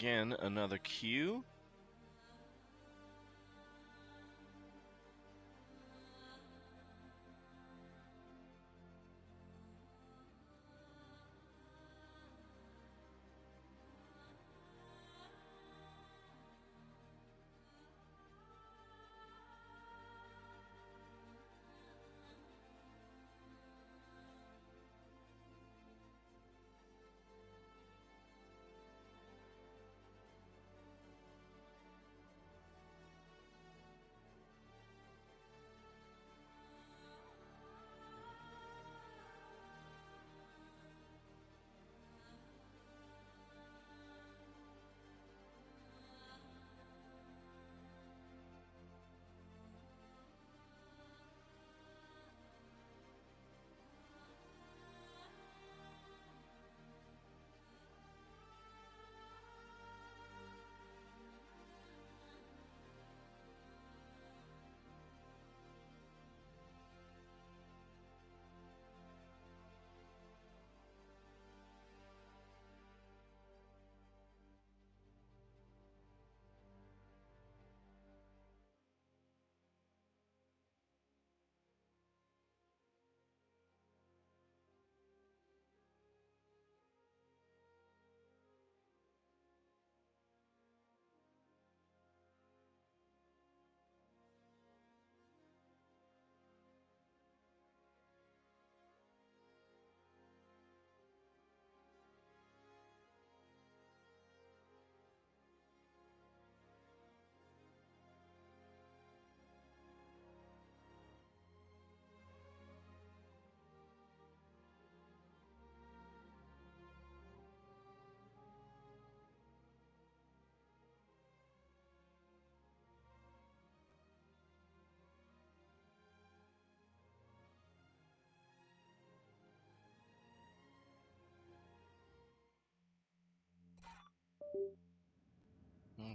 again, another queue.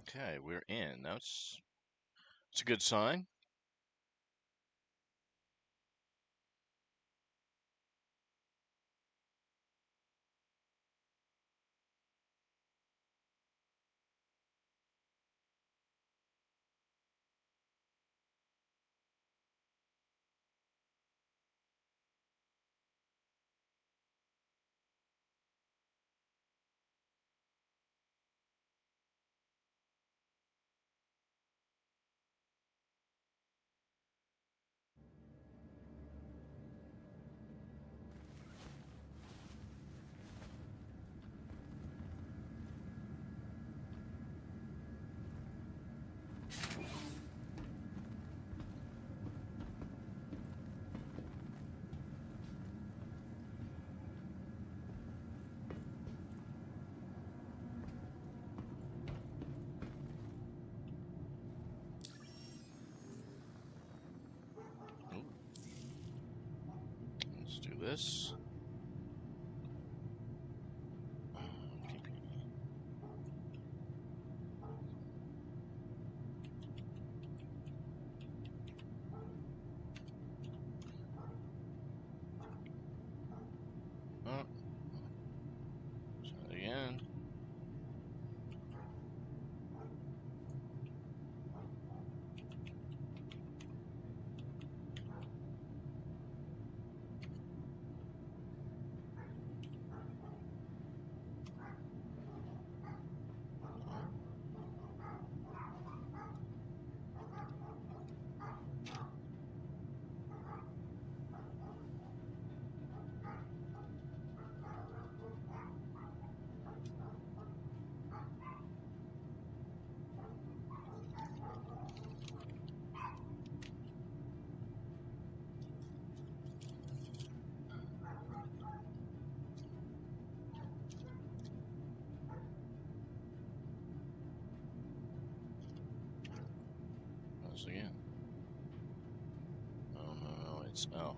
Okay, we're in. It's a good sign. Ooh. Let's do this. Oh, try it again. Once again. Oh no, it's oh.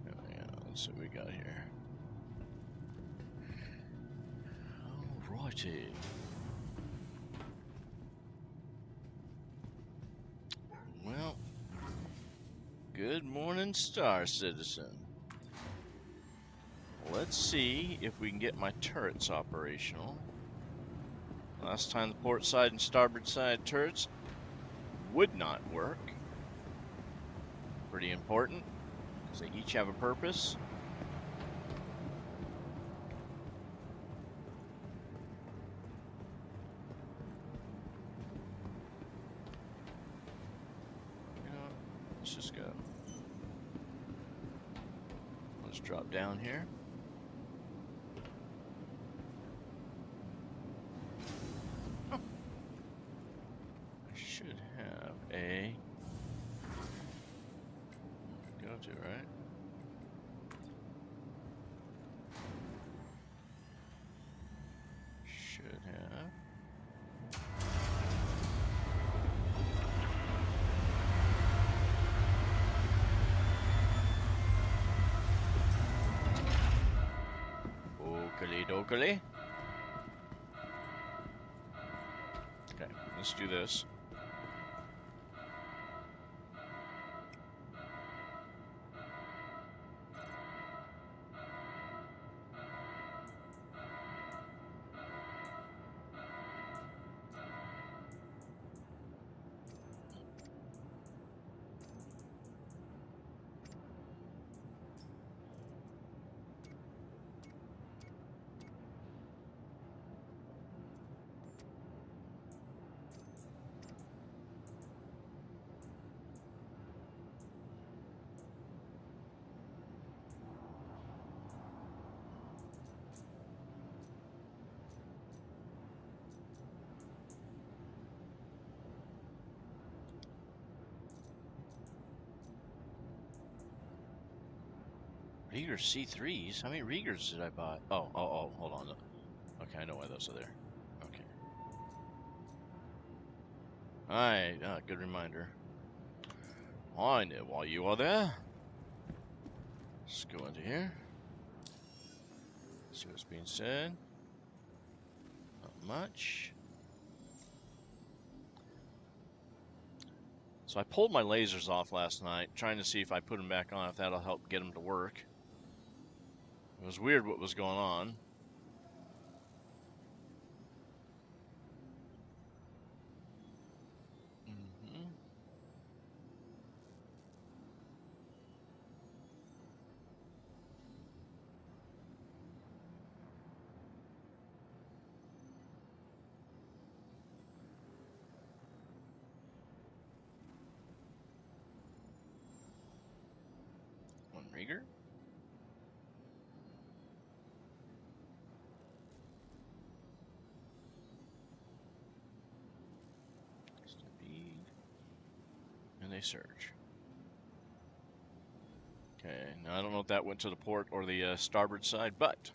Yeah, let's see what we got here. Alrighty. Well, Good morning, Star Citizen. Let's see if we can get my turrets operational. Last time the port side and starboard side turrets would not work. Pretty important, because they each have a purpose. Let's just go. Let's drop down here. Oh. I should have a go to, right? Should have. Dokily. Okay, let's do this. Rieger C3s? How many Riegers did I buy? Oh, hold on. Okay, I know why those are there. Okay. Alright, good reminder. I know why you are there. Let's go into here. See what's being said. Not much. So I pulled my lasers off last night, trying to see if I put them back on, if that'll help get them to work. It was weird what was going on. One Rieger. And they surge. Okay, now I don't know if that went to the port or the starboard side, but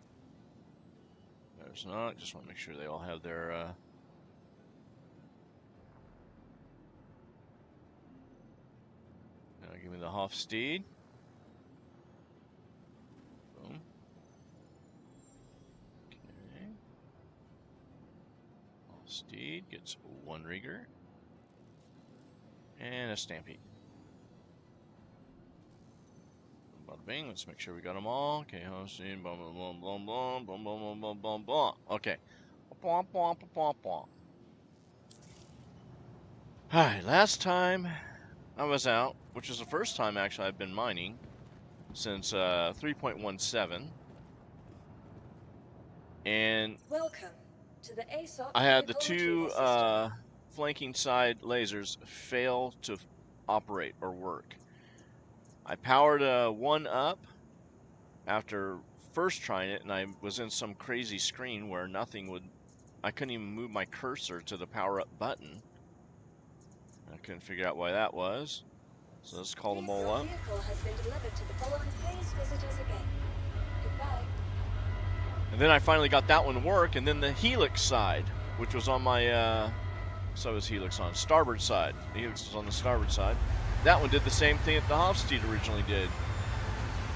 there's not. Just want to make sure they all have their now give me the Hofstede. Boom. Okay. Hofstede gets one Rieger. And a Stampede. Bada bing, let's make sure we got them all. Okay, Hofstede, blah, blah, blah, blah, blah, blah, blah, blah, blah, blah, blah. Okay. Blah, blah, blah, blah, blah. Alright, last time I was out, which is the first time actually I've been mining since 3.17. And welcome to the ASOC. I had the two flanking side lasers fail to operate or work. I powered one up after first trying it, and I was in some crazy screen where nothing would. I couldn't even move my cursor to the power up button. I couldn't figure out why that was. So let's call them all up. Vehicle has been delivered to the following please visitors again. Goodbye. And then I finally got that one to work, and then the helix side, which was on my so was helix on starboard side. The helix was on the starboard side. That one did the same thing that the Hofstede originally did.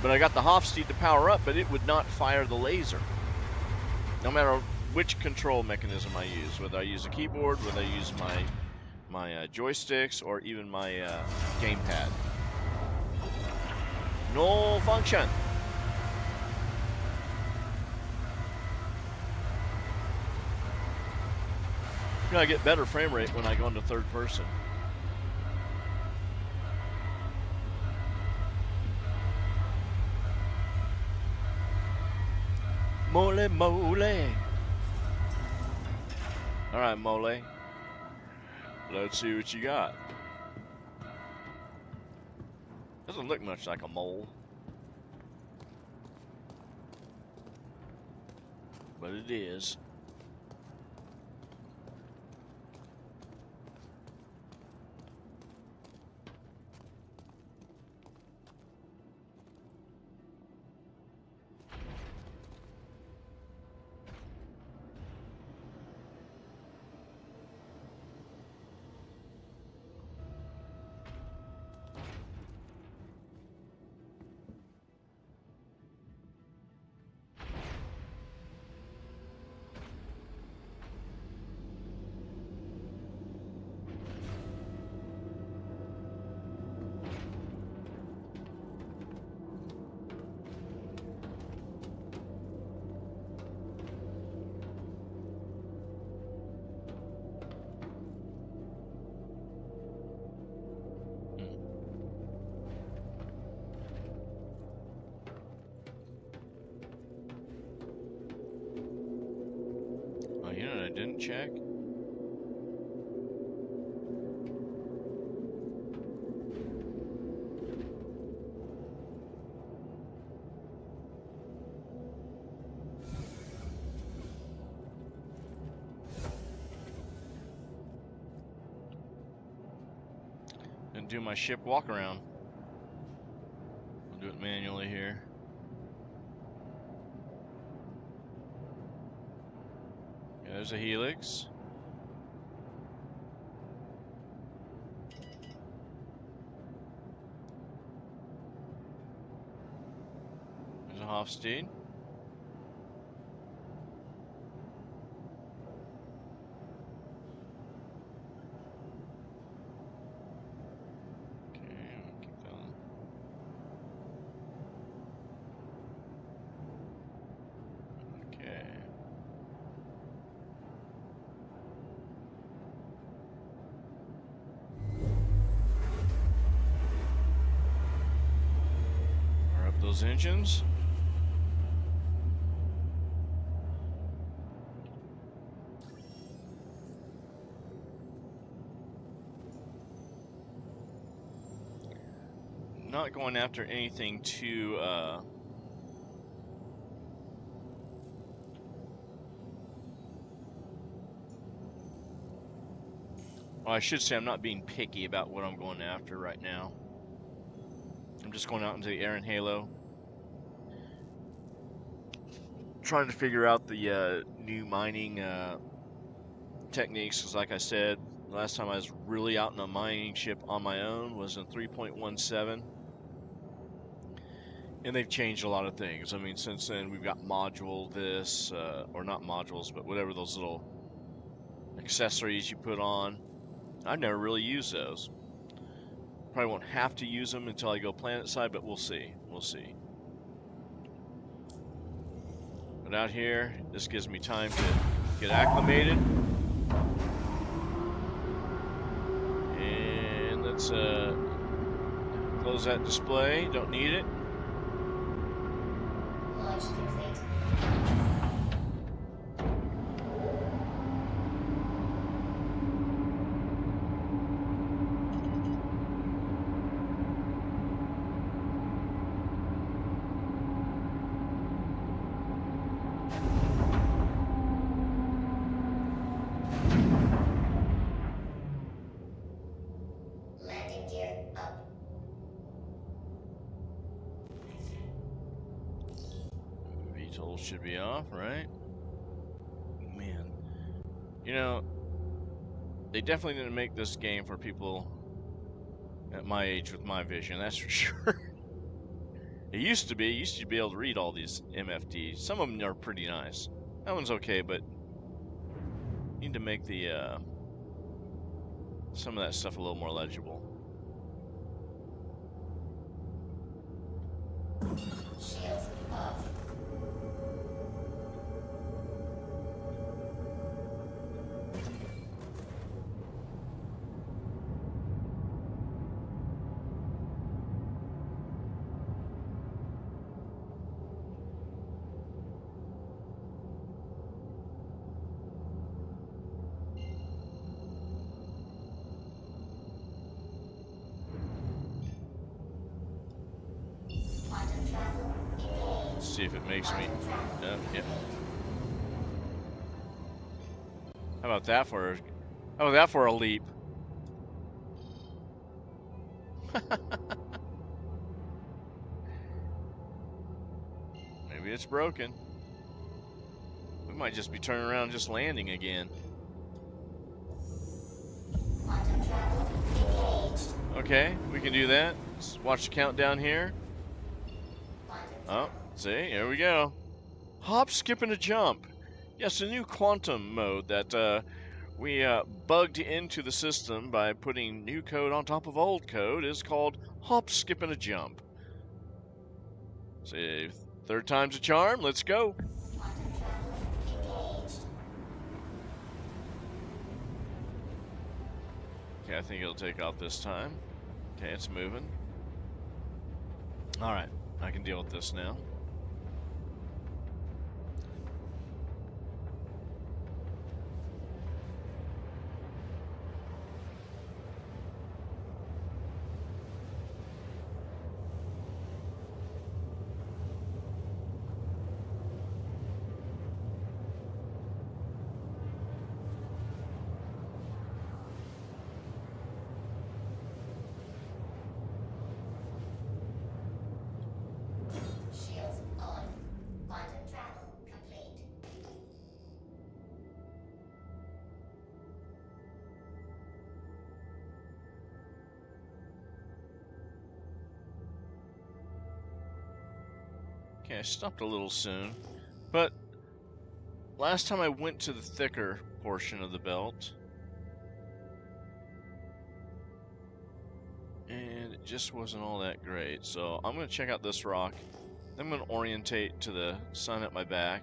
But I got the Hofstede to power up, but it would not fire the laser. No matter which control mechanism I use, whether I use a keyboard, whether I use my joysticks, or even my gamepad. Null function. You know, I get better frame rate when I go into third person. Mole, mole. All right, mole. Let's see what you got. Doesn't look much like a mole, but it is. Oh, you know what I didn't check? Didn't do my ship walk around. I'll do it manually here. Yeah, there's a helix. There's a Hofstede. Okay, we'll keep going. Okay. Fire up those engines. Not going after anything too well, I should say I'm not being picky about what I'm going after right now. I'm just going out into the air and halo, trying to figure out the new mining techniques, because like I said, the last time I was really out in a mining ship on my own was in 3.17. And they've changed a lot of things. I mean, since then we've got module this, or not modules, but whatever those little accessories you put on. I've never really used those. Probably won't have to use them until I go planet side, but we'll see. We'll see. But out here, this gives me time to get acclimated. And let's close that display. Don't need it. Launch complete. Landing gear up. VTOL should be off, right? Man, you know, they definitely didn't make this game for people at my age with my vision, that's for sure. It used to be. You used to be able to read all these MFDs. Some of them are pretty nice. That one's okay, but you need to make the some of that stuff a little more legible. Shields off. Quantum travel engaged. See if it makes me. Yeah. How about that for? How about that for a leap? Maybe it's broken. We might just be turning around and just landing again. Quantum travel engaged. Okay, we can do that. Let's watch the countdown here. Oh, see, here we go. Hop, skip, and a jump. Yes, a new quantum mode that we bugged into the system by putting new code on top of old code is called hop, skip, and a jump. See, third time's a charm. Let's go. Quantum travel engaged. Okay, I think it'll take off this time. Okay, it's moving. Alright, I can deal with this now. Shields on. Quantum travel complete. Okay, I stopped a little soon, but last time I went to the thicker portion of the belt, and it just wasn't all that great. So I'm going to check out this rock. Then I'm going to orientate to the sun at my back.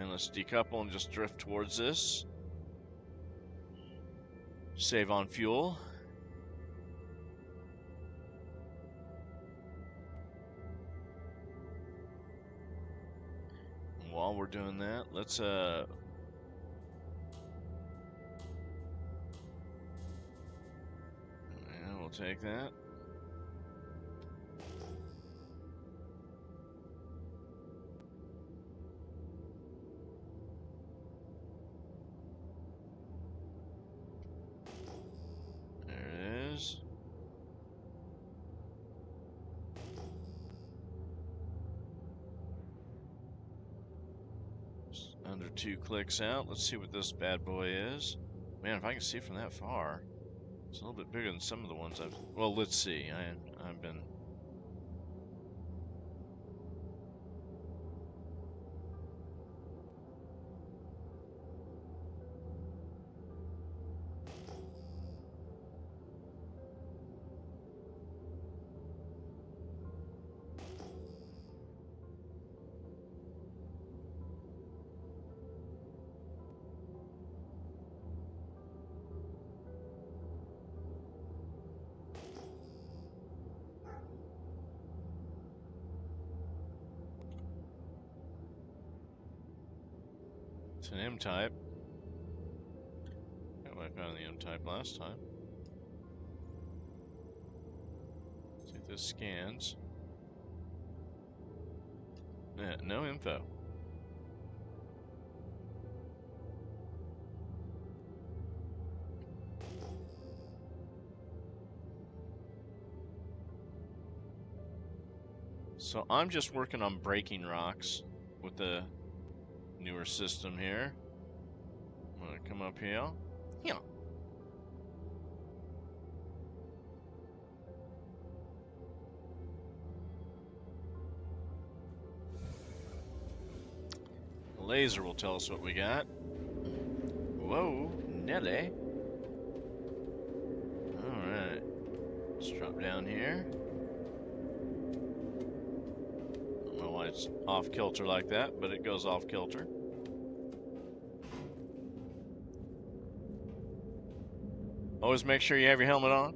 And let's decouple and just drift towards this. Save on fuel. And while we're doing that, let's yeah, we'll take that. There it is. Just under 2 clicks out. Let's see what this bad boy is. Man, if I can see from that far, it's a little bit bigger than some of the ones I've. Well, let's see. I've been. It's an M-type. Got what I found the M-type last time. See if this scans. Yeah, no info. So I'm just working on breaking rocks with the newer system here. I'm gonna come up here. Yeah. The laser will tell us what we got. Whoa, Nelly. down here. I don't know why it's off kilter like that, but it goes off kilter. Always make sure you have your helmet on.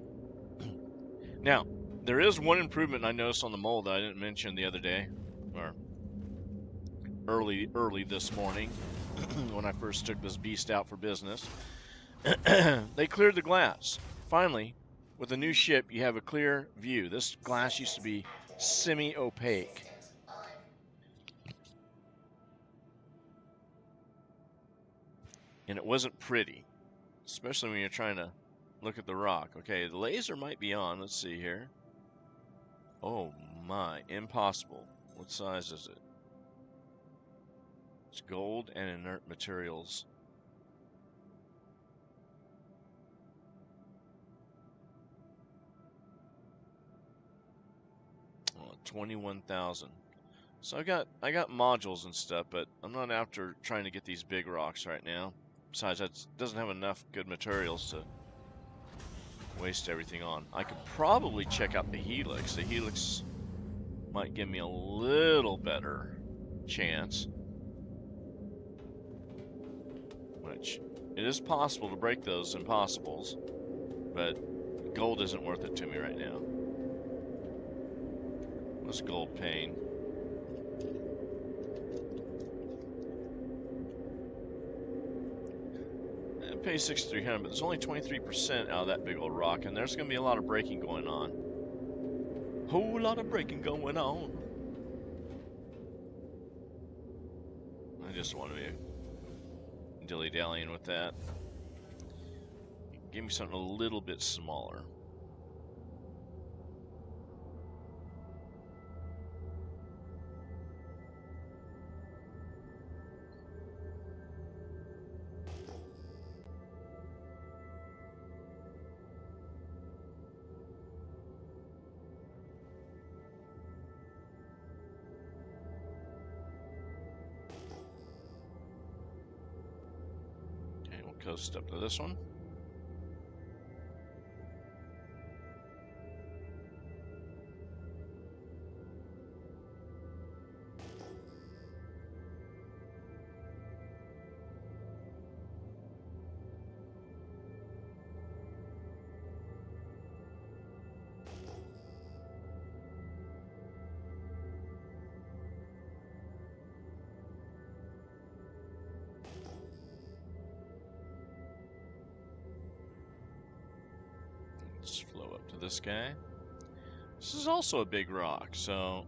Now, there is one improvement I noticed on the mold that I didn't mention the other day, or early this morning, when I first took this beast out for business. They cleared the glass. Finally, with a new ship, you have a clear view. This glass used to be semi-opaque. And it wasn't pretty, especially when you're trying to look at the rock. Okay, the laser might be on. Let's see here. Oh my, impossible. What size is it? It's gold and inert materials. 21,000. So I got modules and stuff, but I'm not after trying to get these big rocks right now. Besides, that doesn't have enough good materials to waste everything on. I could probably check out the helix. The helix might give me a little better chance. Which, it is possible to break those impossibles, but gold isn't worth it to me right now. What's gold paying? It pays 6,300, but there's only 23% out of that big old rock, and there's going to be a lot of braking going on. Whole lot of braking going on. I just want to be dilly-dallying with that. Give me something a little bit smaller. Coast up to this one. Let's flow up to this guy. This is also a big rock, so...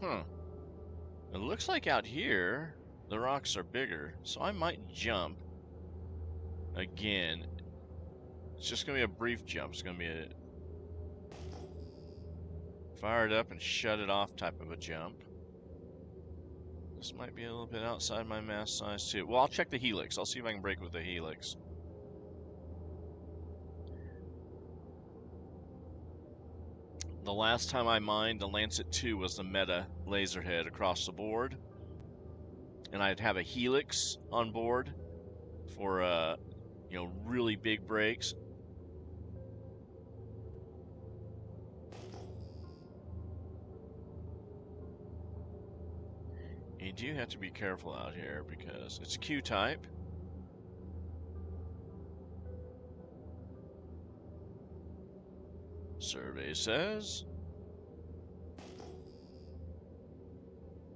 It looks like out here, the rocks are bigger, so I might jump again. It's just going to be a brief jump. It's going to be a fire it up and shut it off type of a jump. This might be a little bit outside my mass size too. Well, I'll check the helix. I'll see if I can break with the helix. The last time I mined, the Lancet 2 was the meta laser head across the board. And I'd have a helix on board for, you know, really big breaks. You do have to be careful out here because it's a Q-type. Survey says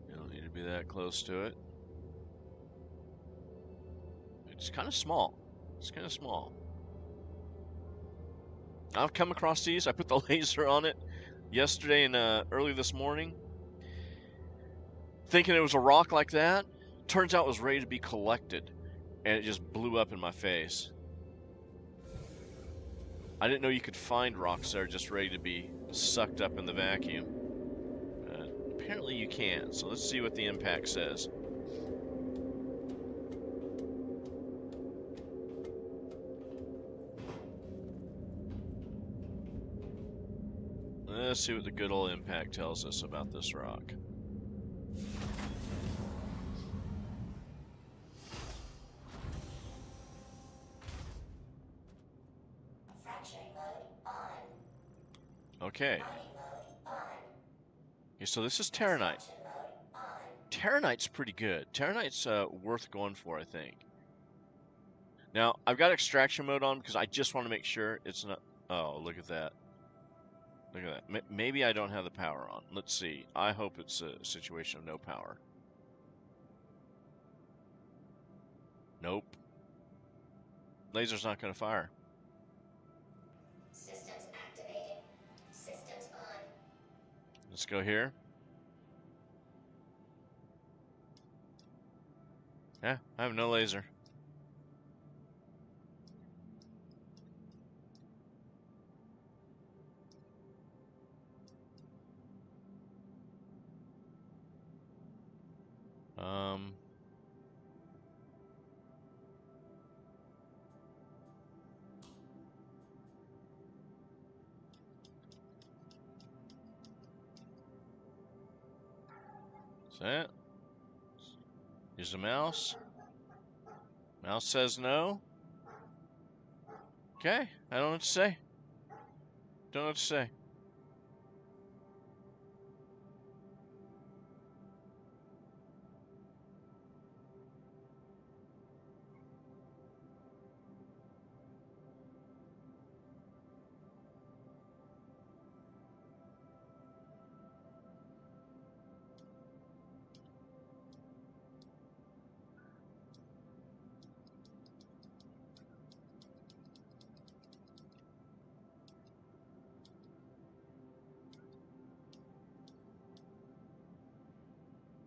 you don't need to be that close to it. It's kind of small. It's kind of small. I've come across these. I put the laser on it yesterday and early this morning, thinking it was a rock like that. Turns out it was ready to be collected, and it just blew up in my face. I didn't know you could find rocks that are just ready to be sucked up in the vacuum. Apparently you can, so let's see what the impact says. Let's see what the good old impact tells us about this rock. Okay. Okay, so this is Terranite. Terranite's pretty good. Terranite's worth going for, I think. Now, I've got extraction mode on because I just want to make sure it's not... Oh, look at that. Look at that. Maybe I don't have the power on. Let's see. I hope it's a situation of no power. Nope. Laser's not going to fire. Systems activating. Systems on. Let's go here. Yeah, I have no laser. Is that? Use the mouse. Mouse says no. Okay, I don't know what to say. Don't know what to say.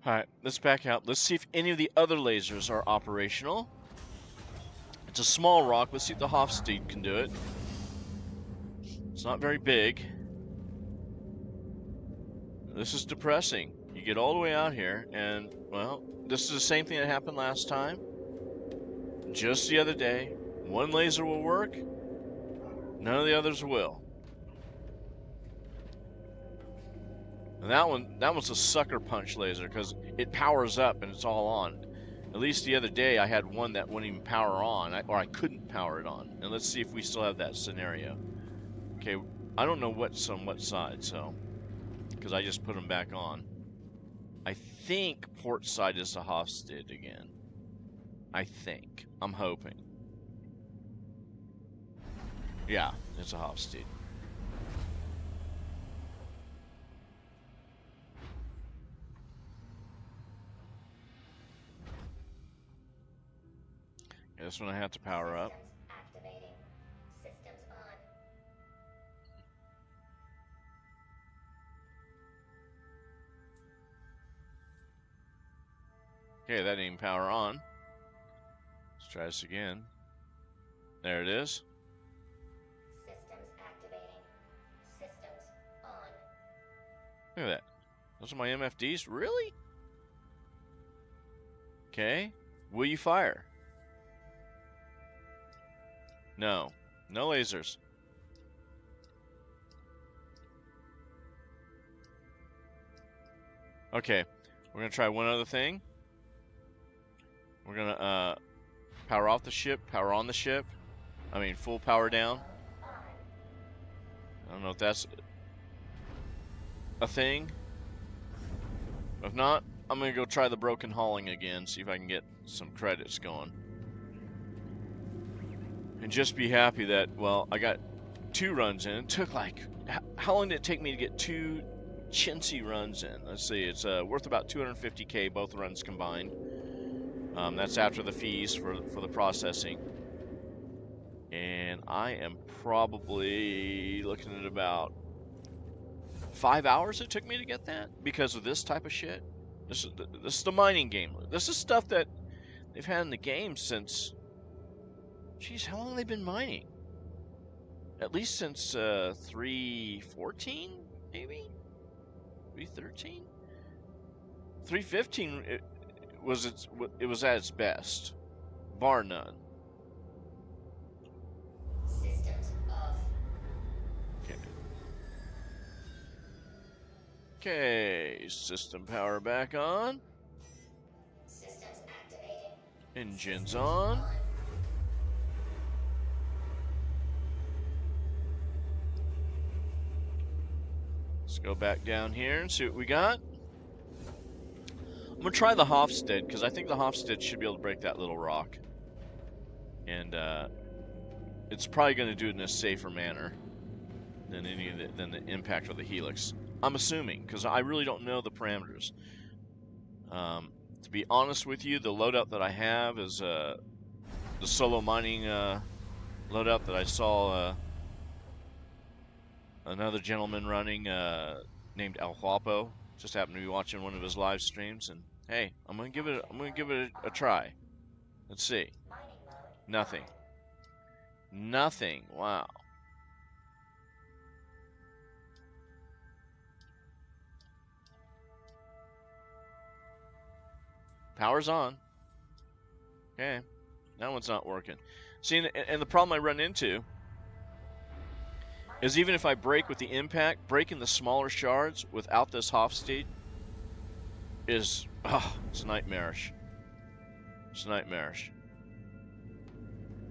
Alright, let's back out. Let's see if any of the other lasers are operational. It's a small rock. Let's see if the Hofstede can do it. It's not very big. This is depressing. You get all the way out here, and, well, this is the same thing that happened last time. Just the other day. One laser will work. None of the others will. And that one's a sucker punch laser because it powers up and it's all on. At least the other day I had one that wouldn't even power on, or I couldn't power it on. And let's see if we still have that scenario. Okay, I don't know what's on what side, so because I just put them back on. I think port side is the Hofstede again. I think. I'm hoping. Yeah, it's a Hofstede. This one I have to power up. Activating. Systems on. Okay, that didn't even power on. Let's try this again. There it is. Systems activating. Systems on. Look at that. Those are my MFDs? Really? Okay. Will you fire? No. No lasers. Okay. We're going to try one other thing. We're going to power off the ship, power on the ship. I mean, full power down. I don't know if that's a thing. If not, I'm going to go try the broken hauling again, see if I can get some credits going. And just be happy that, well, I got 2 runs in. It took like, how long did it take me to get 2 chintzy runs in? Let's see, it's worth about 250K, both runs combined. That's after the fees for the processing. And I am probably looking at about 5 hours it took me to get that because of this type of shit. This is the mining game. This is stuff that they've had in the game since... Jeez, how long have they been mining? At least since 3.14, maybe? 3.13? 3.15 it was at its best, bar none. Systems off. Okay, system power back on. Systems activating. Engines on. go back down here and see what we got. I'm going to try the Hofstede, because I think the Hofstede should be able to break that little rock. And it's probably going to do it in a safer manner than the impact of the Helix. I'm assuming, because I really don't know the parameters. To be honest with you, the loadout that I have is the solo mining loadout that I saw another gentleman running named El Huapo. Just happened to be watching one of his live streams, and hey, I'm gonna give it a try. Let's see. Nothing. Nothing. Wow. Power's on. Okay. That one's not working. See, and the problem I run into is even if I break with the impact, breaking the smaller shards without this Hofstede is, it's nightmarish. It's nightmarish.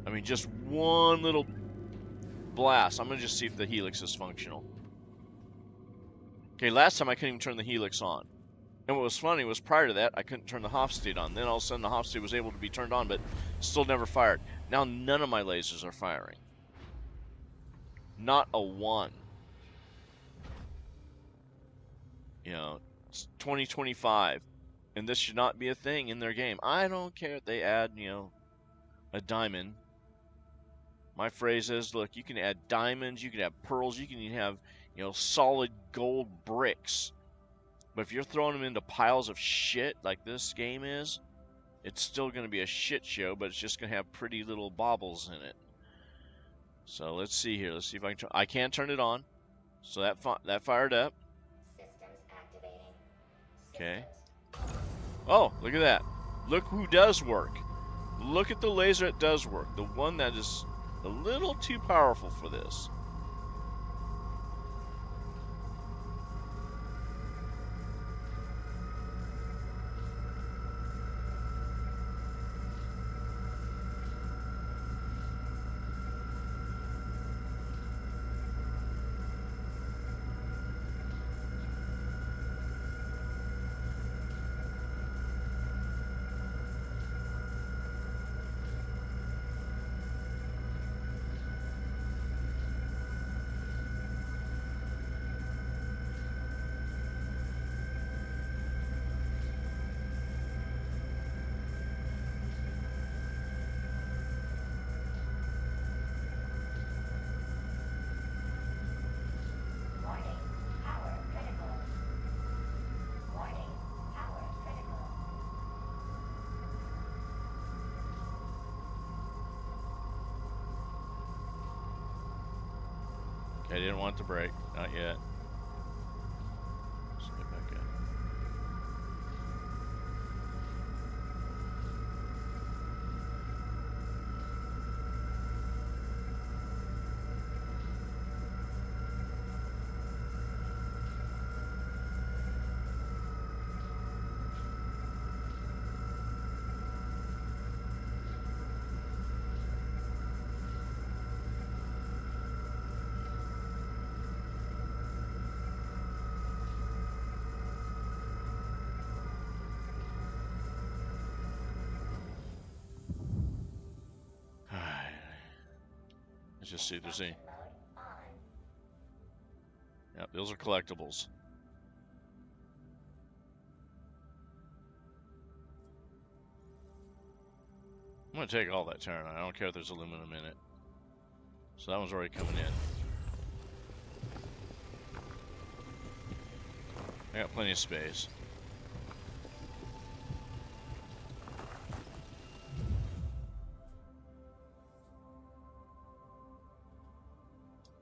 I mean, just one little blast. I'm going to just see if the Helix is functional. Okay, last time I couldn't even turn the Helix on. And what was funny was prior to that, I couldn't turn the Hofstede on. Then all of a sudden the Hofstede was able to be turned on, but still never fired. Now none of my lasers are firing. Not a one. You know, it's 2025, and this should not be a thing in their game. I don't care if they add, you know, a diamond. My phrase is, look, you can add diamonds, you can have pearls, you can even have, you know, solid gold bricks. But if you're throwing them into piles of shit like this game is, it's still going to be a shit show, but it's just going to have pretty little baubles in it. So let's see here. Let's see if I can. I can turn it on. So that fired up. Systems activating. Okay. Oh, look at that. Look who does work. Look at the laser that does work. The one that is a little too powerful for this. I didn't want it to break. Not yet. Let's get back in. Let's just see if there's any. Yep, those are collectibles. I'm going to take all that Terranite. I don't care if there's aluminum in it. So that one's already coming in. I got plenty of space.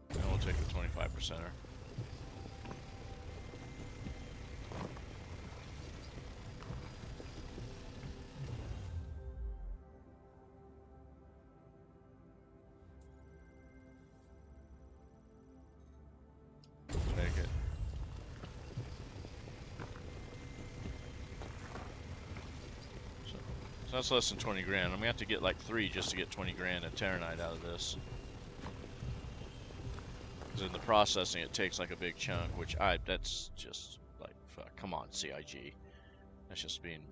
And we'll take the 25%er. Take it. So that's less than 20 grand. I'm gonna have to get like 3 just to get 20 grand of Terranite out of this. 'Cause in the processing, it takes like a big chunk, which that's just like, fuck, come on, CIG. That's just being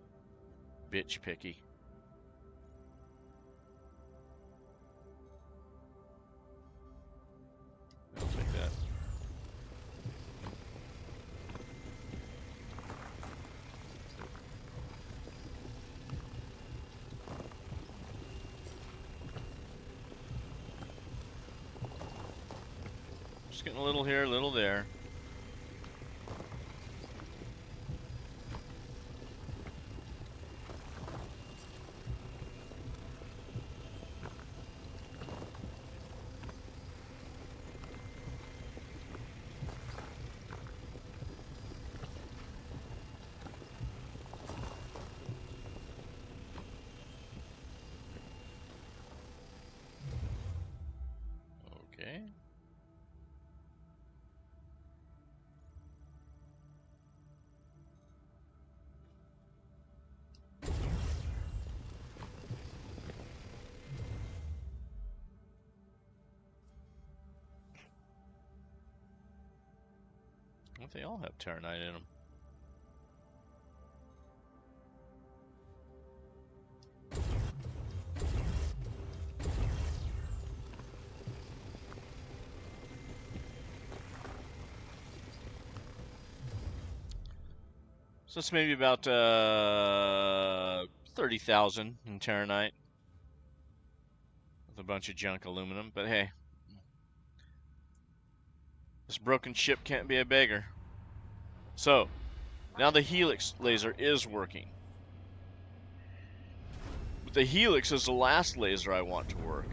bitch picky. I'll take that. Just getting a little here, a little there. Okay. Well, they all have Terranite in them. So it's maybe about 30,000 in Terranite with a bunch of junk aluminum. But hey, this broken ship can't be a beggar. So now the Helix laser is working. But the Helix is the last laser I want to work.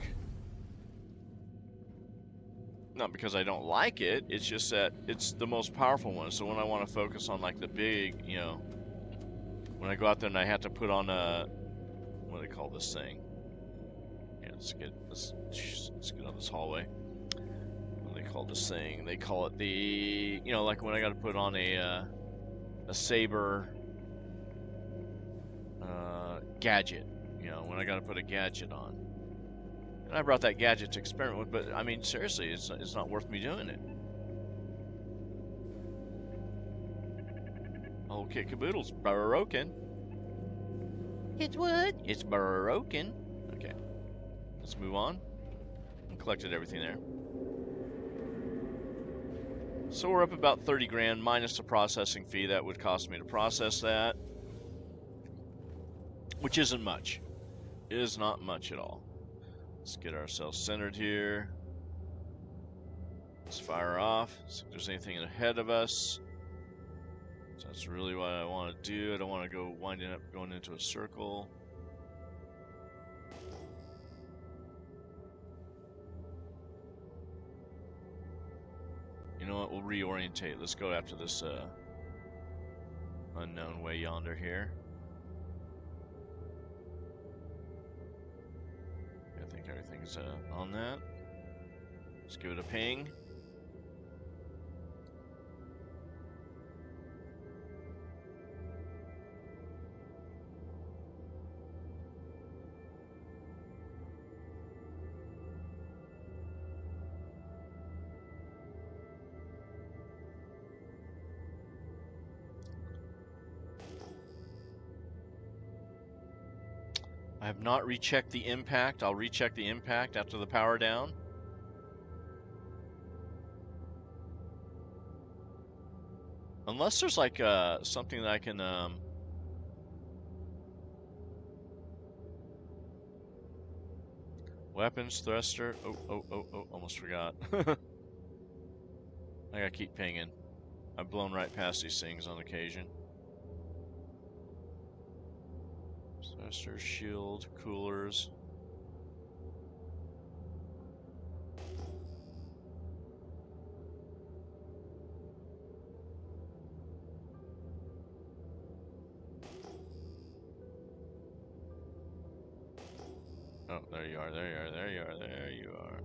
Not because I don't like it, it's just that it's the most powerful one. So when I want to focus on like the big, you know, when I go out there and I have to put on a, what do they call this thing? Yeah, let's get on this hallway. What do they call this thing? They call it the, you know, like when I got to put on a saber gadget. You know, when I got to put a gadget on. And I brought that gadget to experiment with, but I mean, seriously, it's not worth me doing it. Okay, caboodle's broken. It's what? It's broken. Okay, let's move on. I collected everything there. So we're up about 30 grand minus the processing fee that would cost me to process that, which isn't much. It is not much at all. Let's get ourselves centered here. Let's fire off. See if there's anything ahead of us. So that's really what I want to do. I don't want to go winding up going into a circle. You know what? We'll reorientate. Let's go after this unknown way yonder here. I think everything's on that. Let's give it a ping. I have not rechecked the impact. I'll recheck the impact after the power down. Unless there's like something that I can weapons, thruster. Oh, almost forgot. I gotta keep pinging. I've blown right past these things on occasion. Thruster, shield, coolers. Oh, there you are, there you are, there you are, there you are.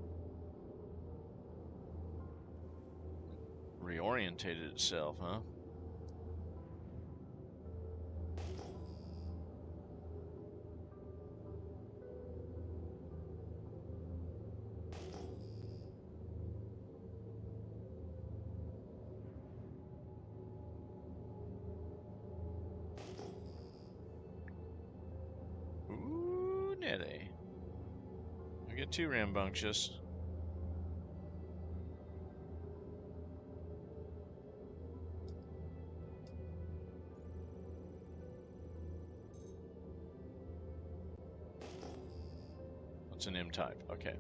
Reorientated itself, huh? get too rambunctious. It's an M-type, okay.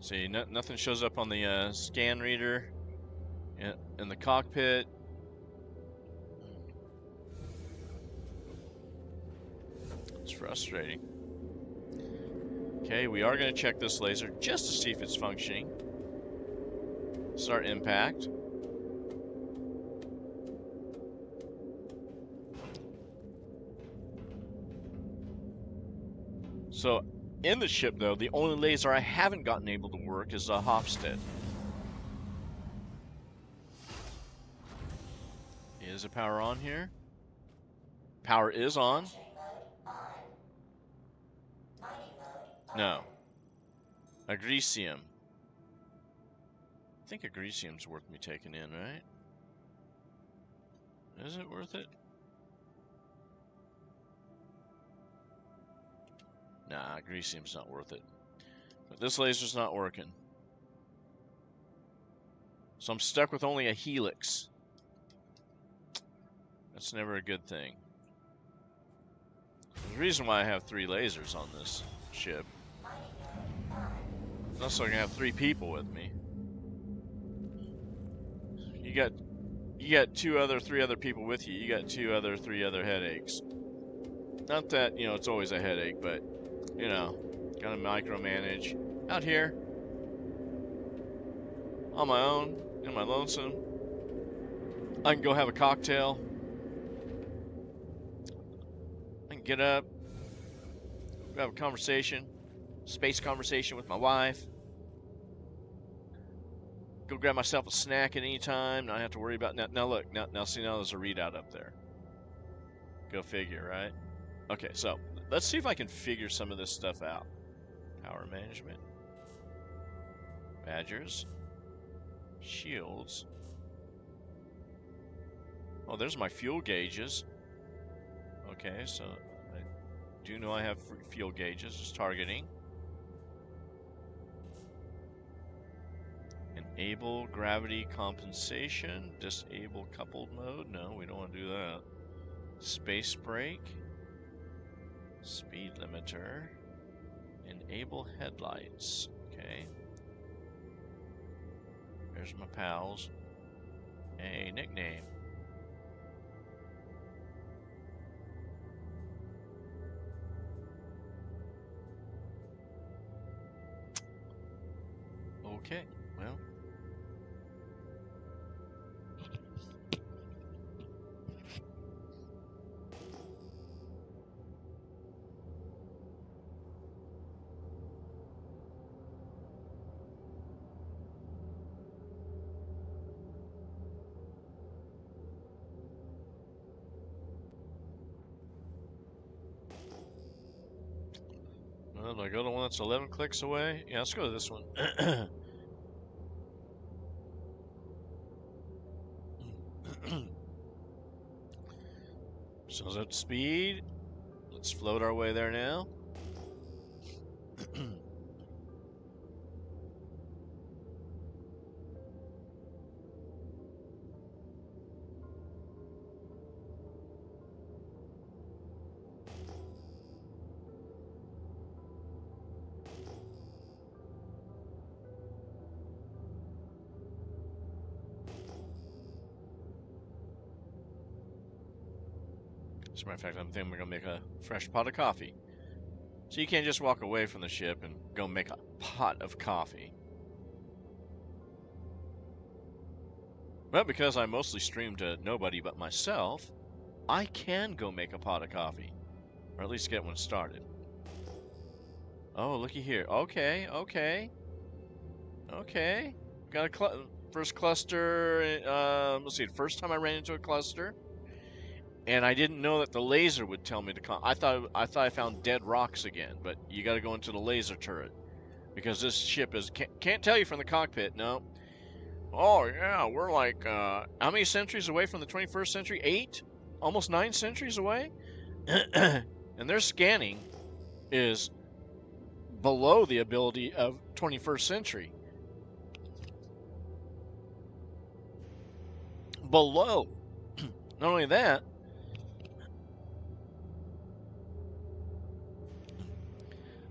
See, nothing shows up on the scan reader in the cockpit. It's frustrating. Okay, we are going to check this laser just to see if it's functioning. Start impact. So, in the ship, though, the only laser I haven't gotten able to work is a Hofstede. Is the power on here? Power is on. No. Agresium. I think Agresium's worth me taking in, right? Is it worth it? Nah, Agresium's not worth it. But this laser's not working. So I'm stuck with only a helix. That's never a good thing. There's a reason why I have 3 lasers on this ship. Not so I can have 3 people with me. You got 3 other people with you. You got 3 other headaches. Not that, you know, it's always a headache, but, you know, gotta micromanage. Out here, on my own, in my lonesome, I can go have a cocktail. I can get up, have a conversation, space conversation with my wife. Go grab myself a snack at any time. Not have to worry about now. Look, now see, now there's a readout up there. Go figure, right? Okay, so let's see if I can figure some of this stuff out. Power management, Badgers, shields. Oh, there's my fuel gauges. Okay, so I do know I have fuel gauges. Just targeting. Enable gravity compensation. Disable coupled mode. No, we don't want to do that. Space brake. Speed limiter. Enable headlights. Okay. There's my pals. A nickname. Okay, well. Do I go to the one that's 11 clicks away? Yeah, let's go to this one. Shows up speed. Let's float our way there now. As a matter of fact, I'm thinking we're going to make a fresh pot of coffee. So you can't just walk away from the ship and go make a pot of coffee. But because I mostly stream to nobody but myself, I can go make a pot of coffee. Or at least get one started. Oh, looky here. Okay, okay. Okay. Got a first cluster. Let's see. First time I ran into a cluster. And I didn't know that the laser would tell me to come. I thought I found dead rocks again, but you got to go into the laser turret because this ship can't tell you from the cockpit. No. Oh yeah, we're like how many centuries away from the 21st century? 8, almost 9 centuries away. And their scanning is below the ability of 21st century. Below. Not only that,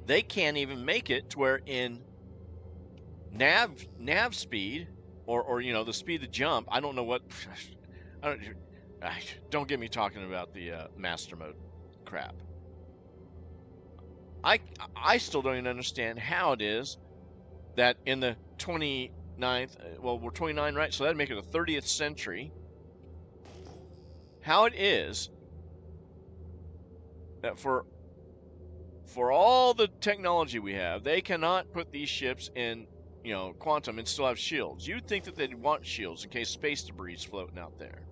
they can't even make it to where in nav speed or you know the speed to jump. I don't know what. I don't get me talking about the master mode crap. I still don't even understand how it is that in the 29th, well, we're 29, right? So that'd make it the 30th century. How it is that for all the technology we have, they cannot put these ships in, you know, quantum and still have shields. You'd think that they'd want shields in case space debris is floating out there.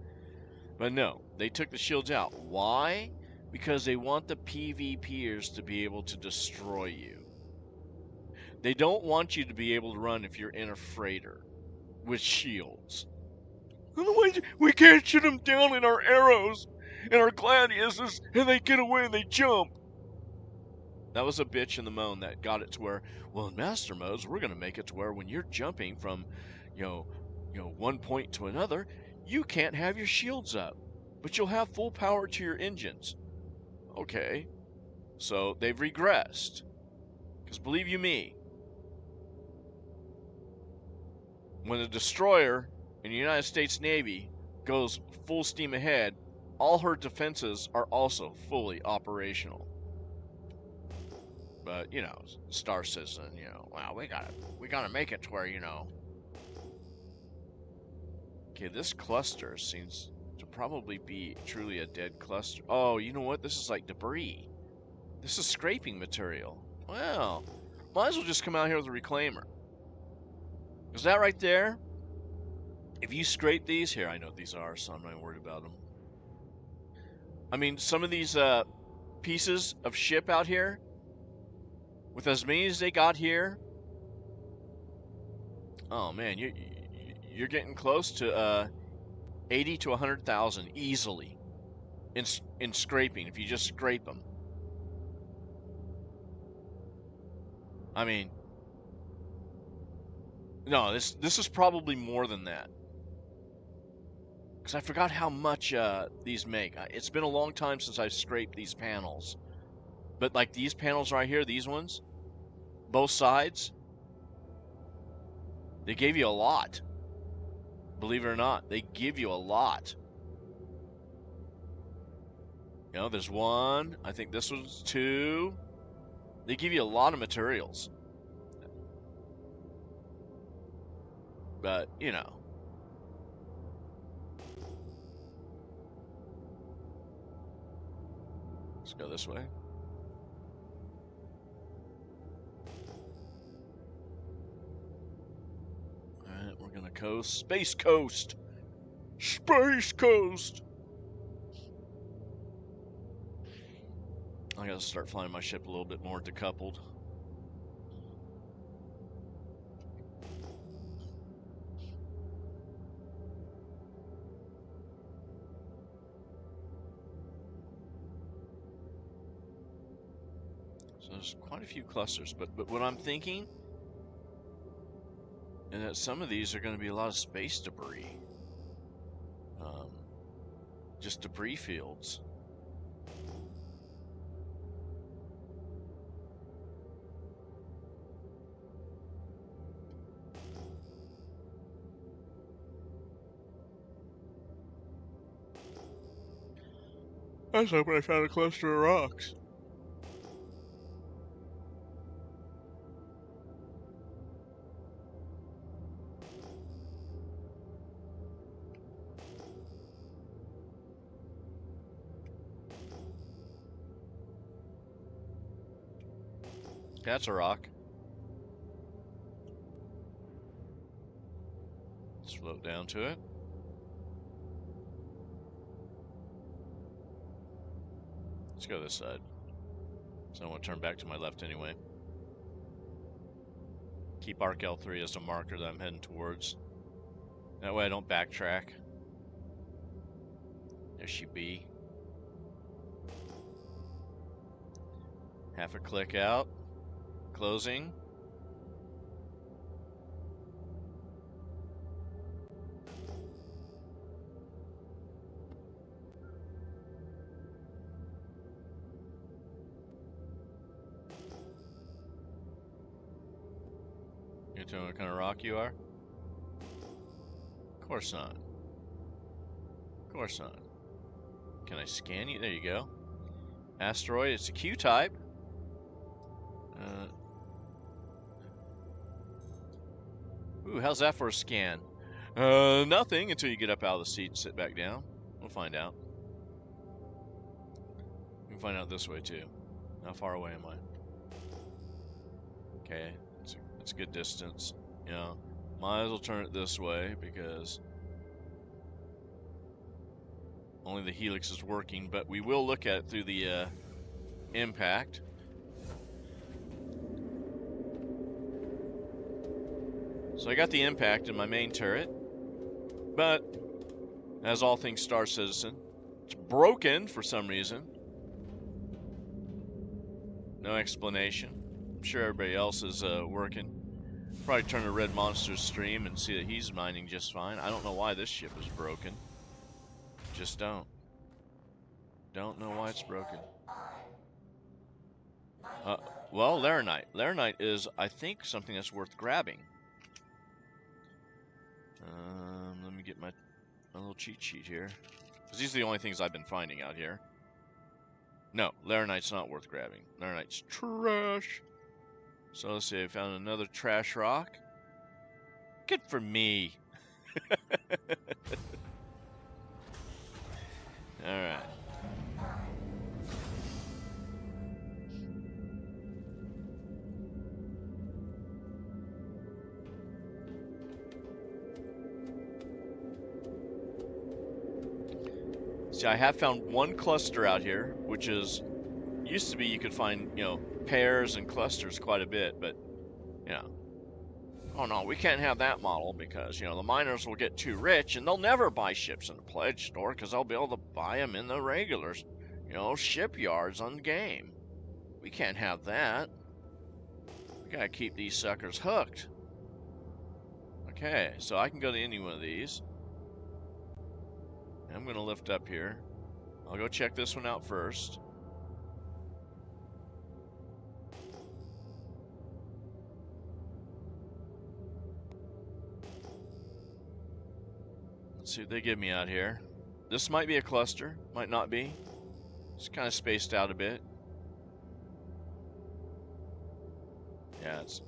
But no, they took the shields out. Why? Because they want the PvPers to be able to destroy you. They don't want you to be able to run if you're in a freighter with shields. Otherwise, we can't shoot them down in our arrows and our gladiuses, and they get away and they jump. That was a bitch in the moan that got it to where, well, in master modes, we're going to make it to where when you're jumping from, you know, one point to another, you can't have your shields up, but you'll have full power to your engines. Okay, so they've regressed. Because believe you me, when a destroyer in the United States Navy goes full steam ahead, all her defenses are also fully operational. But, you know, Star Citizen, you know, wow, we gotta make it to where, you know. Okay, this cluster seems to probably be truly a dead cluster. Oh, you know what? This is like debris. This is scraping material. Well, might as well just come out here with a reclaimer. Because that right there, if you scrape these, here, I know what these are, so I'm not worried about them. I mean, some of these pieces of ship out here, with as many as they got here, oh man, you're getting close to 80 to 100,000 easily in scraping if you just scrape them. I mean, no, this is probably more than that. Because I forgot how much these make. It's been a long time since I've scraped these panels. But like these panels right here, these ones, both sides, they gave you a lot. Believe it or not, they give you a lot. You know, there's one. I think this was two. They give you a lot of materials. But, you know. Let's go this way. Alright, we're gonna coast. Space Coast! Space Coast! I gotta start flying my ship a little bit more decoupled. So there's quite a few clusters, but what I'm thinking is that some of these are going to be a lot of space debris. Just debris fields. I was hoping I found a cluster of rocks. That's a rock. Let's float down to it. Let's go this side. So I want to turn back to my left anyway. Keep Arc L3 as the marker that I'm heading towards. That way I don't backtrack. There she be. Half a click out. Closing. You tell me what kind of rock you are? Of course not. Of course not. Can I scan you? There you go. Asteroid, it's a Q-type. Ooh, how's that for a scan? Nothing until you get up out of the seat and sit back down. We'll find out. We can find out this way too. How far away am I? Okay, it's a good distance. You know, might as well turn it this way because only the helix is working, but we will look at it through the impact. So I got the impact in my main turret, but as all things Star Citizen, it's broken for some reason. No explanation. I'm sure everybody else is working. Probably turn to Red Monster's stream and see that he's mining just fine. I don't know why this ship is broken. Just don't. Don't know why it's broken. Well, Laranite. Laranite is, I think, something that's worth grabbing. Let me get my little cheat sheet here. Because these are the only things I've been finding out here. No, Laranite's not worth grabbing. Laranite's trash. So let's see, I found another trash rock. Good for me. Alright. See, I have found one cluster out here, which is, used to be you could find, you know, pairs and clusters quite a bit, but, you know, oh no, we can't have that model because, you know, the miners will get too rich and they'll never buy ships in the pledge store because they'll be able to buy them in the regular, you know, shipyards on the game. We can't have that. We gotta keep these suckers hooked. Okay, so I can go to any one of these. I'm gonna lift up here. I'll go check this one out first. Let's see what they give me out here. This might be a cluster, might not be. It's kind of spaced out a bit. Yeah, it's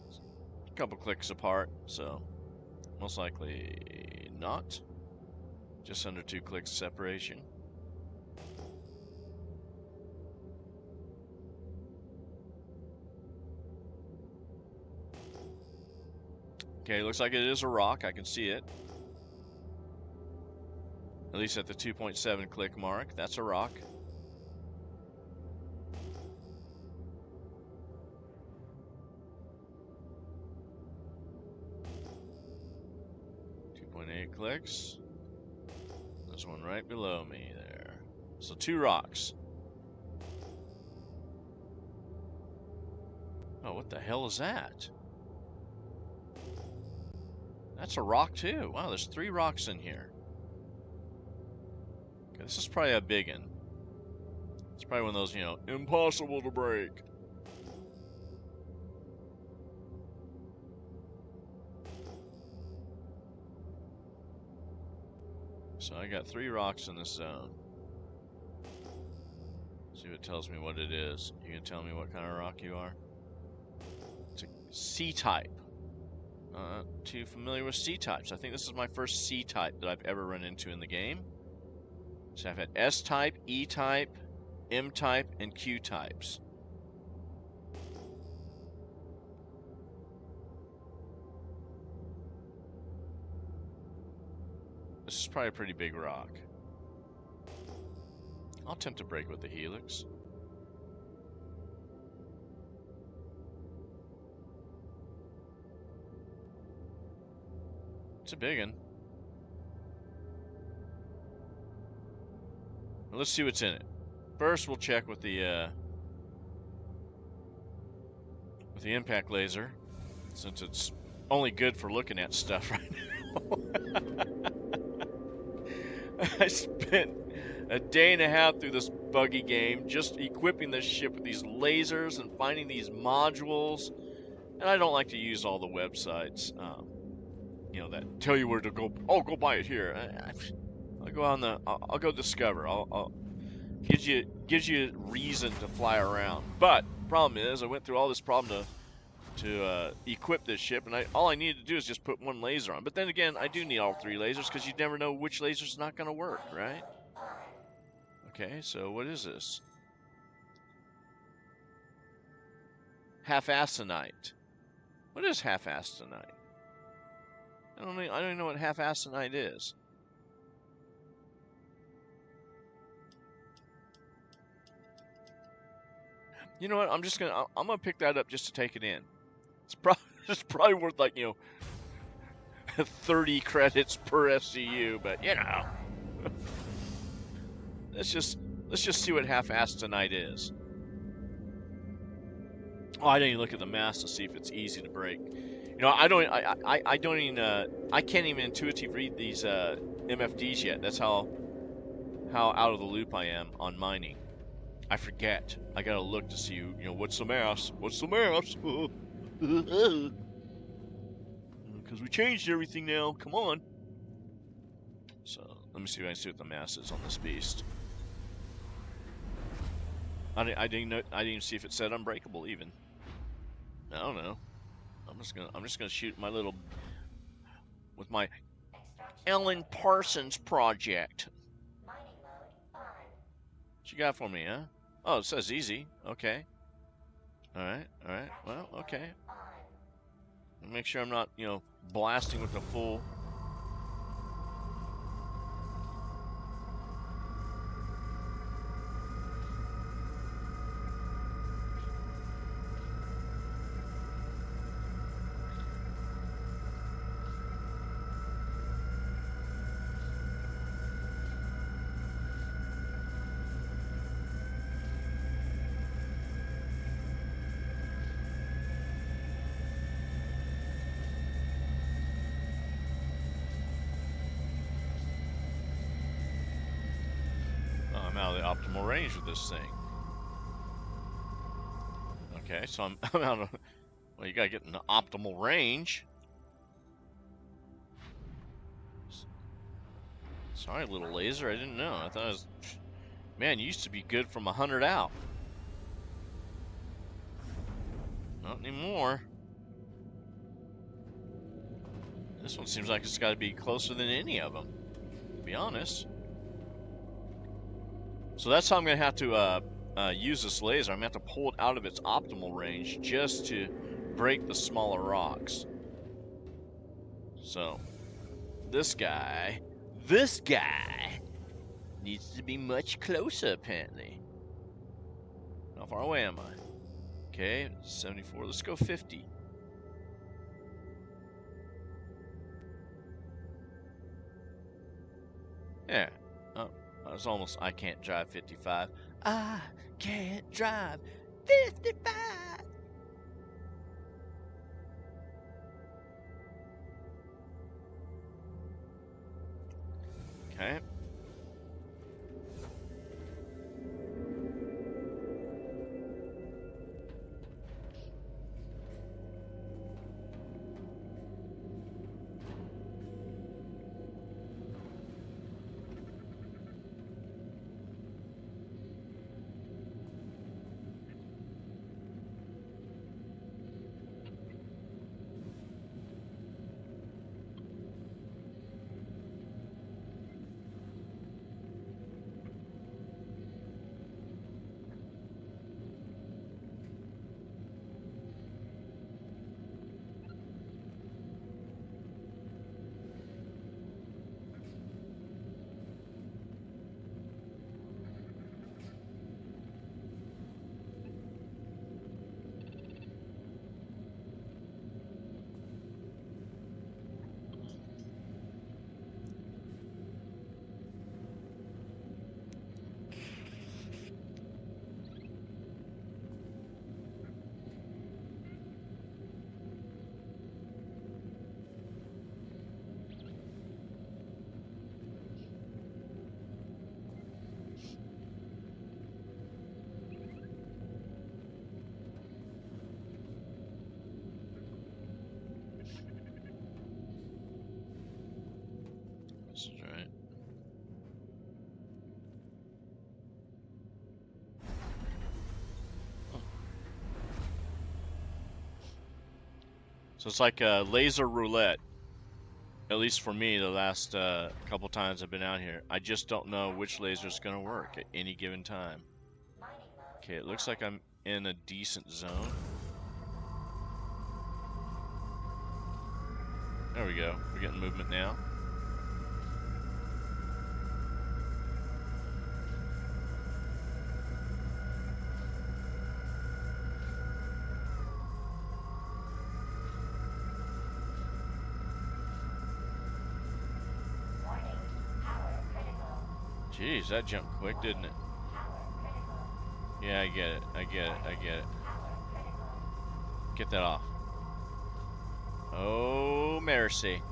a couple clicks apart, so most likely not. Just under 2 clicks separation. Okay, looks like it is a rock. I can see it. At least at the 2.7 click mark. That's a rock. Clicks. There's one right below me there. So 2 rocks. Oh, what the hell is that? That's a rock too. Wow, there's 3 rocks in here. Okay, this is probably a big one. It's probably one of those, you know, impossible to break. So I got 3 rocks in this zone. See if it tells me what it is. You can tell me what kind of rock you are? It's a C-type. Too familiar with C-types. I think this is my first C-type that I've ever run into in the game. So I've had S-type, E-type, M-type, and Q-types. This is probably a pretty big rock. I'll attempt to break with the helix. It's a big one. Well, let's see what's in it. First, we'll check with the the impact laser, since it's only good for looking at stuff right now. I spent a day and a half through this buggy game just equipping this ship with these lasers and finding these modules. And I don't like to use all the websites, that tell you where to go. Oh, go buy it here. I'll go on the. I'll go discover. I'll gives you reason to fly around. But problem is, I went through all this problem to equip this ship, and all I needed to do is just put one laser on. But then again, I do need all three lasers because you never know which laser's not going to work, right? Okay, so what is this? Half-assonite. What is half-assonite? I don't even know what half-assonite is. You know what? I'm gonna pick that up just to take it in. It's probably worth 30 credits per SCU, but let's just see what half-assonite is. Oh, I didn't even look at the mass to see if it's easy to break. I can't even intuitively read these MFDs yet. That's how out of the loop I am on mining. I forget. I gotta look to see, what's the mass? What's the mass? Because we changed everything now. Come on. So let me see if I can see what the mass is on this beast. I didn't even see if it said unbreakable even. I don't know. I'm just gonna shoot my little with my Ellen Parsons project. What you got for me, huh? Oh, it says easy. Okay. All right. Well, okay. Make sure I'm not, blasting with the full. I'm out of the optimal range with this thing. Okay, so I'm out of. Well, you gotta get in the optimal range. Sorry, little laser. I didn't know. I thought it was. Man, you used to be good from 100 out. Not anymore. This one seems like it's got to be closer than any of them, to be honest. So that's how I'm going to have to use this laser. I'm going to have to pull it out of its optimal range just to break the smaller rocks. So, this guy needs to be much closer, apparently. How far away am I? Okay, 74. Let's go 50. Yeah. Oh, I was almost. I can't drive 55. I can't drive 55. Okay. This is right. So it's like a laser roulette. At least for me, the last couple times I've been out here, I just don't know which laser is going to work at any given time. Okay, it looks like I'm in a decent zone. There we go. We're getting movement now. Jeez, that jumped quick, didn't it? Yeah, I get it. I get it. I get it. Get that off. Oh, mercy.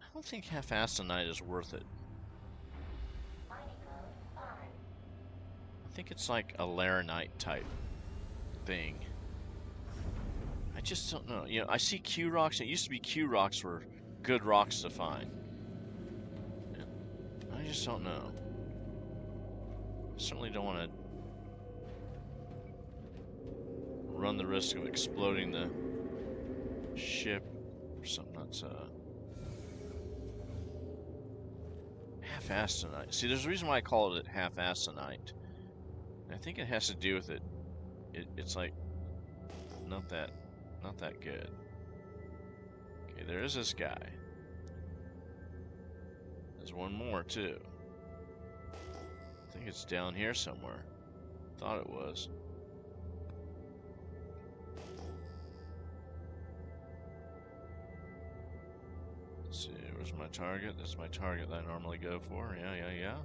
I don't think half-assed tonight is worth it. I think it's like a laranite type thing. I just don't know. You know, I see Q rocks. It used to be Q rocks were good rocks to find. I just don't know. I certainly don't want to run the risk of exploding the ship or something that's half-assed tonight. See, there's a reason why I call it half-assed tonight. I think it has to do with it. It's like not that good. Okay, there is this guy. There's one more too. I think it's down here somewhere. Thought it was. Let's see, where's my target? That's my target that I normally go for. Yeah.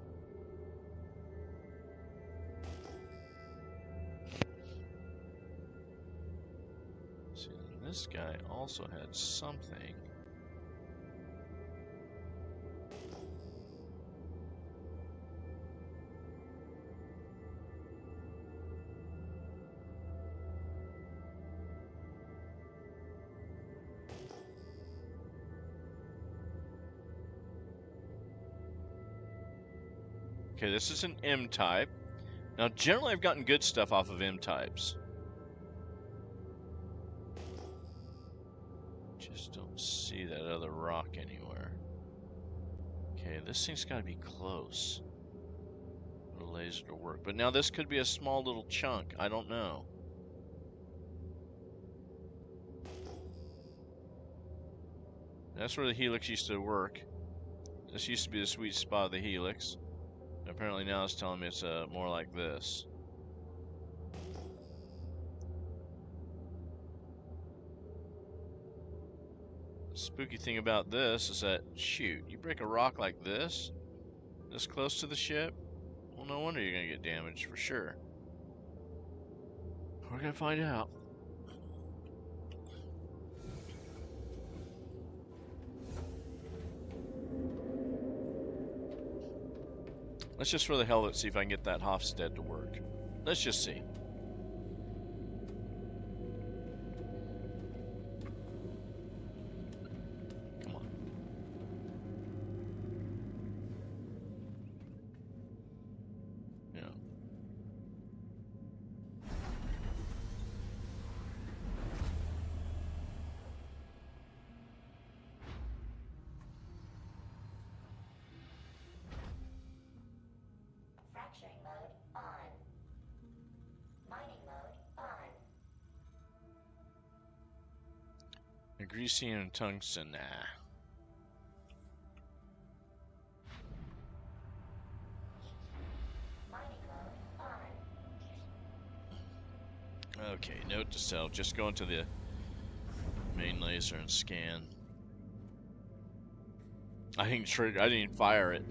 See, this guy also had something. Okay, this is an M type. Now, generally I've gotten good stuff off of M types. Just don't see that other rock anywhere. Okay, this thing's got to be close for the laser to work. But now this could be a small little chunk. I don't know. That's where the helix used to work. This used to be the sweet spot of the helix. Apparently now it's telling me it's more like this. The spooky thing about this is that, shoot, you break a rock like this close to the ship, well, no wonder you're gonna get damaged for sure. We're gonna find out. Let's just for the hell of it see if I can get that Hofstede to work. Let's just see. Come on. Yeah. Fracturing mode on. Mining mode on. Magnesium and tungsten, nah. Mining mode on. Okay, note to self, just go into the main laser and scan. I didn't even fire it.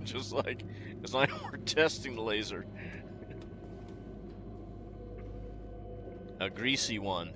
Just like, it's like we're testing the laser. A greasy one.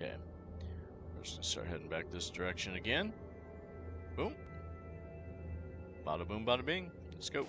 Okay. We're just gonna start heading back this direction again. Boom. Bada boom, bada bing. Let's go.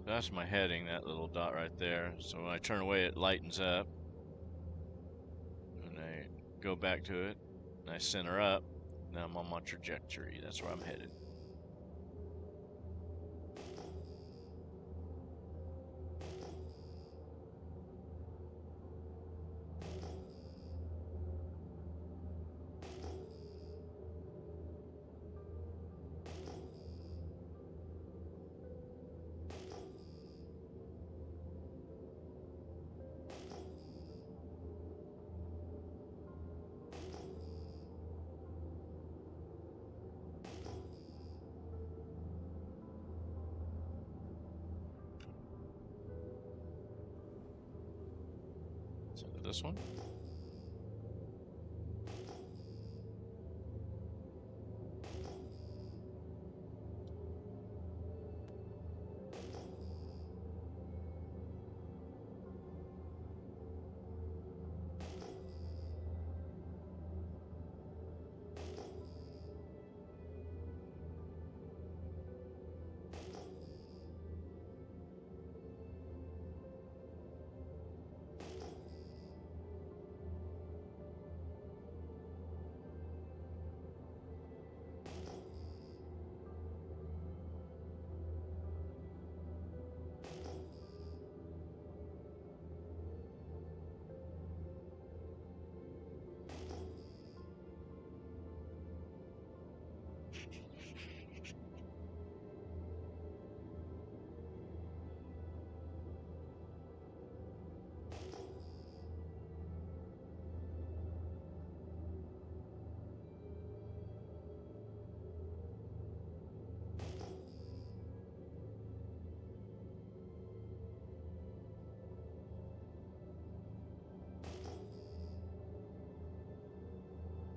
That's my heading, that little dot right there. So when I turn away, it lightens up. When I go back to it, and I center up, now I'm on my trajectory. That's where I'm headed. So this one.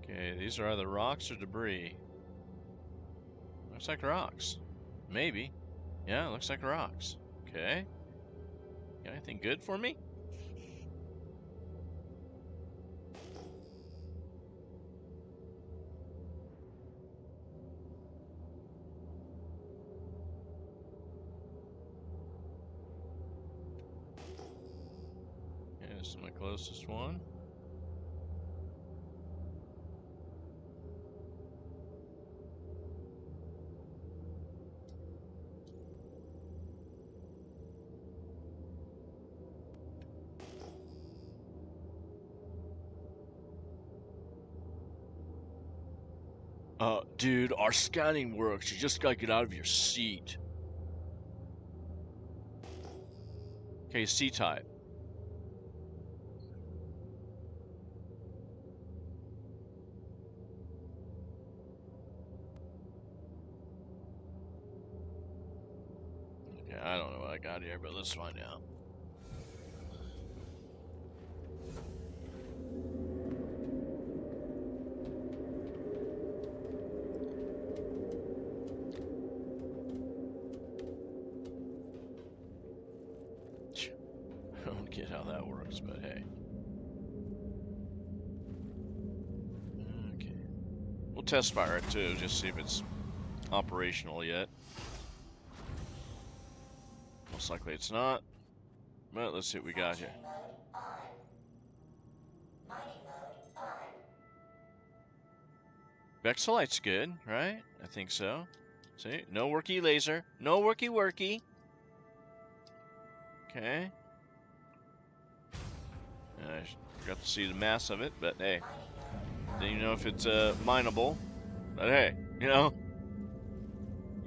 Okay, these are either rocks or debris. Looks like rocks. Maybe. Yeah, looks like rocks. Okay. Got anything good for me? Okay, this is my closest one. Dude, our scanning works. You just gotta get out of your seat. Okay, C-type. Okay, I don't know what I got here, but let's find out. I don't get how that works, but hey. Okay. We'll test fire it too, just see if it's operational yet. Most likely it's not. But let's see what we got here. Vexilite's good, right? I think so. See? No worky laser. No worky. Okay. I forgot to see the mass of it, but hey. Didn't even know if it's mineable. But hey, you know.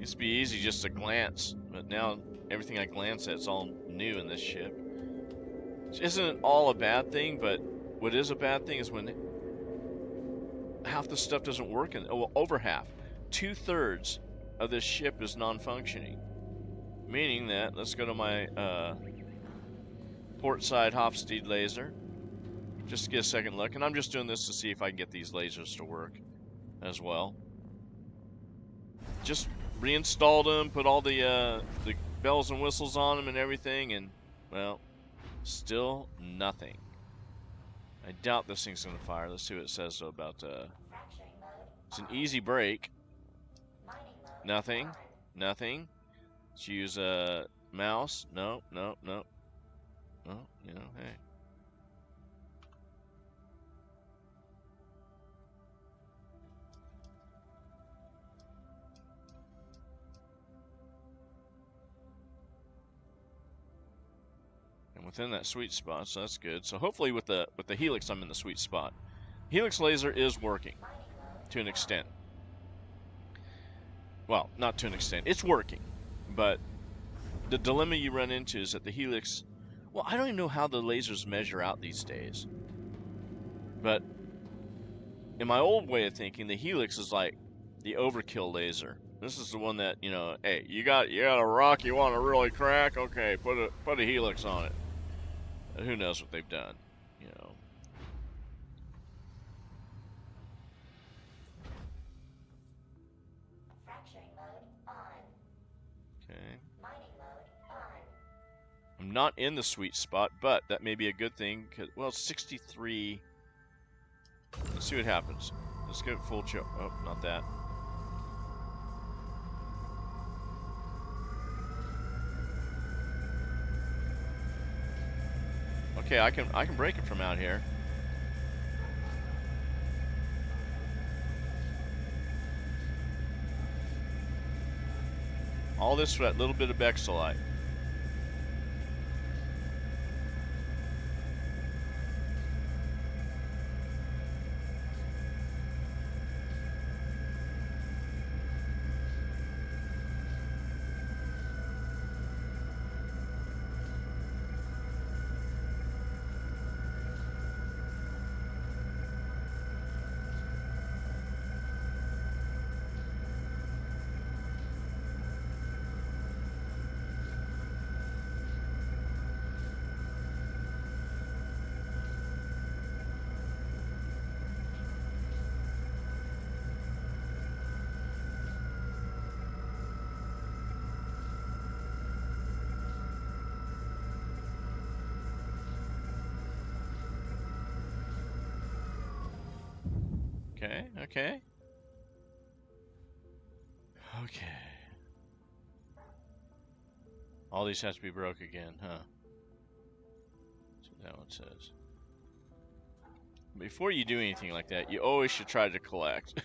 Used to be easy just to glance, but now everything I glance at is all new in this ship. Which isn't all a bad thing, but what is a bad thing is when half the stuff doesn't work, and well, over half, 2/3 of this ship is non-functioning. Meaning that, let's go to my port side Hofstede laser, just to get a second look, and I'm just doing this to see if I can get these lasers to work as well. Just reinstalled them, put all the bells and whistles on them and everything, and well, still nothing. I doubt this thing's gonna fire. Let's see what it says though about it's an easy break. Nothing. Nothing. Let's use a mouse. No, no, no. Oh, you know, hey. And within that sweet spot, so that's good. So hopefully with the Helix, I'm in the sweet spot. Helix laser is working to an extent. Well, not to an extent. It's working, but the dilemma you run into is that the Helix. Well, I don't even know how the lasers measure out these days. But in my old way of thinking, the Helix is like the overkill laser. This is the one that, you know, hey, you got a rock you want to really crack? Okay, put a Helix on it. And who knows what they've done, you know. Fracturing mode on. Okay. Mining mode on. I'm not in the sweet spot, but that may be a good thing. Well, 63. Let's see what happens. Let's go full choke. Oh, not that. Okay, I can break it from out here. All this for that little bit of Bexelite. Okay, okay. Okay. All these have to be broke again, huh? That's what that one says. Before you do anything like that, you always should try to collect.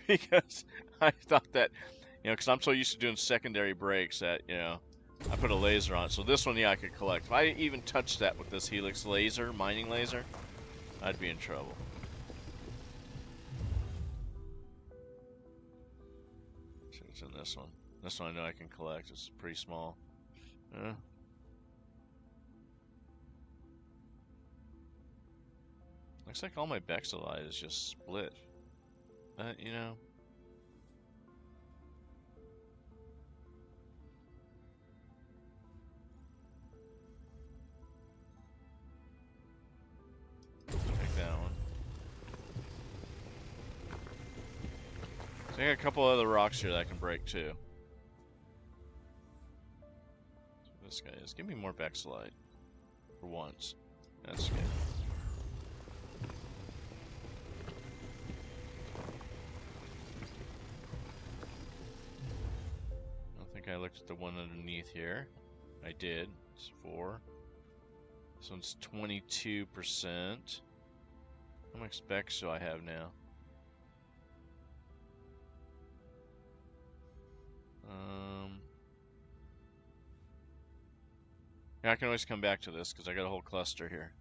Because I thought that, you know, because I'm so used to doing secondary breaks that, you know, I put a laser on it. So this one, yeah, I could collect. If I even touched that with this Helix laser, mining laser, I'd be in trouble. So it's in this one. This one I know I can collect. It's pretty small. Looks like all my Bexelite is just split. You know. Take that one. So I got a couple other rocks here that I can break too. So this guy is. Give me more Bexelite. For once. That's good. I looked at the one underneath here. I did. It's 4. This one's 22%. How much specs do I have now? Yeah, I can always come back to this because I got a whole cluster here.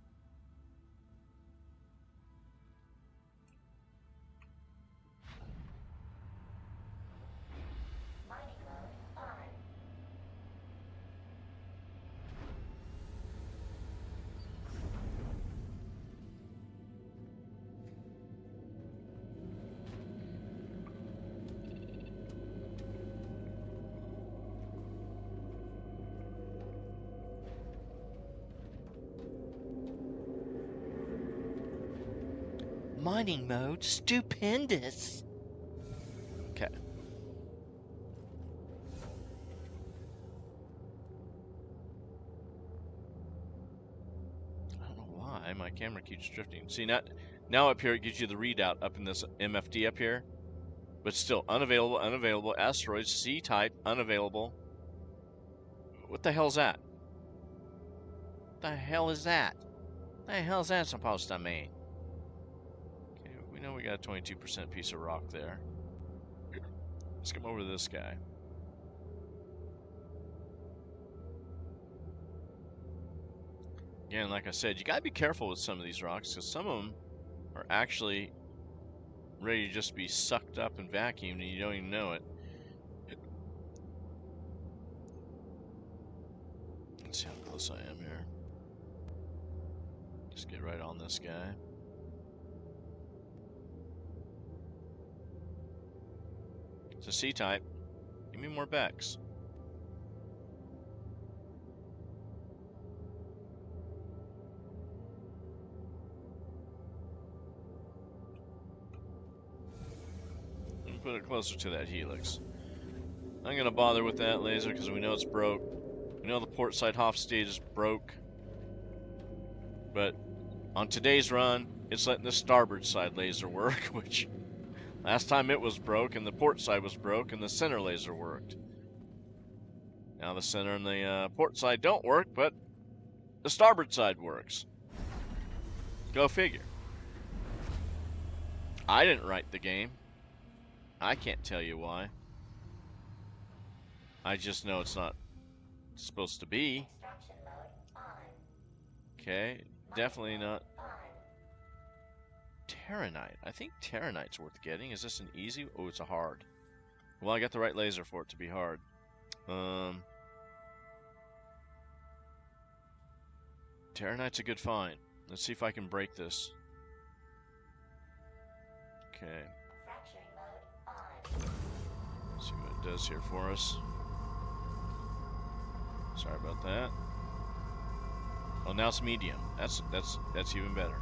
Mining Mining mode, stupendous. Okay. I don't know why my camera keeps drifting. See, now up here it gives you the readout up in this MFD up here. But still, unavailable, unavailable, asteroids, C-type, unavailable. What the hell's that? What the hell is that? What the hell is that supposed to mean? Okay, we know we got a 22% piece of rock there. Let's come over to this guy. Again, like I said, you gotta be careful with some of these rocks, because some of them are actually ready to just be sucked up and vacuumed, and you don't even know it. Let's see how close I am here. Just get right on this guy. It's a C-type. Give me more Becks. Let me put it closer to that helix. I'm not gonna bother with that laser because we know it's broke. We know the port side Hofstede is broke. But on today's run, it's letting the starboard side laser work, which last time it was broke and the port side was broke and the center laser worked. Now the center and the port side don't work, but the starboard side works. Go figure. I didn't write the game. I can't tell you why. I just know it's not supposed to be. Okay, definitely not. Terranite. I think Terranite's worth getting. Is this an easy? Oh, it's a hard. Well, I got the right laser for it to be hard. Terranite's a good find. Let's see if I can break this. Okay. Let's see what it does here for us. Sorry about that. Oh, now it's medium. That's even better.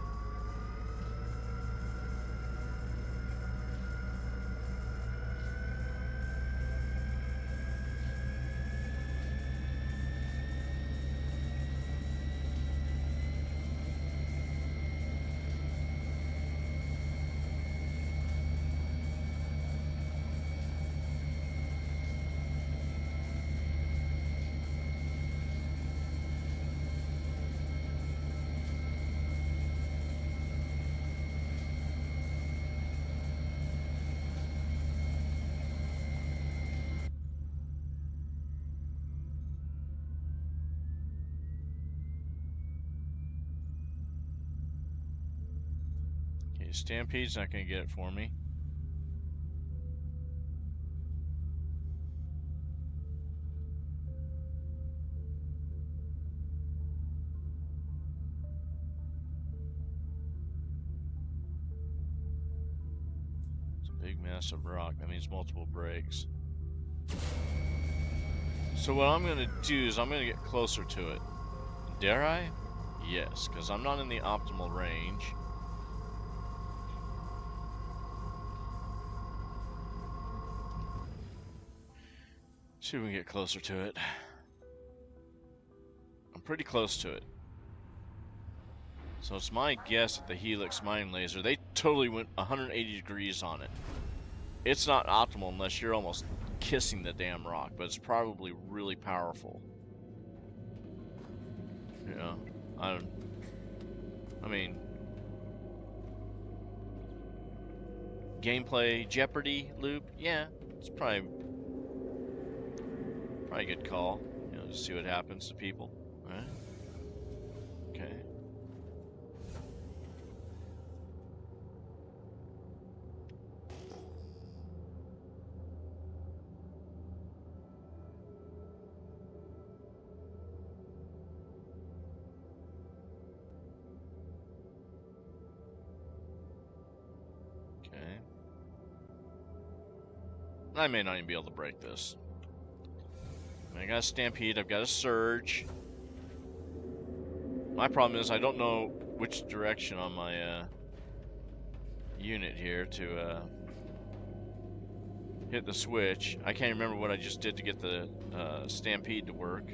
Stampede's not going to get it for me. It's a big massive rock. That means multiple breaks. So what I'm going to do is I'm going to get closer to it. Dare I? Yes, because I'm not in the optimal range. See if we can get closer to it. I'm pretty close to it. So it's my guess that the Helix mine laser, they totally went 180 degrees on it. It's not optimal unless you're almost kissing the damn rock, but it's probably really powerful. You know, I mean, gameplay Jeopardy loop, yeah, it's probably a good call. You know, just see what happens to people. All right. Okay. Okay. I may not even be able to break this. I got a Stampede, I've got a Surge. My problem is I don't know which direction on my unit here to hit the switch. I can't remember what I just did to get the stampede to work.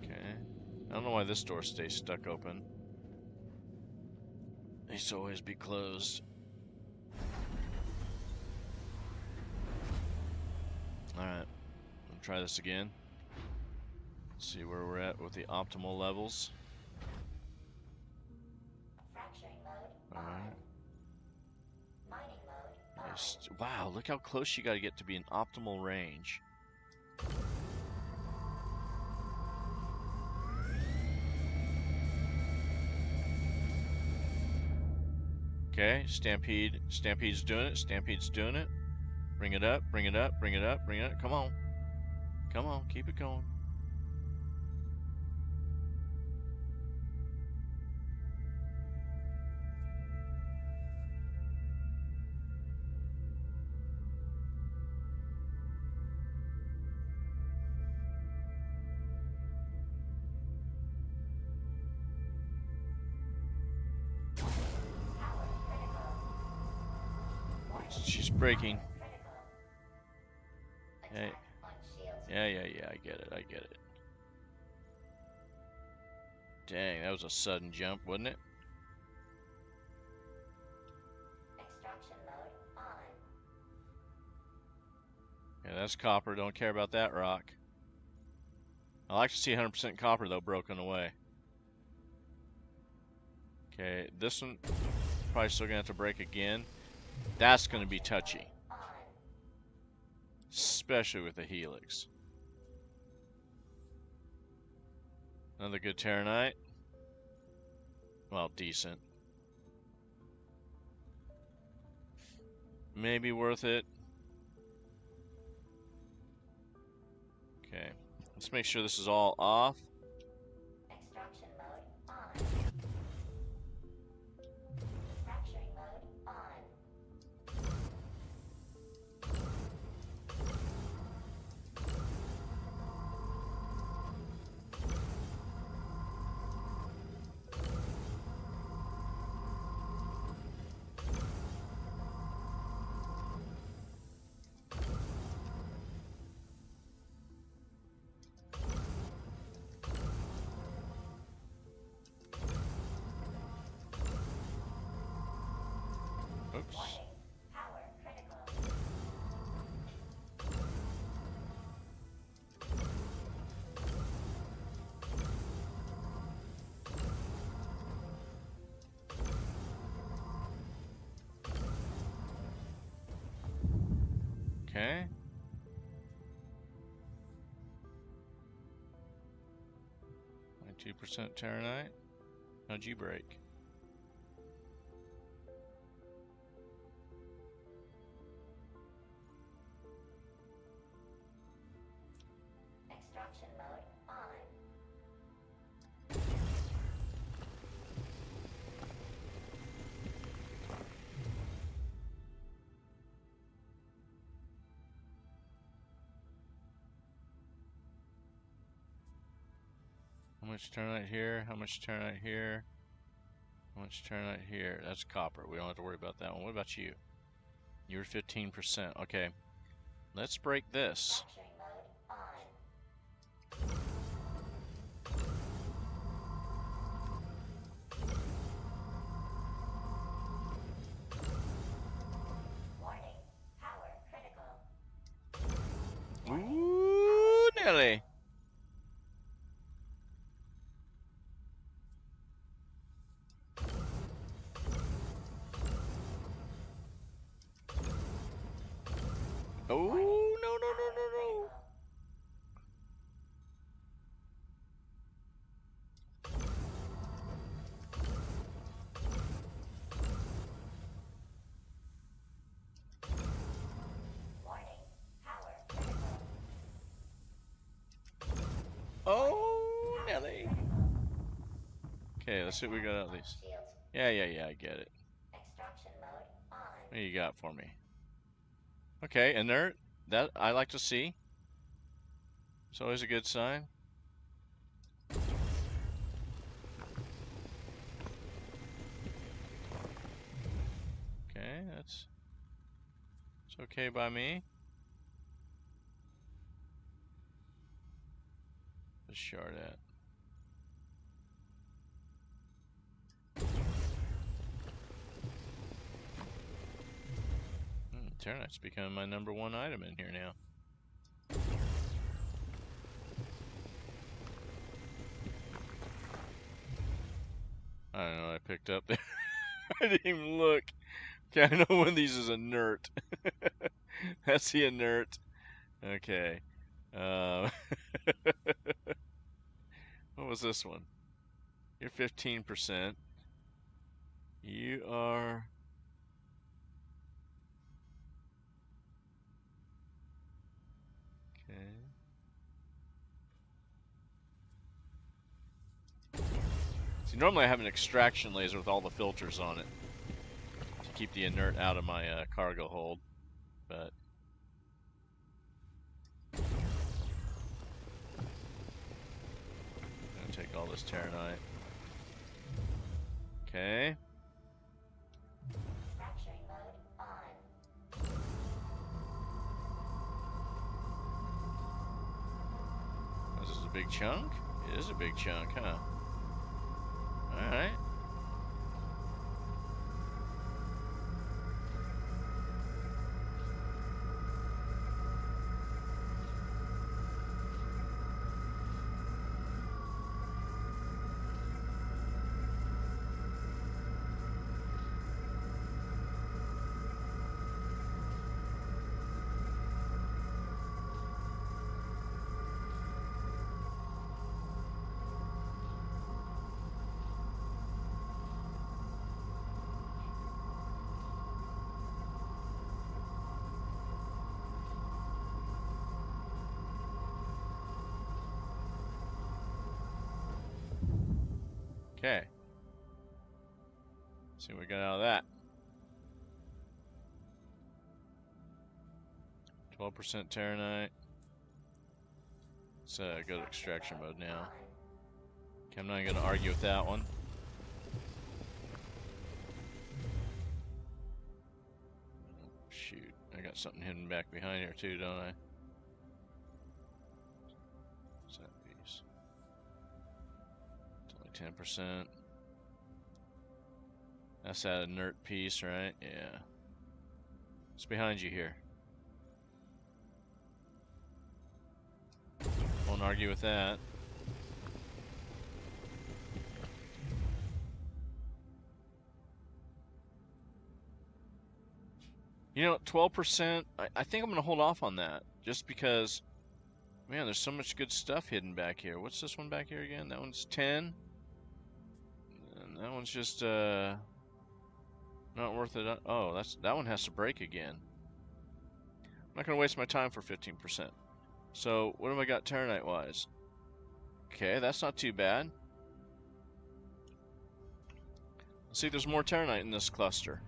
Okay. I don't know why this door stays stuck open. It used to always be closed. Alright. I'll try this again. See where we're at with the optimal levels. Alright. Wow, look how close you gotta get to be in optimal range. Okay, Stampede. Stampede's doing it. Stampede's doing it. Bring it up, bring it up, bring it up, bring it up. Come on. Come on, keep it going. She's breaking. Hey. Yeah, I get it, I get it. Dang, that was a sudden jump, wasn't it? Extraction mode on. Yeah, that's copper. Don't care about that rock. I like to see 100% copper, though, broken away. Okay, this one probably still going to have to break again. That's going to be touchy. Especially with the helix. Another good Terranite. Well, decent. Maybe worth it. Okay. Let's make sure this is all off. Extraction mode on. Fracturing mode on. Oops. Power critical. Okay. 2% Terranite. How'd you break? Extraction mode on. How much Terranite here? How much Terranite here? How much Terranite here? That's copper. We don't have to worry about that one. What about you? You're 15%. Okay. Let's break this. Fracturing mode on. Warning. Power critical. Ooh, Nelly. Oh, no. Warning. Power critical. Oh, Nelly. Okay, let's see what we got out of these. Shields. Yeah, I get it. Extraction mode on. What do you got for me? Okay, and there, that I like to see. It's always a good sign. Okay, it's okay by me. The shard at. Terranite's becoming my #1 item in here now. I don't know what I picked up there. I didn't even look. Okay, I know one of these is inert. That's the inert. Okay. What was this one? You're 15%. You are... Okay. See, normally I have an extraction laser with all the filters on it to keep the inert out of my cargo hold, but... I'm gonna take all this Terranite. Okay. Fracturing mode on. This is a big chunk? It is a big chunk, huh? Alright. Okay. See what we got out of that. 12% Terranite. Let's go to extraction mode now. Okay, I'm not going to argue with that one. Shoot, I got something hidden back behind here too, don't I? What's that piece? It's only 10%. That's that inert piece, right? Yeah. What's behind you here? Won't argue with that. You know, 12%, I think I'm going to hold off on that. Just because, man, there's so much good stuff hidden back here. What's this one back here again? That one's 10. And that one's just, not worth it. Oh, that one has to break again. I'm not going to waste my time for 15%. So, what have I got Terranite-wise? Okay, that's not too bad. Let's see if there's more Terranite in this cluster.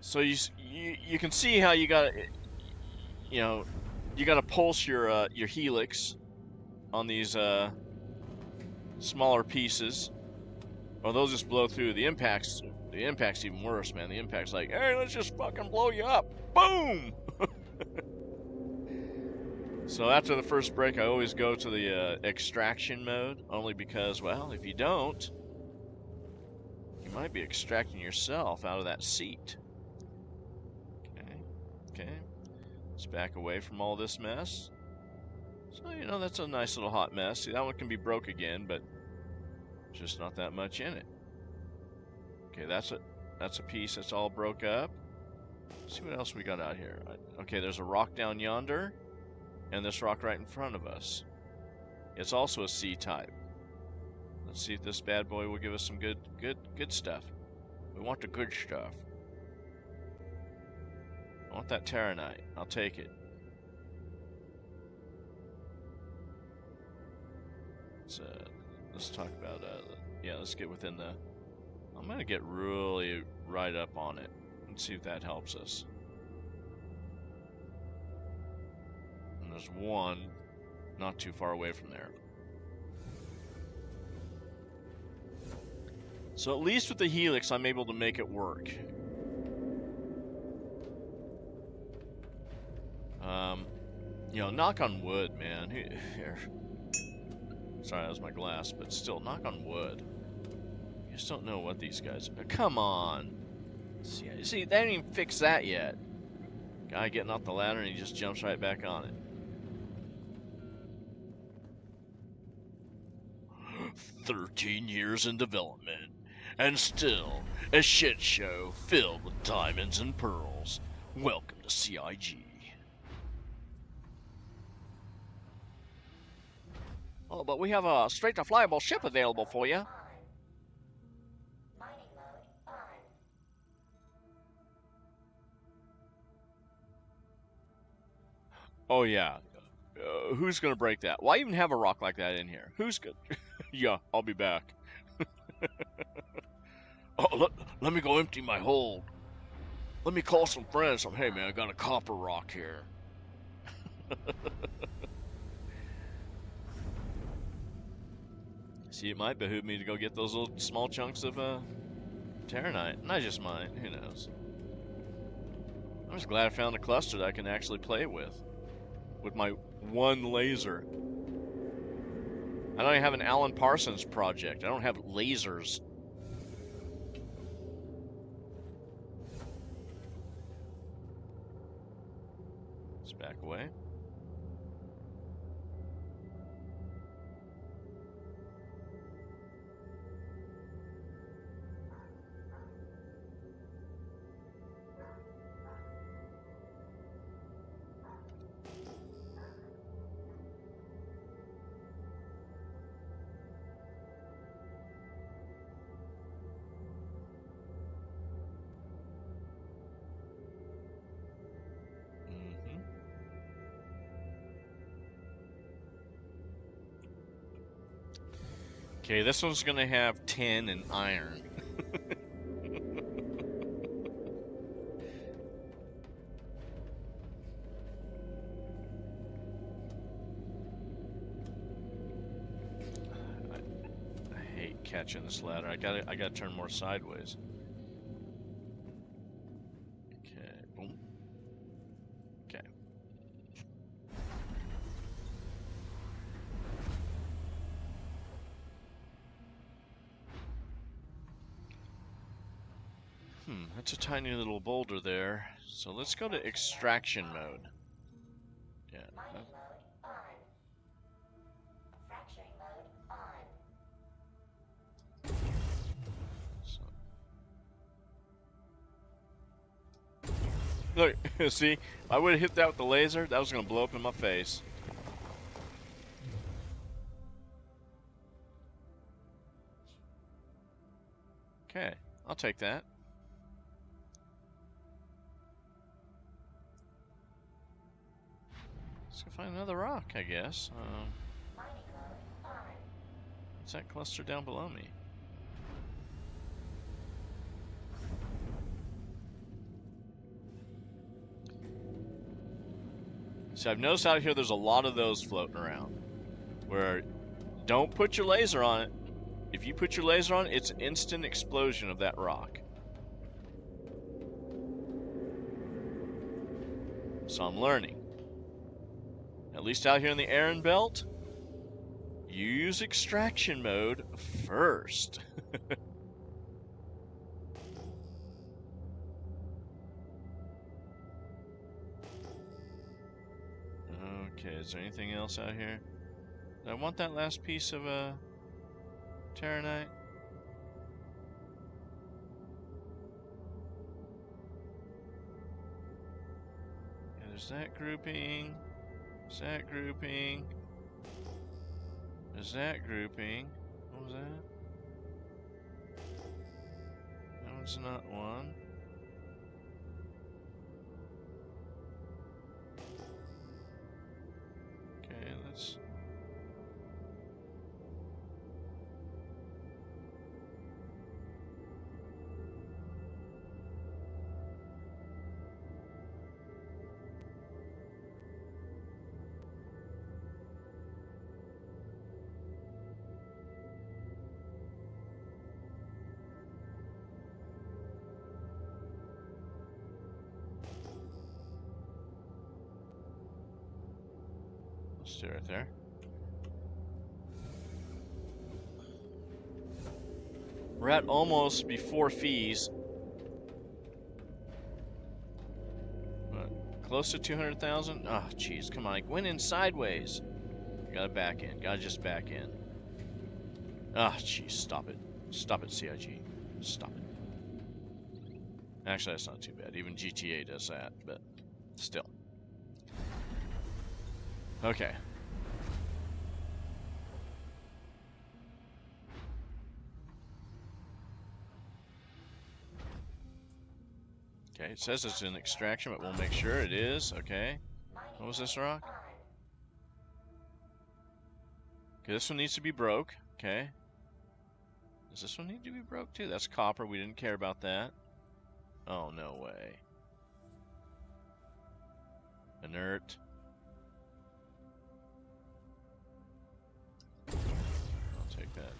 So you can see how you got you got to pulse your helix on these smaller pieces, or they'll just blow through. The impact's even worse, man. The impact's like, hey, let's just fucking blow you up, boom. So after the first break, I always go to the extraction mode, only because, well, if you don't, you might be extracting yourself out of that seat. Okay, let's back away from all this mess. So, that's a nice little hot mess. See, that one can be broke again, but just not that much in it. Okay, that's a piece that's all broke up. Let's see what else we got out here. Okay, there's a rock down yonder, and this rock right in front of us. It's also a C-type. Let's see if this bad boy will give us some good stuff. We want the good stuff. I want that Terranite. I'll take it. Let's talk about yeah, let's get within the... I'm gonna get really right up on it and see if that helps us. And there's one not too far away from there. So at least with the helix, I'm able to make it work. You know, knock on wood, man. Here. Sorry, that was my glass, but still, knock on wood. You just don't know what these guys are. Come on. See, they didn't even fix that yet. Guy getting off the ladder and he just jumps right back on it. 13 years in development, and still a shit show filled with diamonds and pearls. Welcome to CIG. Oh, but we have a straight-to-flyable ship available for you. Mining mode on. Oh, yeah. Who's gonna break that? Why even have a rock like that in here? Who's good? Yeah, I'll be back. Oh, let me go empty my hold. Let me call some friends. Hey, man, I got a copper rock here. See, it might behoove me to go get those little small chunks of Terranite. Not just mine. Who knows? I'm just glad I found a cluster that I can actually play with my one laser. I don't even have an Alan Parsons project. I don't have lasers. Let's back away. Okay, this one's gonna have tin and iron. I hate catching this ladder. I gotta turn more sideways. Okay, boom. Okay. That's a tiny little boulder there. So let's go to extraction mode. Yeah. Mining mode on. Fracturing mode on. So. Look, see, if I would have hit that with the laser, that was gonna blow up in my face. Okay, I'll take that. Let's go find another rock, I guess. Mining mode on. What's that cluster down below me? So I've noticed out here there's a lot of those floating around. Where, don't put your laser on it. If you put your laser on it, it's an instant explosion of that rock. So I'm learning. At least out here in the Aaron Belt, use extraction mode first. Okay, is there anything else out here? I want that last piece of Terranite. Yeah, there's that grouping. There's that grouping. There's that grouping. What was that? That one's not one. Okay, let's... Stay right there. We're at almost before fees. What, close to 200,000? Oh, jeez, come on. I went in sideways. Gotta back in. Gotta just back in. Ah, jeez, stop it. Stop it, CIG. Stop it. Actually, that's not too bad. Even GTA does that, but still. Okay. Okay, it says it's an extraction, but we'll make sure it is. Okay. What was this rock? Okay, this one needs to be broke. Okay. Does this one need to be broke too? That's copper. We didn't care about that. Oh, no way. Inert. I'll take that.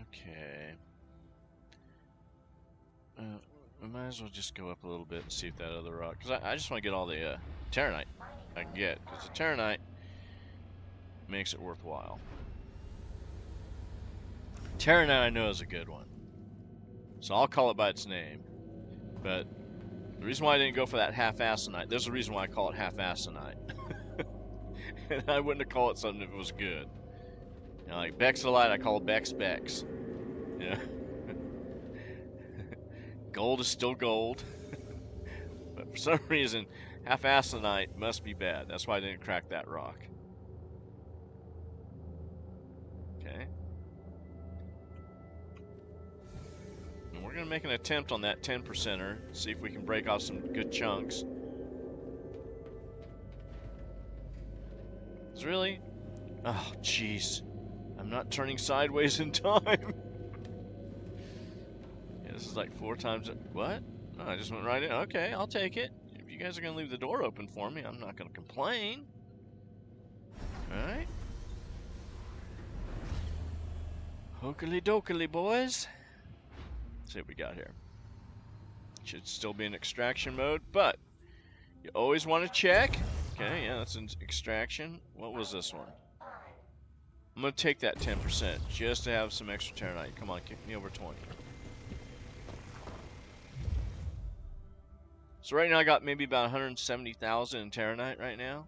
Okay. We might as well just go up a little bit and see if that other rock... Because I just want to get all the Terranite I can get. Because the Terranite makes it worthwhile. Terranite I know is a good one. So I'll call it by its name. But the reason why I didn't go for that half-assonite... There's a reason why I call it half-assonite. And I wouldn't have called it something if it was good. You know, like Bexolite, I call it Bex. Yeah. Gold is still gold. But for some reason, half-assonite must be bad. That's why I didn't crack that rock. Okay. And we're going to make an attempt on that 10%er. See if we can break off some good chunks. Really? Oh, jeez. I'm not turning sideways in time. Yeah, this is like 4 times... What? Oh, I just went right in. Okay, I'll take it. If you guys are going to leave the door open for me, I'm not going to complain. Alright. Hokily dokily, boys. Let's see what we got here. Should still be in extraction mode, but you always want to check. Okay, yeah, that's an extraction. What was this one? I'm going to take that 10% just to have some extra Terranite. Come on, kick me over 20. So right now I got maybe about 170,000 in Terranite right now.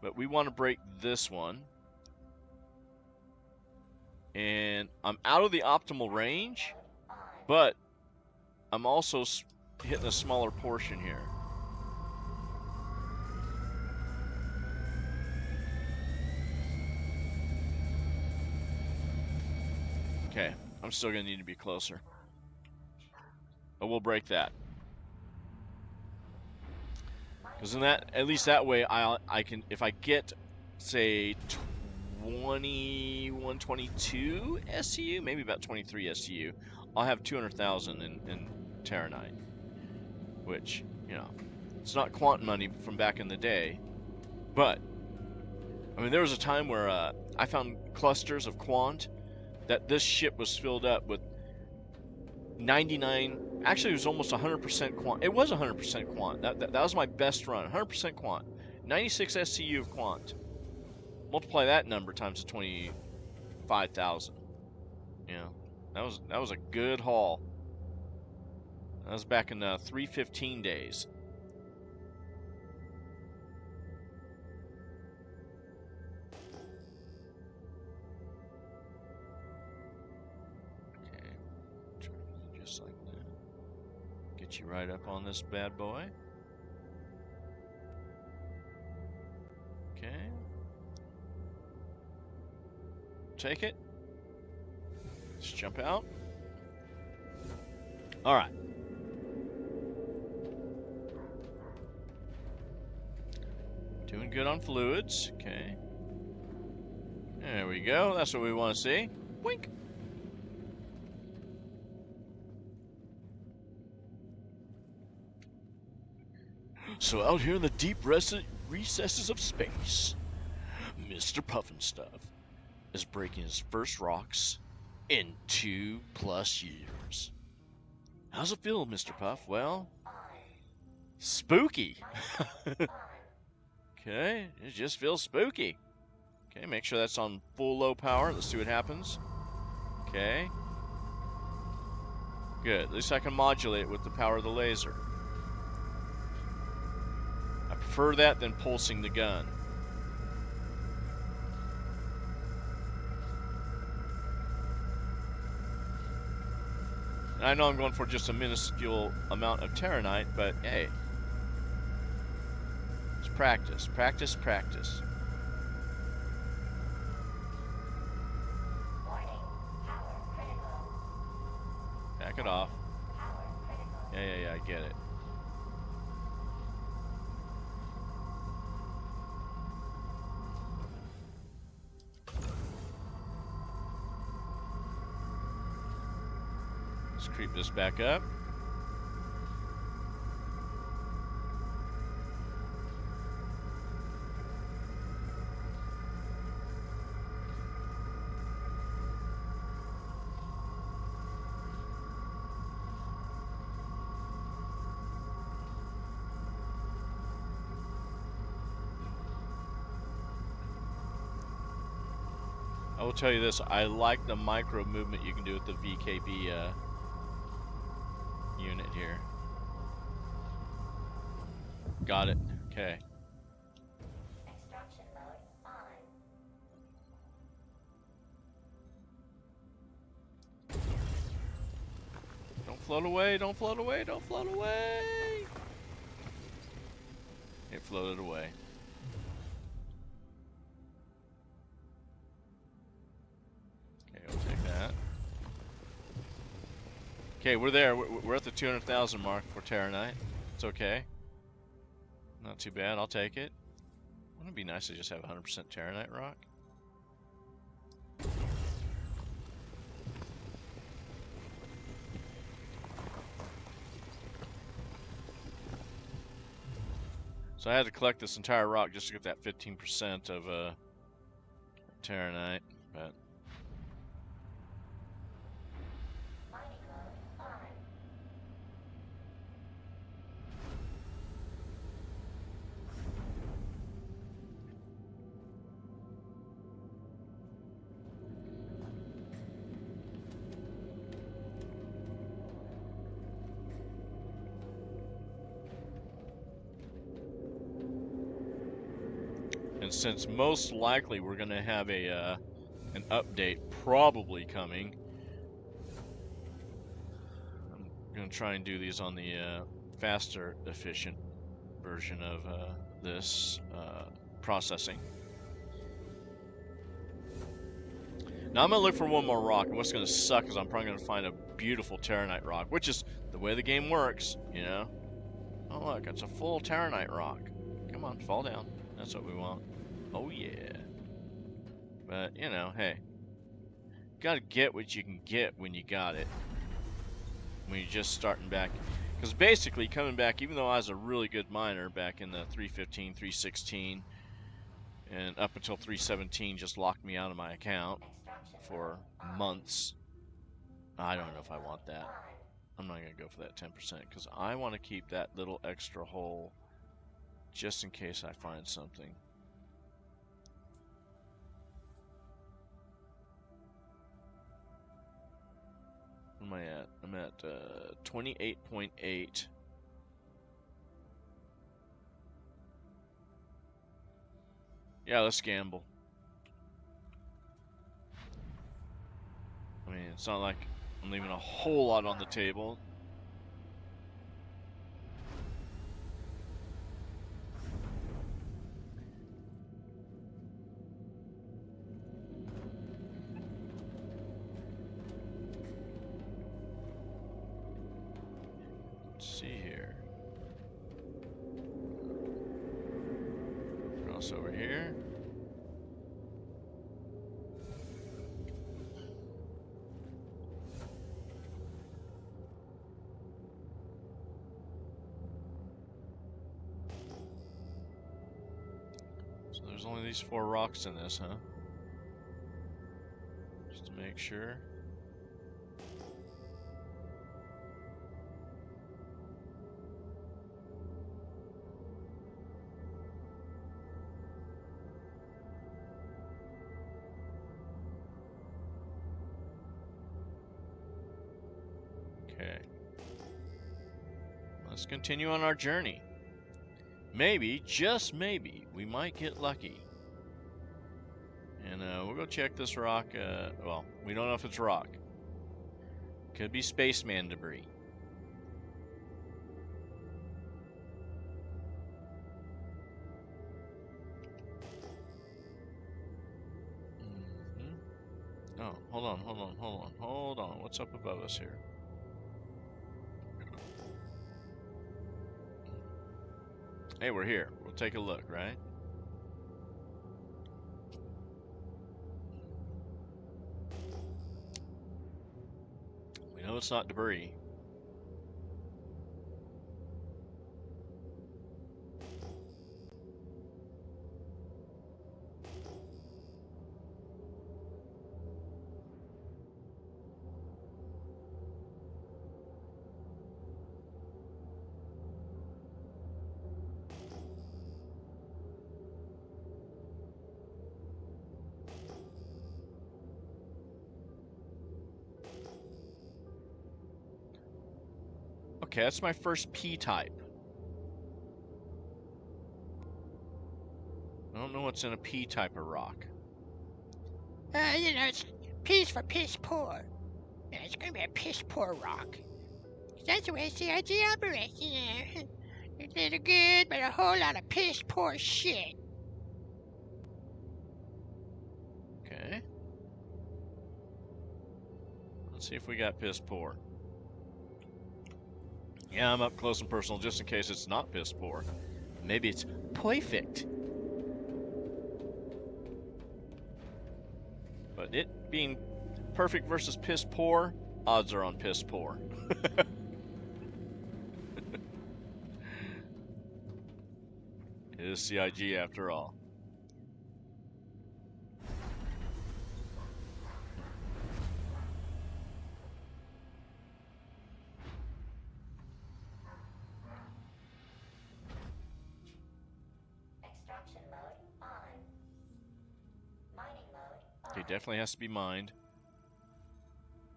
But we want to break this one. And I'm out of the optimal range, but I'm also hitting a smaller portion here. Okay, I'm still going to need to be closer. But we'll break that. Because in that, at least that way, I can, if I get, say, 122 SCU, maybe about 23 SCU, I'll have 200,000 in Terranite. Which, you know, it's not quant money from back in the day. But, I mean, there was a time where I found clusters of quant that this ship was filled up with 99, actually it was almost 100% quant. It was 100% quant. That was my best run, 100% quant. 96 SCU of quant. Multiply that number times the 25,000. You know, that was a good haul. That was back in the 315 days. Just like that. Get you right up on this bad boy. Okay. Take it. Just jump out. All right. Doing good on fluids. Okay. There we go. That's what we want to see. Wink. So out here in the deep recesses of space, Mr. Puffinstuff is breaking his first rocks in 2+ years. How's it feel, Mr. Puff? Well, spooky. Okay, it just feels spooky. Okay, make sure that's on full low power. Let's see what happens. Okay. Good. At least I can modulate it with the power of the laser. I prefer that than pulsing the gun. And I know I'm going for just a minuscule amount of Terranite, but hey. It's practice, practice, practice. Back it off. Yeah, I get it. Let's creep this back up. I will tell you this, I like the micro movement you can do with the VKB unit here. Got it. Okay. Extraction mode on. Don't float away, don't float away, don't float away! It floated away. Okay, I'll take that. Okay, we're there. We're at the 200,000 mark for Terranite. It's okay. Not too bad. I'll take it. Wouldn't it be nice to just have 100% Terranite rock? So I had to collect this entire rock just to get that 15% of Terranite, but Mining mode on. and since most likely we're going to have a an update probably coming, I'm going to try and do these on the faster, efficient version of this processing. Now I'm going to look for one more rock, and what's going to suck is I'm probably going to find a beautiful Terranite rock, which is the way the game works, you know? Oh look, it's a full Terranite rock. Come on, fall down. That's what we want. Oh yeah. But, you know, hey. You gotta get what you can get when you got it. When you're just starting back. Because basically, coming back, even though I was a really good miner back in the 315, 316, and up until 317 just locked me out of my account for months. I don't know if I want that. I'm not going to go for that 10% because I want to keep that little extra hole just in case I find something. What am I at? I'm at 28.8. Yeah, let's gamble. I mean, it's not like I'm leaving a whole lot on the table. Let's see here. Cross over here. So there's only these 4 rocks in this, huh? Just to make sure. Okay. Let's continue on our journey. Maybe, just maybe, we might get lucky. And we'll go check this rock. Well, we don't know if it's rock. Could be spaceman debris. Oh, hold on. What's up above us here? Hey, we're here. We'll take a look, right? We know it's not debris. Okay, that's my first P-type. I don't know what's in a P-type of rock. You know, it's P's for piss poor. Yeah, it's gonna be a piss poor rock. That's the way CIG operates, you know. A little good, but a whole lot of piss poor shit. Okay. Let's see if we got piss poor. Yeah, I'm up close and personal just in case it's not piss poor. Maybe it's perfect. But it being perfect versus piss poor, odds are on piss poor. It is CIG after all. Extraction mode on. Mining mode on. It definitely has to be mined.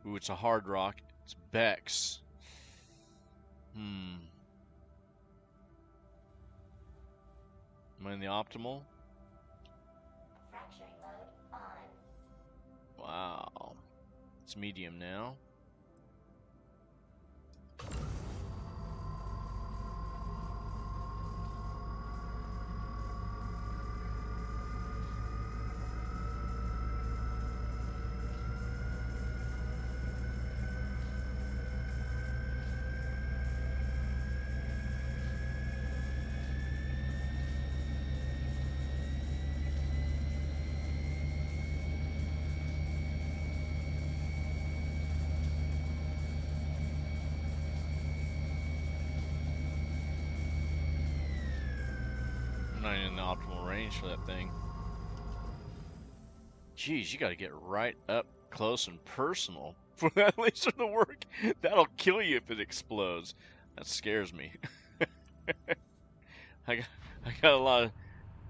Ooh, it's a hard rock. It's Bex. Am I in the optimal? Fracturing mode on. Wow. It's medium now. Not in the optimal range for that thing. Geez, you gotta get right up close and personal for that laser to work. That'll kill you if it explodes. That scares me. I got a lot of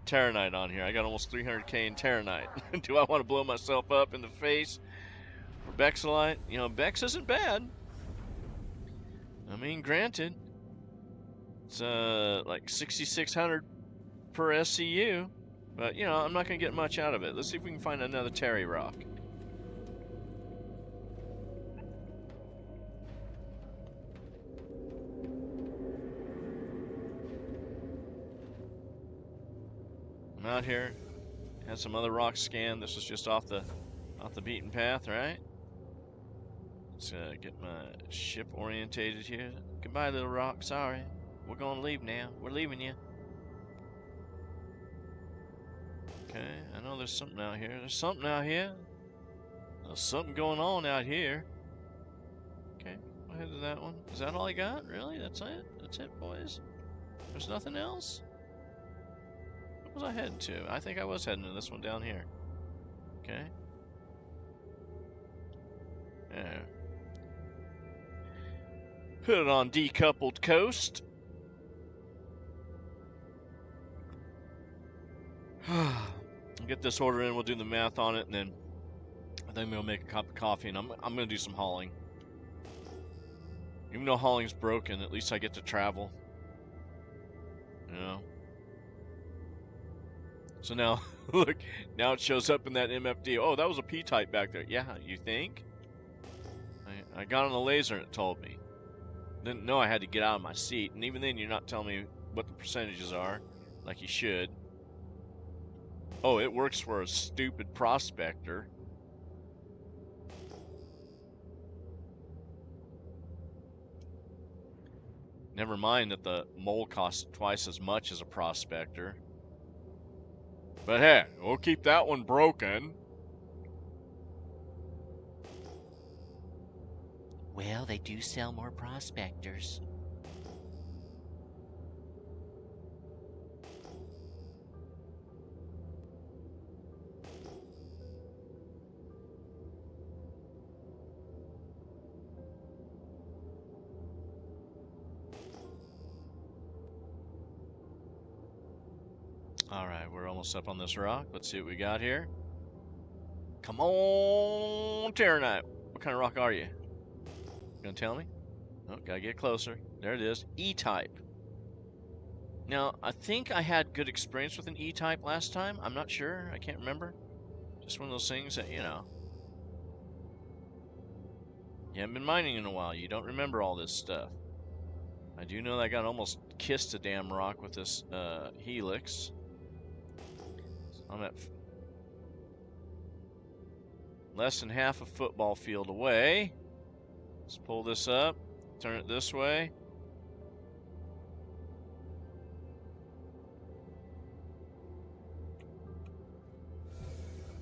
Terranite on here. I got almost 300k in Terranite. Do I want to blow myself up in the face for Bexelite? You know, Bex isn't bad. I mean, granted, it's like 6,600 per SCU, but you know, I'm not gonna get much out of it. Let's see if we can find another Terry rock. I'm out here, had some other rocks scanned. This was just off the beaten path, right? Let's get my ship orientated here. Goodbye, little rock. Sorry, we're gonna leave now. We're leaving you. Okay, I know there's something out here. There's something out here. There's something going on out here. Okay, I'll head to that one. Is that all I got? Really? That's it? That's it, boys? There's nothing else? What was I heading to? I think I was heading to this one down here. Okay. Yeah. Put it on decoupled coast. Get this order in, we'll do the math on it, and then we'll make a cup of coffee, and I'm gonna do some hauling. Even though hauling's broken, at least I get to travel. You know? So now, look, now it shows up in that MFD. Oh, that was a P-type back there. Yeah, you think? I got on the laser and it told me. Didn't know I had to get out of my seat. And even then, you're not telling me what the percentages are, like you should. Oh, it works for a stupid prospector. Never mind that the mole costs twice as much as a prospector. But hey, we'll keep that one broken. Well, they do sell more prospectors. Alright, we're almost up on this rock. Let's see what we got here. Come on, Terranite. What kind of rock are you? Gonna tell me? Oh, gotta get closer. There it is. E-type. Now, I think I had good experience with an E-type last time. I'm not sure. I can't remember. Just one of those things that, you know. You haven't been mining in a while. You don't remember all this stuff. I do know that I got almost kissed a damn rock with this helix. I'm at less than half a football field away. Let's pull this up, turn it this way.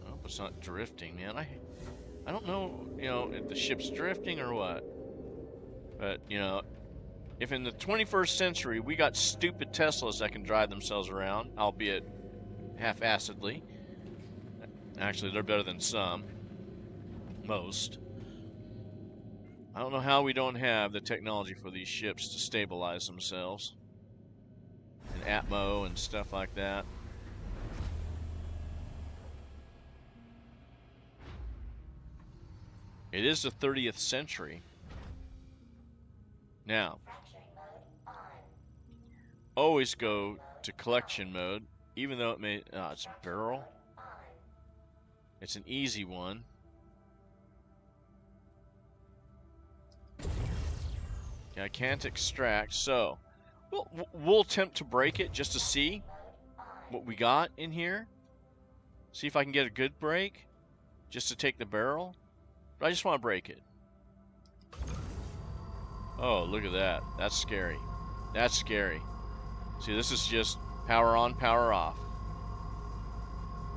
I hope it's not drifting, man. I don't know, you know, if the ship's drifting or what. But, you know, if in the 21st century we got stupid Teslas that can drive themselves around, albeit half-assedly. Actually, they're better than some. Most. I don't know how we don't have the technology for these ships to stabilize themselves. And Atmo and stuff like that. It is the 30th century. Now, always go to collection mode, even though it may... it's a barrel. It's an easy one. Okay, I can't extract, so we'll attempt to break it just to see what we got in here. See if I can get a good break, just to take the barrel. But I just want to break it. Oh, look at that. That's scary. That's scary. See, this is just power on, power off.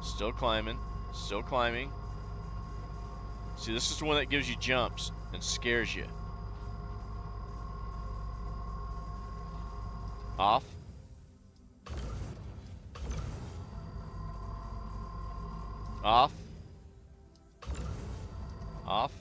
Still climbing. Still climbing. See, this is the one that gives you jumps and scares you. Off. Off. Off.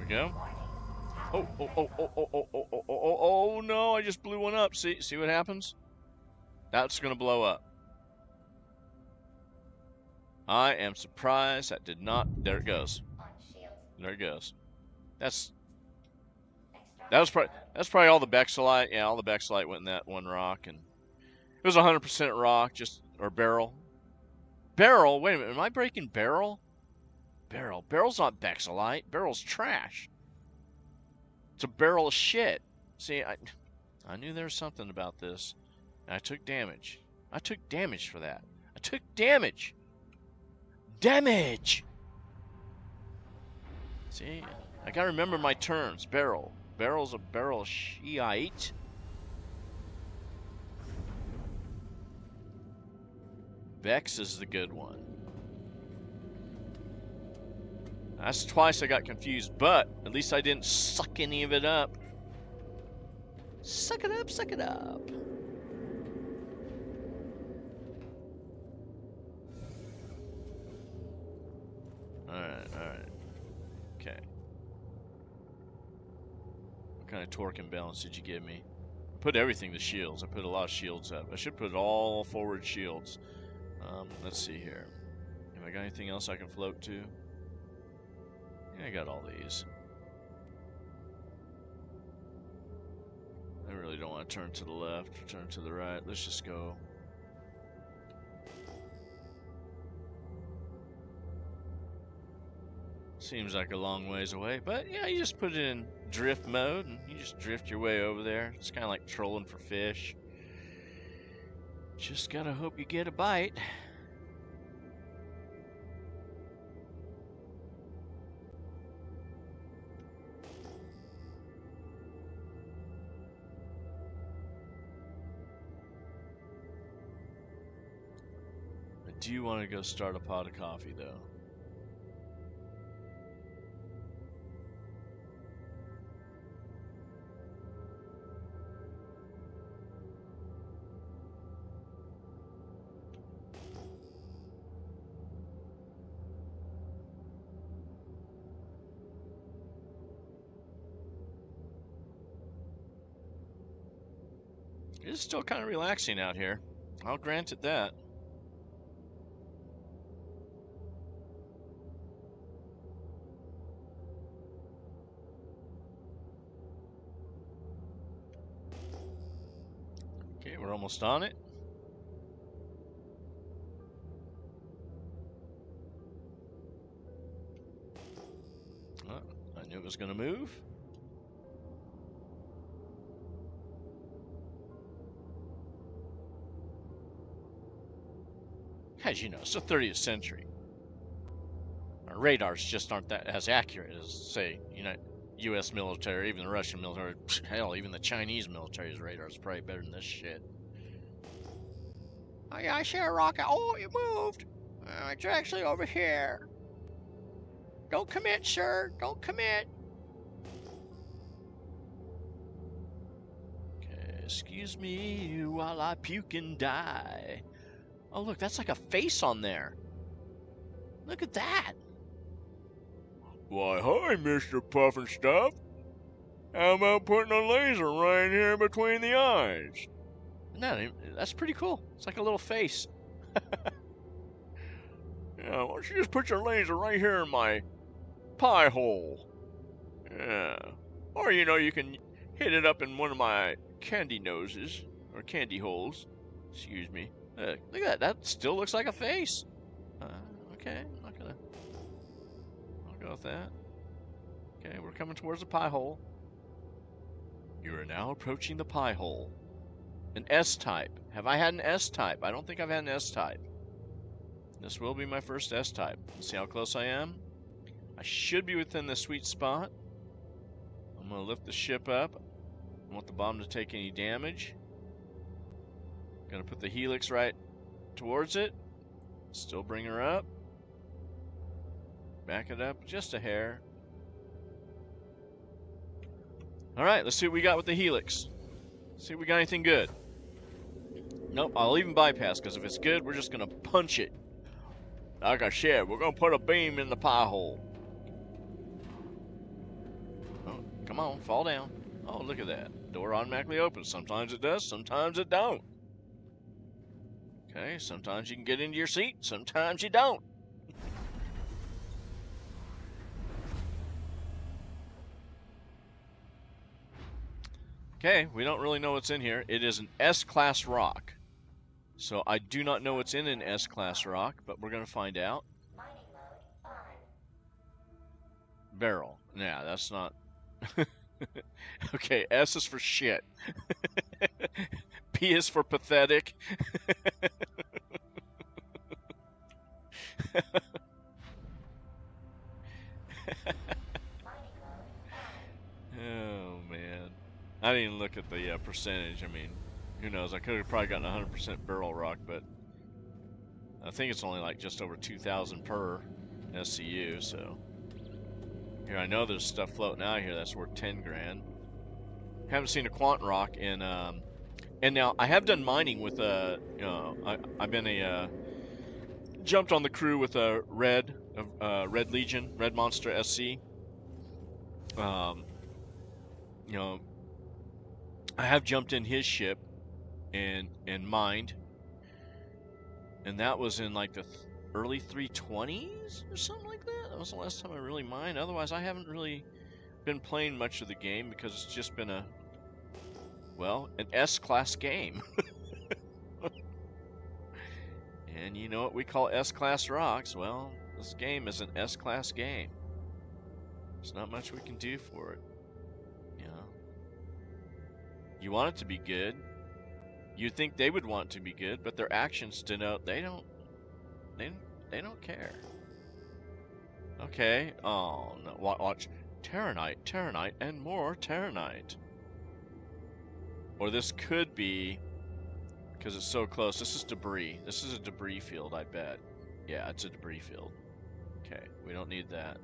Go. Oh no, I just blew one up. See what happens? That's gonna blow up. I am surprised that did not. There it goes. There it goes. That's probably all the Bexolite. Yeah, all the Bexolite went in that one rock, and it was 100% rock, or barrel. Barrel? Wait a minute, am I breaking barrel? Barrel's not Bexolite. Barrel's trash. It's a barrel of shit. See, I knew there was something about this. And I took damage. I took damage for that. I took damage. Damage! See, I gotta remember my terms. Barrel. Barrel's a barrel of shite. Vex is the good one. That's twice I got confused, but at least I didn't suck any of it up. Suck it up, suck it up. Alright, alright. Okay. What kind of torque and balance did you give me? I put everything to shields. I put a lot of shields up. I should put all forward shields. Let's see here. Have I got anything else I can float to? Yeah, I got all these. I really don't want to turn to the left or turn to the right. Let's just go. Seems like a long ways away, but yeah, you just put it in drift mode and you just drift your way over there. It's kind of like trolling for fish. Just gotta hope you get a bite. I do want to go start a pot of coffee though. It's still kind of relaxing out here. I'll grant it that. Okay, we're almost on it. Oh, I knew it was going to move. As you know, it's the 30th century. Our radars just aren't that as accurate as, say, U.S. military, even the Russian military. Hell, even the Chinese military's radar is probably better than this shit. Oh yeah, I see a rocket. Oh, it moved. It's actually over here. Don't commit, sir. Don't commit. Okay, excuse me while I puke and die. Oh, look, that's like a face on there. Look at that. Why, hi, Mr. Puffin Stuff. How about putting a laser right here between the eyes? No, that's pretty cool. It's like a little face. Yeah, why don't you just put your laser right here in my pie hole? Yeah. Or, you can hit it up in one of my candy noses, or candy holes. Excuse me. Look at that. That still looks like a face. Okay, I'll go with that. Okay, we're coming towards the pie hole. You are now approaching the pie hole. An S-type. Have I had an S-type? I don't think I've had an S-type. This will be my first S-type. Let's see how close I am. I should be within the sweet spot. I'm going to lift the ship up. I don't want the bottom to take any damage. Gonna put the helix right towards it. Still bring her up. Back it up just a hair. Alright, let's see what we got with the helix. See if we got anything good. Nope, I'll even bypass, because if it's good, we're just gonna punch it. Like I said, we're gonna put a beam in the pie hole. Oh, come on, fall down. Oh, look at that. Door automatically opens. Sometimes it does, sometimes it don't. Okay, sometimes you can get into your seat, sometimes you don't. Okay, we don't really know what's in here. It is an S-class rock. So I do not know what's in an S-class rock, but we're going to find out. Mining mode on. Barrel. Yeah, that's not... Okay, S is for shit. P is for pathetic. Oh, man. I didn't even look at the percentage. I mean, who knows? I could have probably gotten 100% barrel rock, but I think it's only like just over 2,000 per SCU, so... Here, I know there's stuff floating out here that's worth 10 grand. haven't seen a quant rock in and now I have done mining with I've been a jumped on the crew with a Red Legion, Red Monster SC. Um, you know, I have jumped in his ship and mined, and that was in like the early 320s or something like that. That was the last time I really mined. Otherwise, I haven't really been playing much of the game because it's just been an S-class game. And you know what we call S-class rocks? Well, this game is an S-class game. There's not much we can do for it. You know, you want it to be good. You'd think they would want it to be good, but their actions denote they don't care. Okay. Oh no! Watch Terranite, and more Terranite. Or this could be, because it's so close. This is debris. This is a debris field, I bet. Yeah, it's a debris field. Okay, we don't need that.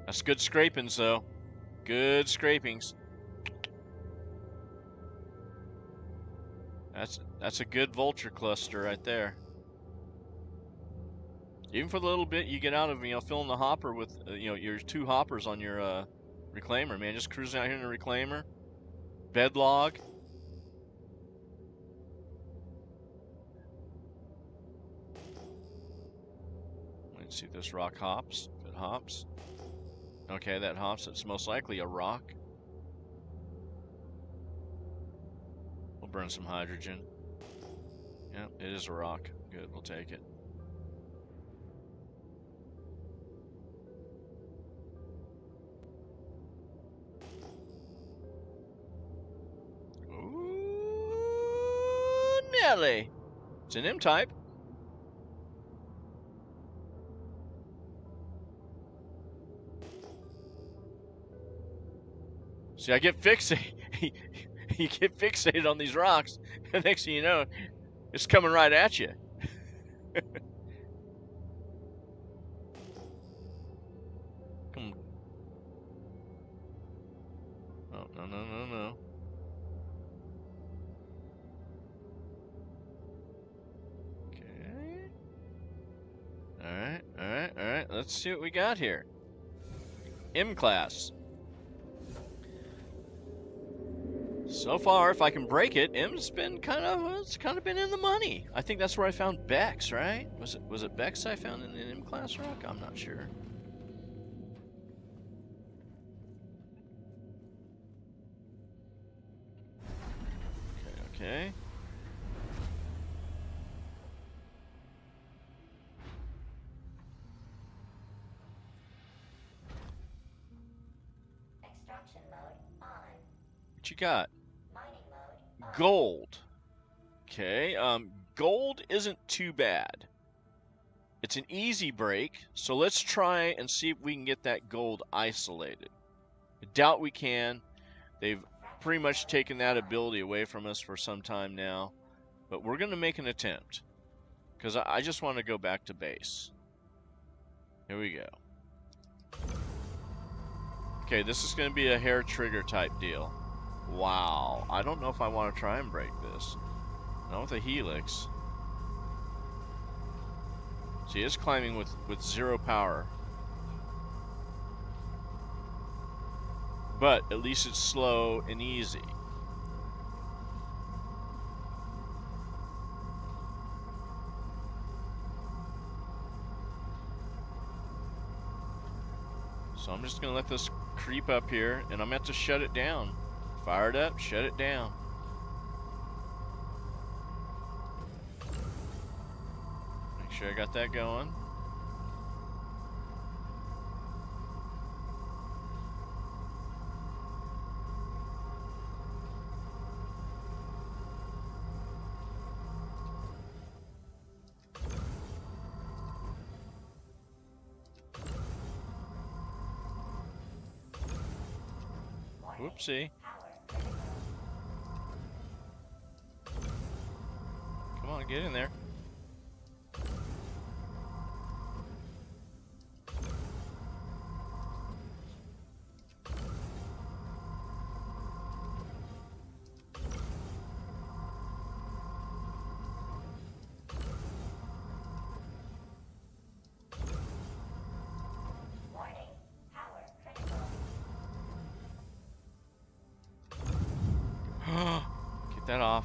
That's good scrapings, though. Good scrapings. That's a good vulture cluster right there. Even for the little bit you get out of, filling the hopper with, your 2 hoppers on your reclaimer, man. Just cruising out here in a reclaimer. Bed log. Let's see if this rock hops. If it hops. Okay, that hops. It's most likely a rock. We'll burn some hydrogen. Yep, it is a rock. Good, we'll take it. Ooh, Nelly. It's an M-type. See, I get fixated. You get fixated on these rocks, and next thing you know, it's coming right at you. Come on. Oh, no. Okay. Alright. Let's see what we got here. M-class. So far, if I can break it, M's been kind of been in the money. I think that's where I found Bex, right? Was it Bex I found in an M-class rock? I'm not sure. Okay. Extraction mode on. What you got? Mining mode on. Gold. Okay, gold isn't too bad. It's an easy break, so let's try and see if we can get that gold isolated. I doubt we can. They've pretty much taken that ability away from us for some time now. But we're going to make an attempt, because I just want to go back to base. Here we go. Okay, this is going to be a hair trigger type deal. Wow, I don't know if I want to try and break this. Not with a helix. She is climbing with 0 power. But at least it's slow and easy. So I'm just going to let this creep up here, and I'm going to have to shut it down. Fire it up, shut it down. Make sure I got that going. Whoopsie. Come on, get in there. that off.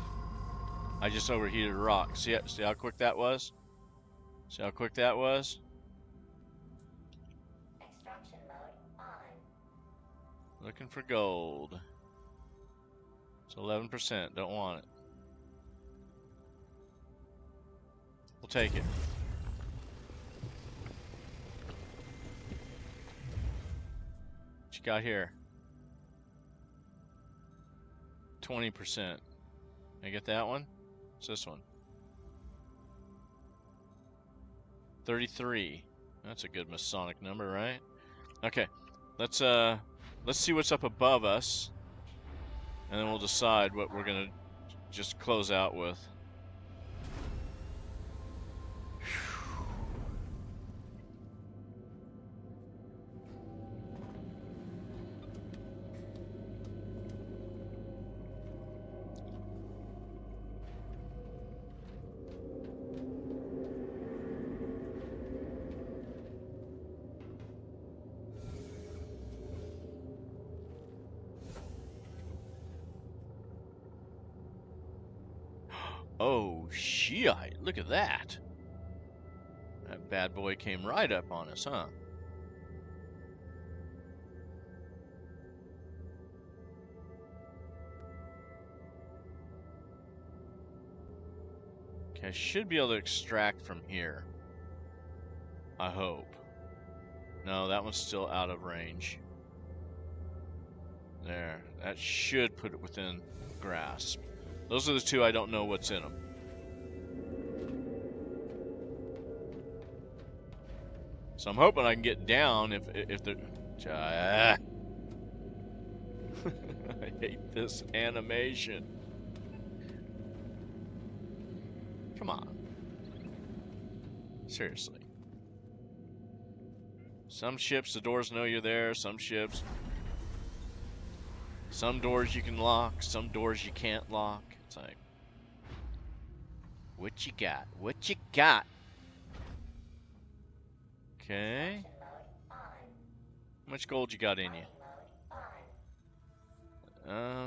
I just overheated a rock. See how quick that was? See how quick that was? Extraction mode on. Looking for gold. It's 11%. Don't want it. We'll take it. What you got here? 20%. I get that one? What's this one? 33. That's a good Masonic number, right? Okay. Let's see what's up above us. And then we'll decide what we're gonna just close out with. Oh, shit! Look at that! That bad boy came right up on us, huh? Okay, I should be able to extract from here. I hope. No, that one's still out of range. There. That should put it within grasp. Those are the two I don't know what's in them. So I'm hoping I can get down if they're... I hate this animation. Come on. Seriously. Some ships, the doors know you're there. Some ships... Some doors you can lock. Some doors you can't lock. It's like... What you got? What you got? Okay. How much gold you got in you?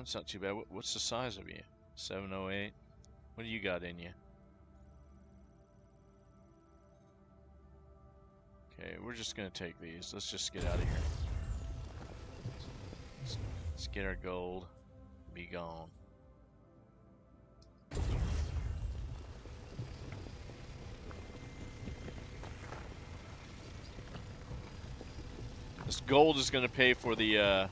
It's not too bad. What's the size of you? 708. What do you got in you? Okay, we're just gonna take these. Let's just get out of here. Let's get our gold. Be gone. This gold is gonna pay for the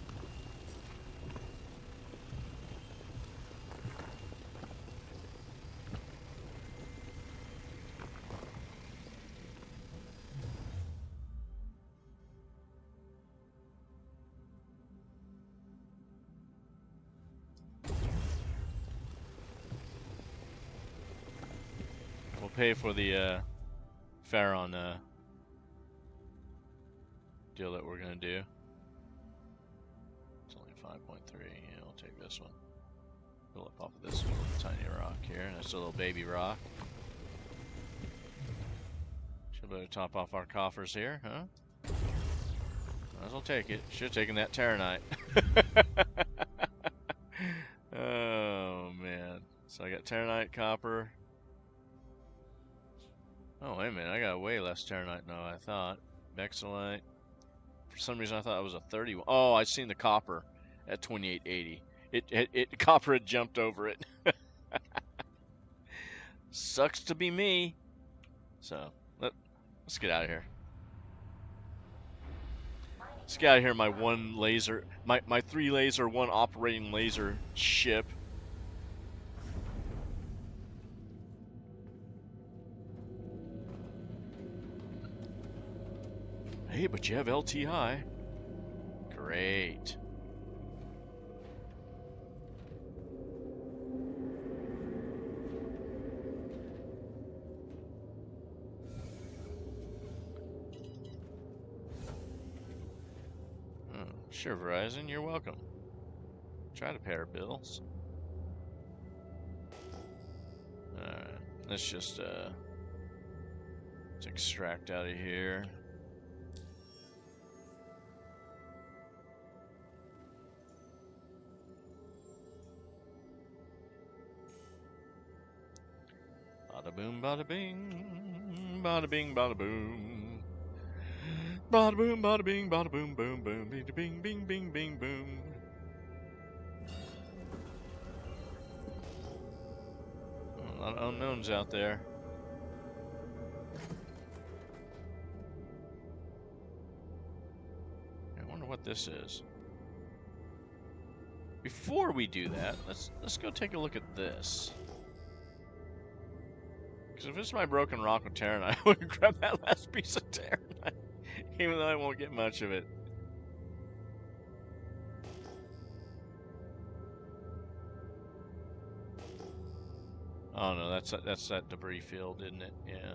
Pharaon deal that we're gonna do. It's only 5.3. Yeah, we'll take this one. Pull up off of this little tiny rock here. That's a little baby rock. Should better top off our coffers here, huh? Might as well take it. Should have taken that Terranite. Oh man. So I got Terranite, copper. Oh wait a minute, I got way less Terranite than I thought. Bexolite. For some reason I thought it was a 31. Oh, I seen the copper at 2880. It copper had jumped over it. Sucks to be me. So let's get out of here. Let's get out of here. My one laser, my 3 laser, 1 operating laser ship. Hey, but you have LTI. Great. Oh, sure, Verizon, you're welcome. Try to pay our bills. Alright, let's just let's extract out of here. boom, bada bing, bada bing, bada boom. Bada boom, bada bing, bada boom, boom, boom, bing, bing, bing, bing, bing, boom. A lot of unknowns out there. I wonder what this is. Before we do that, let's go take a look at this. Because if it's my broken rock with Terranite, I would grab that last piece of Terranite, even though I won't get much of it. Oh no, that's that debris field, isn't it? Yeah.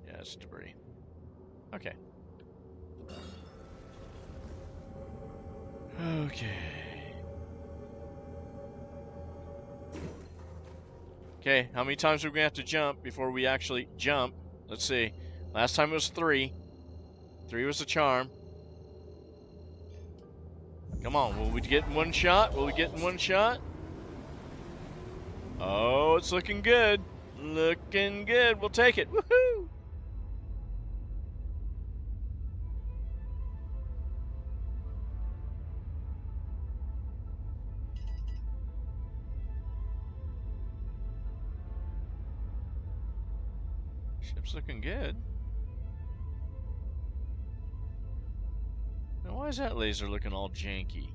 Yeah, it's debris. Okay. Okay. Okay, how many times are we going to have to jump before we actually jump? Let's see. Last time it was 3. 3 was the charm. Come on, will we get in one shot? Will we get in one shot? Oh, it's looking good. Looking good. We'll take it. Woohoo! Ship's looking good. Now, why is that laser looking all janky?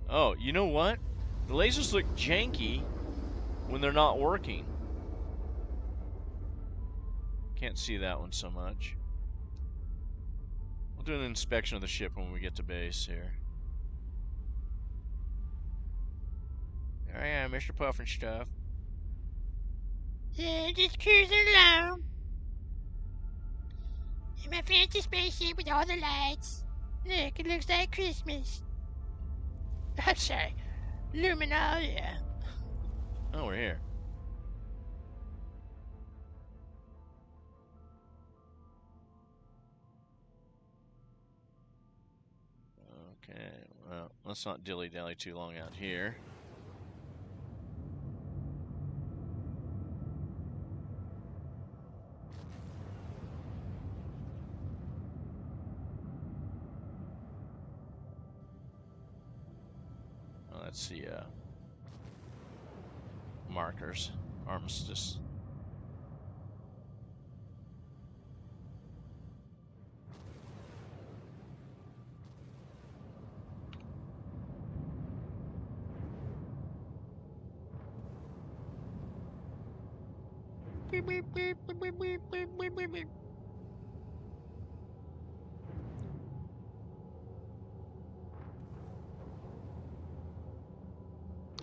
Oh, you know what? The lasers look janky when they're not working. Can't see that one so much. We'll do an inspection of the ship when we get to base here. There I am, Mr. Puff and stuff. Yeah, just cruising along. In my fancy spaceship with all the lights. Look, it looks like Christmas. I'm sorry, Luminaria. Oh, we're here. Okay, well, let's not dilly-dally too long out here. Well, that's the markers, armistice. Beep, beep, beep, beep, beep, beep, beep, beep, beep, beep.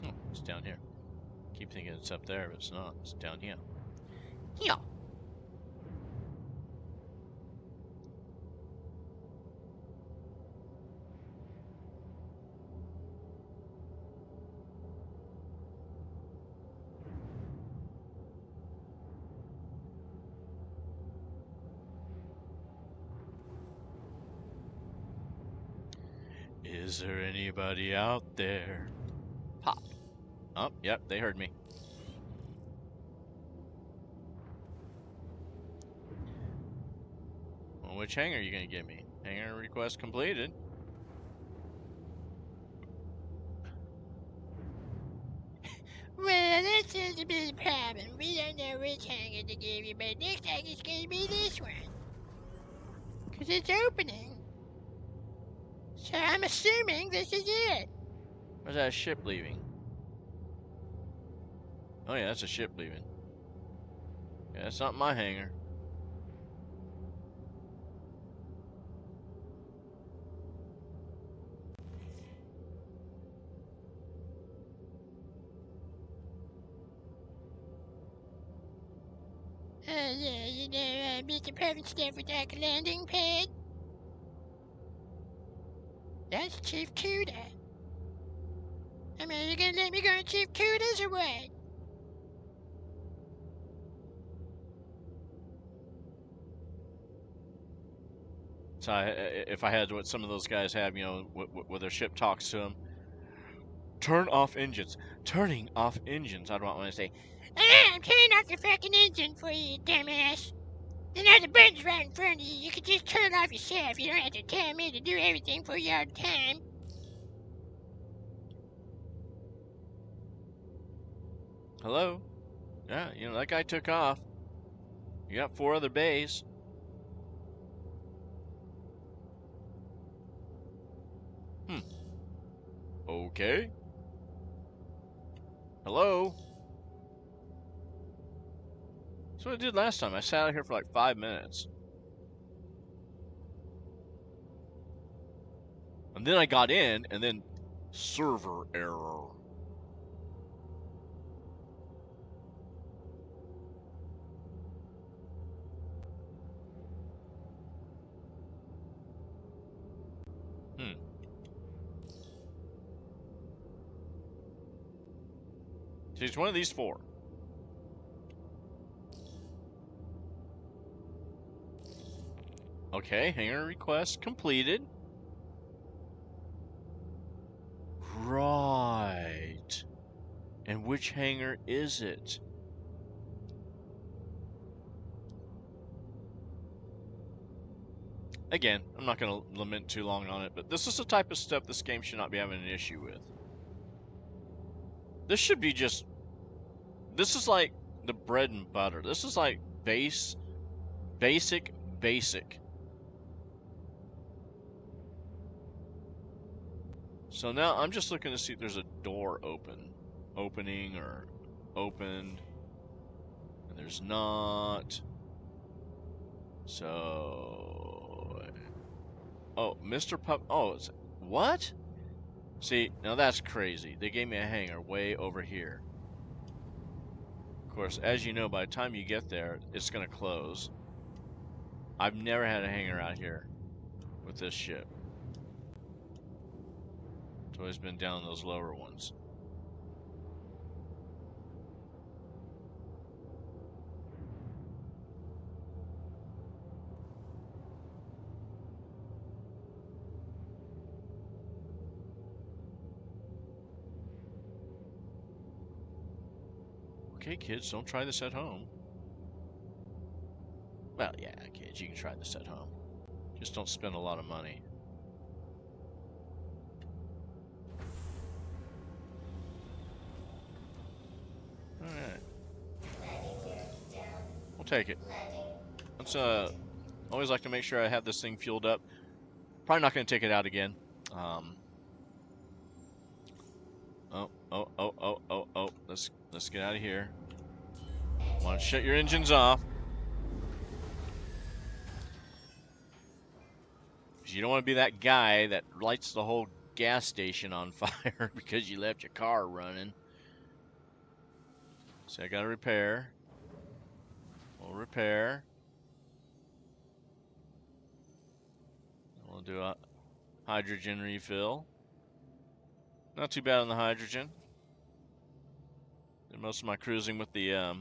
Oh, it's down here. Keep thinking it's up there, but it's not. It's down here. Yeah. Is there anybody out there? Pop. Oh, yep, they heard me. Well, which hangar are you gonna give me? Hangar request completed. Well, that seems to be the problem. We don't know which hangar to give you, but it looks like it's gonna be this one. 'Cause it's opening. So I'm assuming this is it. Where's that ship leaving? Oh yeah, that's a ship leaving. Yeah, that's not my hangar. Yeah, you know, Mr. Perfect stuff with like a landing pad. That's Chief Cuda. I mean, you gonna let me go to Chief Cuda's or what? So if I had what some of those guys have, you know, where their ship talks to them, turn off engines. Turning off engines. I don't want to say, I'm turning off the fucking engine for you, dumbass. There's another button's right in front of you. You can just turn it off yourself. You don't have to tell me to do everything for you all the time. hello? Yeah, you know, that guy took off. You got 4 other bays. Okay. Hello? That's what I did last time. I sat out here for like 5 minutes. And then I got in, and then server error. So it's one of these 4. Okay, hangar request completed. Right. And which hangar is it? Again, I'm not going to lament too long on it, but this is the type of stuff this game should not be having an issue with. This should be just... This is like the bread and butter. This is like basic. So now I'm just looking to see if there's a door opening or opened. And there's not. So, oh, Mr. Pup. Oh, what? See, now that's crazy. They gave me a hangar way over here. Of course, as you know, by the time you get there, it's going to close. I've never had a hangar out here with this ship. It's always been down those lower ones. Okay, kids, don't try this at home. Well, yeah, kids, you can try this at home. Just don't spend a lot of money. Alright. We'll take it. Let's, always like to make sure I have this thing fueled up. Probably not going to take it out again. Oh. Let's get out of here. Want to shut your engines off. You don't want to be that guy that lights the whole gas station on fire because you left your car running. So I got to repair. We'll repair. We'll do a hydrogen refill. Not too bad on the hydrogen. Did most of my cruising with the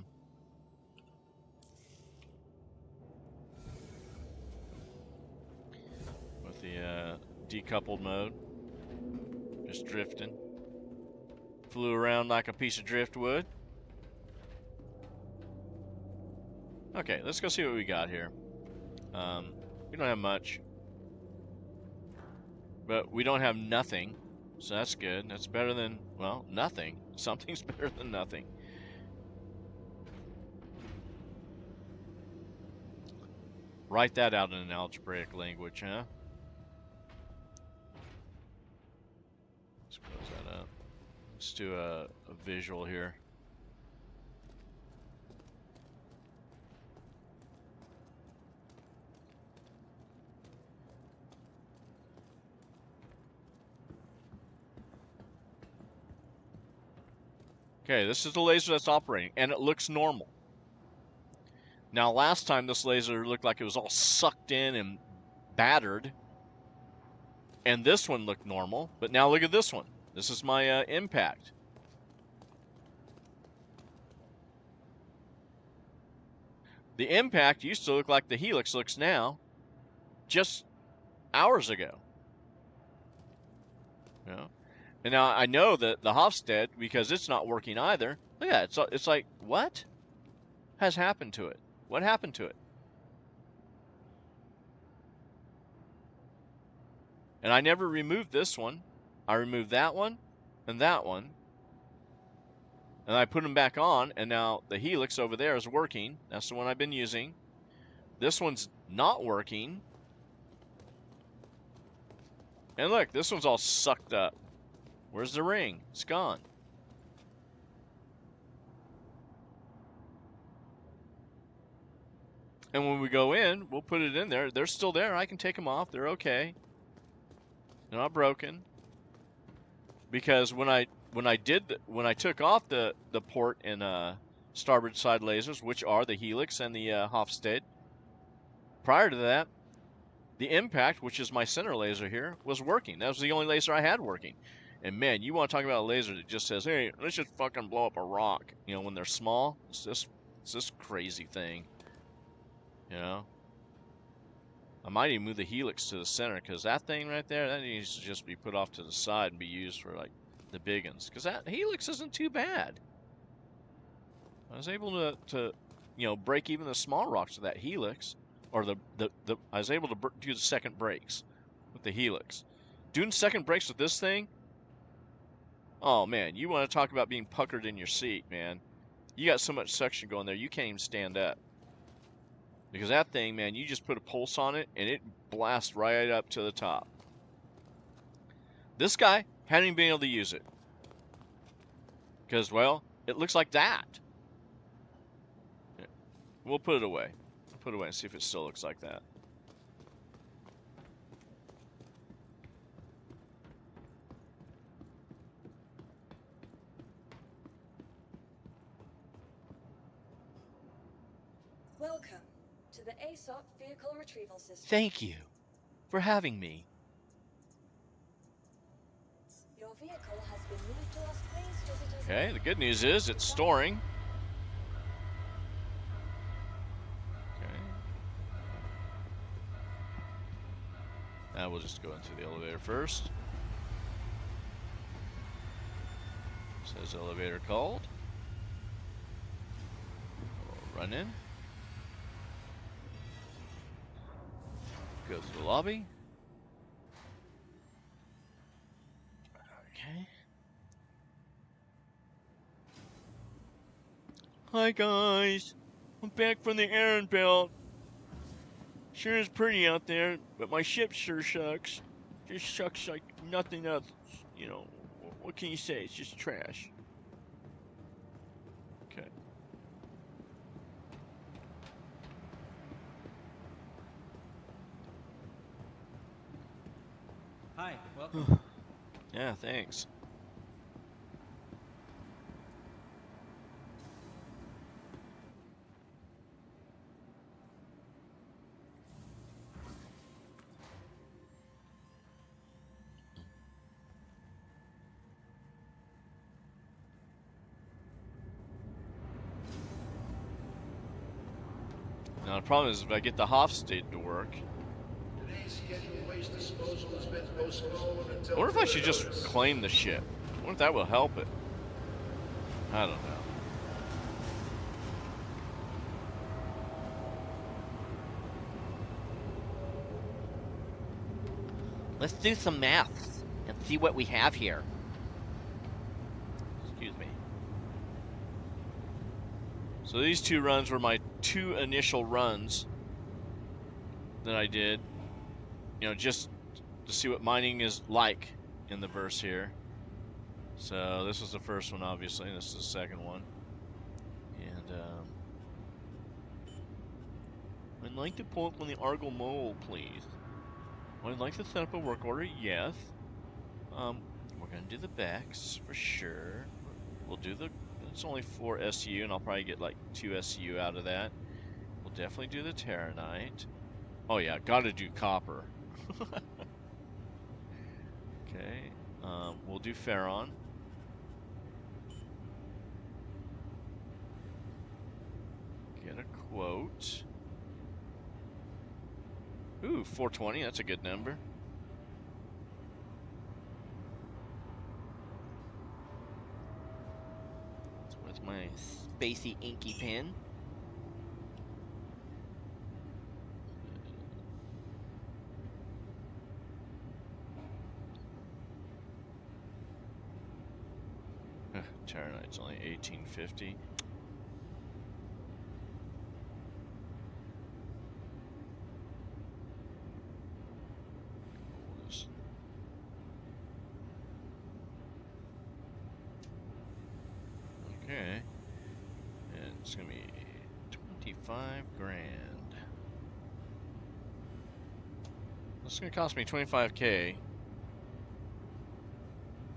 decoupled mode. Just drifting. Flew around like a piece of driftwood. Okay, let's go see what we got here. We don't have much. But we don't have nothing. So that's good. That's better than, well, nothing. Something's better than nothing. Write that out in an algebraic language, huh? Let's close that up. Let's do a visual here. Okay, this is the laser that's operating, and it looks normal. Now, last time this laser looked like it was all sucked in and battered, and this one looked normal, but now look at this one. This is my impact. The impact used to look like the helix looks now, just hours ago. You know? And now I know that the Hofstede, because it's not working either. Look at that. It's like, what has happened to it? What happened to it? And I never removed this one. I removed that one and that one. And I put them back on, and now the Helix over there is working. That's the one I've been using. This one's not working. And look, this one's all sucked up. Where's the ring? It's gone. And when we go in, we'll put it in there. They're still there. I can take them off. They're okay. They're not broken. Because when I took off the port and starboard side lasers, which are the Helix and the Hofstede, prior to that, the Impact, which is my center laser here, was working. That was the only laser I had working. And man, you want to talk about a laser that just says, "Hey, let's just fucking blow up a rock." You know, when they're small, it's this crazy thing. You know, I might even move the Helix to the center, because that thing right there, that needs to just be put off to the side and be used for like the big ones. Because that Helix isn't too bad. I was able to you know, break even the small rocks with that Helix. Or I was able to do the second brakes with the Helix. Doing second brakes with this thing, oh man, you want to talk about being puckered in your seat, man. You got so much suction going there, you can't even stand up. Because that thing, man, you just put a pulse on it, and it blasts right up to the top. This guy hadn't even been able to use it. Because, well, it looks like that. Yeah. We'll put it away. Put it away and see if it still looks like that. Welcome to the ASOP Vehicle Retrieval System. Thank you for having me. Your vehicle has been moved to us. Please visit us. Okay, the good news is it's storing. Now we'll just go into the elevator first. Says elevator called. We'll run in. Go to the lobby. Okay. Hi guys. I'm back from the errand belt. Sure is pretty out there, but my ship sure sucks. Just sucks like nothing else. You know, what can you say? It's just trash. Okay. Hi, welcome. Yeah, thanks. Now the problem is if I get the Hofstede to work. Today's scheduled waste disposal has been postponed until. I wonder if I should just claim the ship. I wonder if that will help it. I don't know. Let's do some maths and see what we have here. Excuse me. So these two runs were my two initial runs that I did. You know, just to see what mining is like in the verse here. So this was the first one, obviously. This is the second one. And I'd like to pull up on the Argo Mole, please. I'd like to set up a work order, yes. We're gonna do the Bex for sure. We'll do the. It's only 4 SU, and I'll probably get like 2 SU out of that. We'll definitely do the Terranite. Oh yeah, gotta do copper. Okay, we'll do Ferron. Get a quote. Ooh, 420, that's a good number. With my spacey inky pen. Terranite's only 1850. Okay, and it's gonna be 25 grand. This is gonna cost me 25K.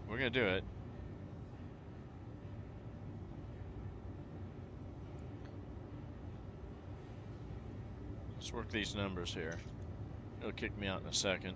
We're gonna do it. Let's work these numbers here. It'll kick me out in a second.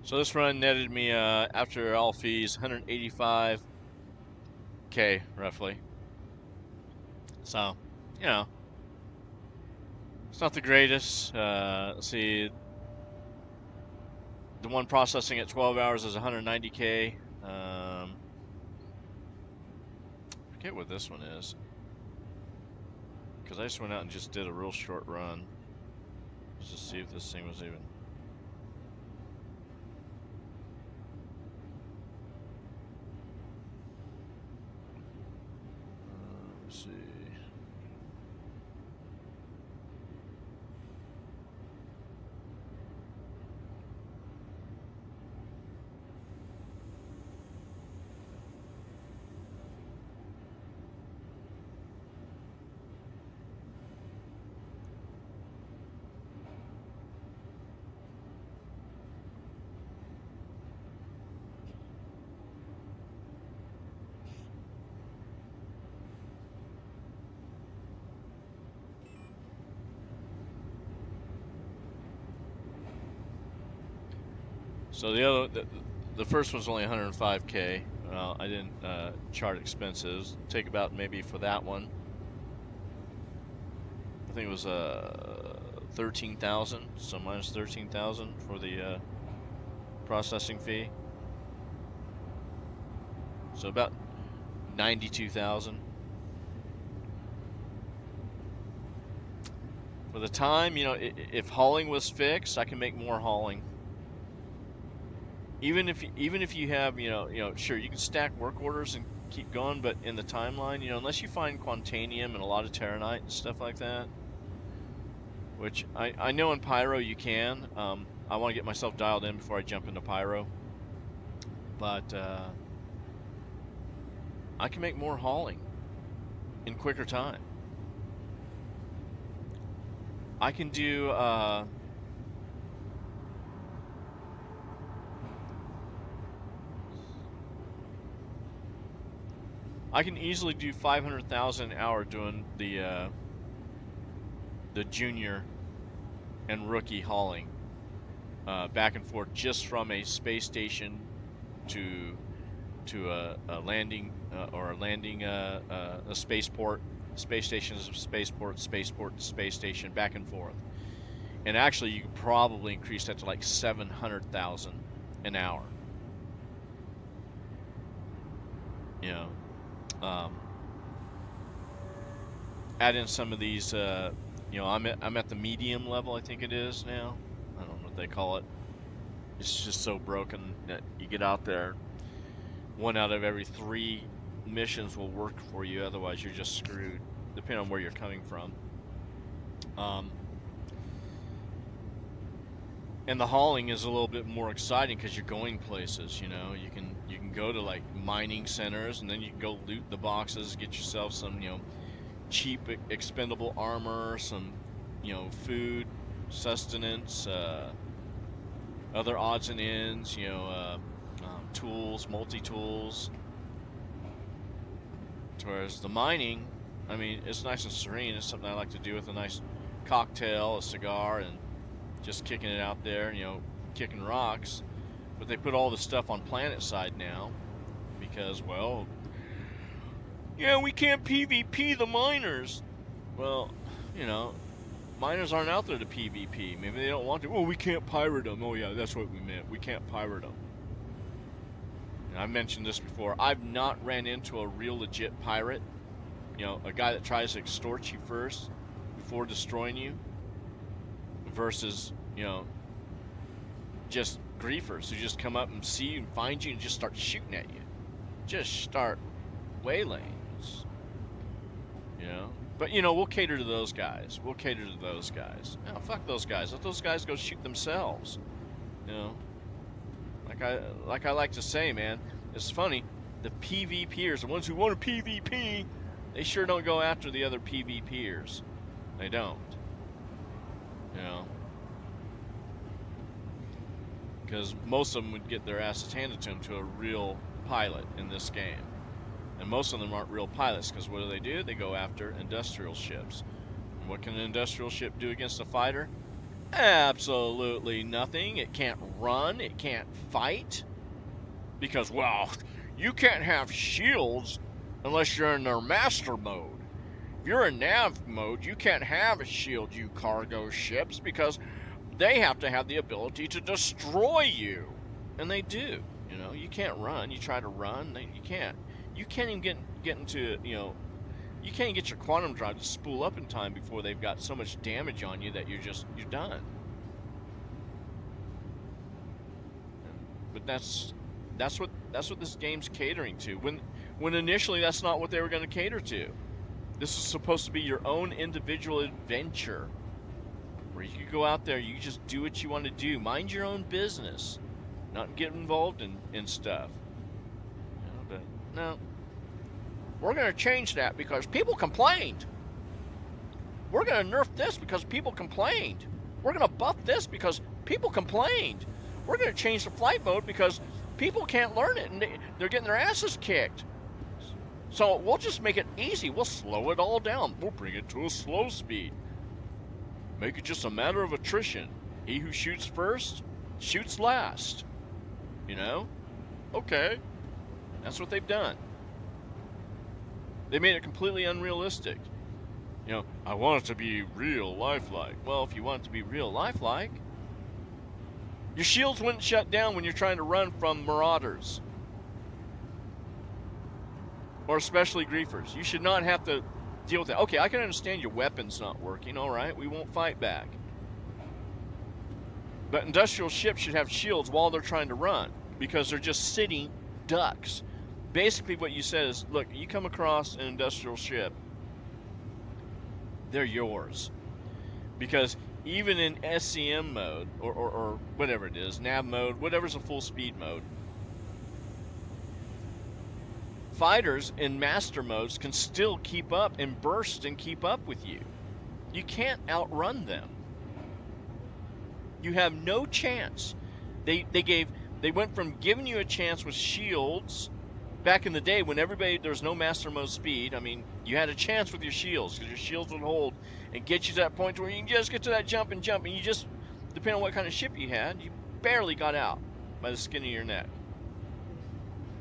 So this run netted me, after all fees, 185K roughly. So, you know, it's not the greatest. Let's see, the one processing at 12 hours is 190K. Forget what this one is, because I just went out and just did a real short run just to see if this thing was even. Let's see. So the first one's only 105K. Well, I didn't chart expenses. Take about maybe for that one. I think it was 13,000. So minus 13,000 for the processing fee. So about 92,000. For the time, you know, if hauling was fixed, I can make more hauling. Even if you have, sure, you can stack work orders and keep going, but in the timeline, unless you find Quantanium and a lot of Terranite and stuff like that, which I know in Pyro you can. I want to get myself dialed in before I jump into Pyro. but I can make more hauling in quicker time. I can do I can easily do 500,000 an hour doing the junior and rookie hauling back and forth just from a space station to a landing or a landing a spaceport. Space station is a spaceport, spaceport to space station, back and forth. And actually, you could probably increase that to like 700,000 an hour. You know, add in some of these. You know, I'm at the medium level, I think it is now. I don't know what they call it. It's just so broken that you get out there, 1 out of every 3 missions will work for you. Otherwise, you're just screwed, depending on where you're coming from. And the hauling is a little bit more exciting because you're going places. You know, you can go to like mining centers, and then you can go loot the boxes, get yourself some, you know, cheap expendable armor, some, you know, food, sustenance, other odds and ends, you know, tools, multi-tools. Whereas the mining, I mean, it's nice and serene. It's something I like to do with a nice cocktail, a cigar, and just kicking it out there, you know, kicking rocks. But they put all the stuff on planet side now because, well, yeah, we can't PvP the miners. Well, you know, miners aren't out there to PvP. Maybe they don't want to. Oh, we can't pirate them. Oh, yeah, that's what we meant. We can't pirate them. And I've mentioned this before. I've not ran into a real legit pirate. You know, a guy that tries to extort you first before destroying you. Versus, you know, just griefers who just come up and see you and find you and just start shooting at you. Just start waylaying. You know? But, you know, we'll cater to those guys. We'll cater to those guys. No, fuck those guys. Let those guys go shoot themselves. You know? Like I like to say, man, it's funny. The PvPers, the ones who want to PvP, they sure don't go after the other PvPers. They don't. You know? Because most of them would get their asses handed to them to a real pilot in this game. And most of them aren't real pilots, because what do? They go after industrial ships. And what can an industrial ship do against a fighter? Absolutely nothing. It can't run. It can't fight. Because, well, you can't have shields unless you're in their master mode. If you're in nav mode, you can't have a shield, you cargo ships, because they have to have the ability to destroy you. And they do. You know, you can't run. You try to run, you can't. You can't even get into, you know, you can't even get your quantum drive to spool up in time before they've got so much damage on you that you're done. But that's what this game's catering to. When initially that's not what they were going to cater to. This is supposed to be your own individual adventure, where you could go out there, you just do what you want to do, mind your own business, not get involved in stuff. You know, but no, we're going to change that because people complained. We're going to nerf this because people complained. We're going to buff this because people complained. We're going to change the flight mode because people can't learn it and they're getting their asses kicked. So we'll just make it easy. We'll slow it all down. We'll bring it to a slow speed. Make it just a matter of attrition. He who shoots first, shoots last. You know? Okay. That's what they've done. They made it completely unrealistic. You know, I want it to be real lifelike. Well, if you want it to be real lifelike, your shields wouldn't shut down when you're trying to run from marauders. Or especially griefers. You should not have to deal with that. Okay, I can understand your weapon's not working. All right, we won't fight back. But industrial ships should have shields while they're trying to run, because they're just sitting ducks. Basically what you said is, look, you come across an industrial ship, they're yours. Because even in SCM mode, or whatever it is, nav mode, whatever's a full speed mode, fighters in master modes can still keep up and burst and keep up with you. You can't outrun them. You have no chance. They went from giving you a chance with shields back in the day when there was no master mode speed. I mean, you had a chance with your shields because your shields would hold and get you to that point where you can just get to that jump, and you just, depending on what kind of ship you had, you barely got out by the skin of your neck.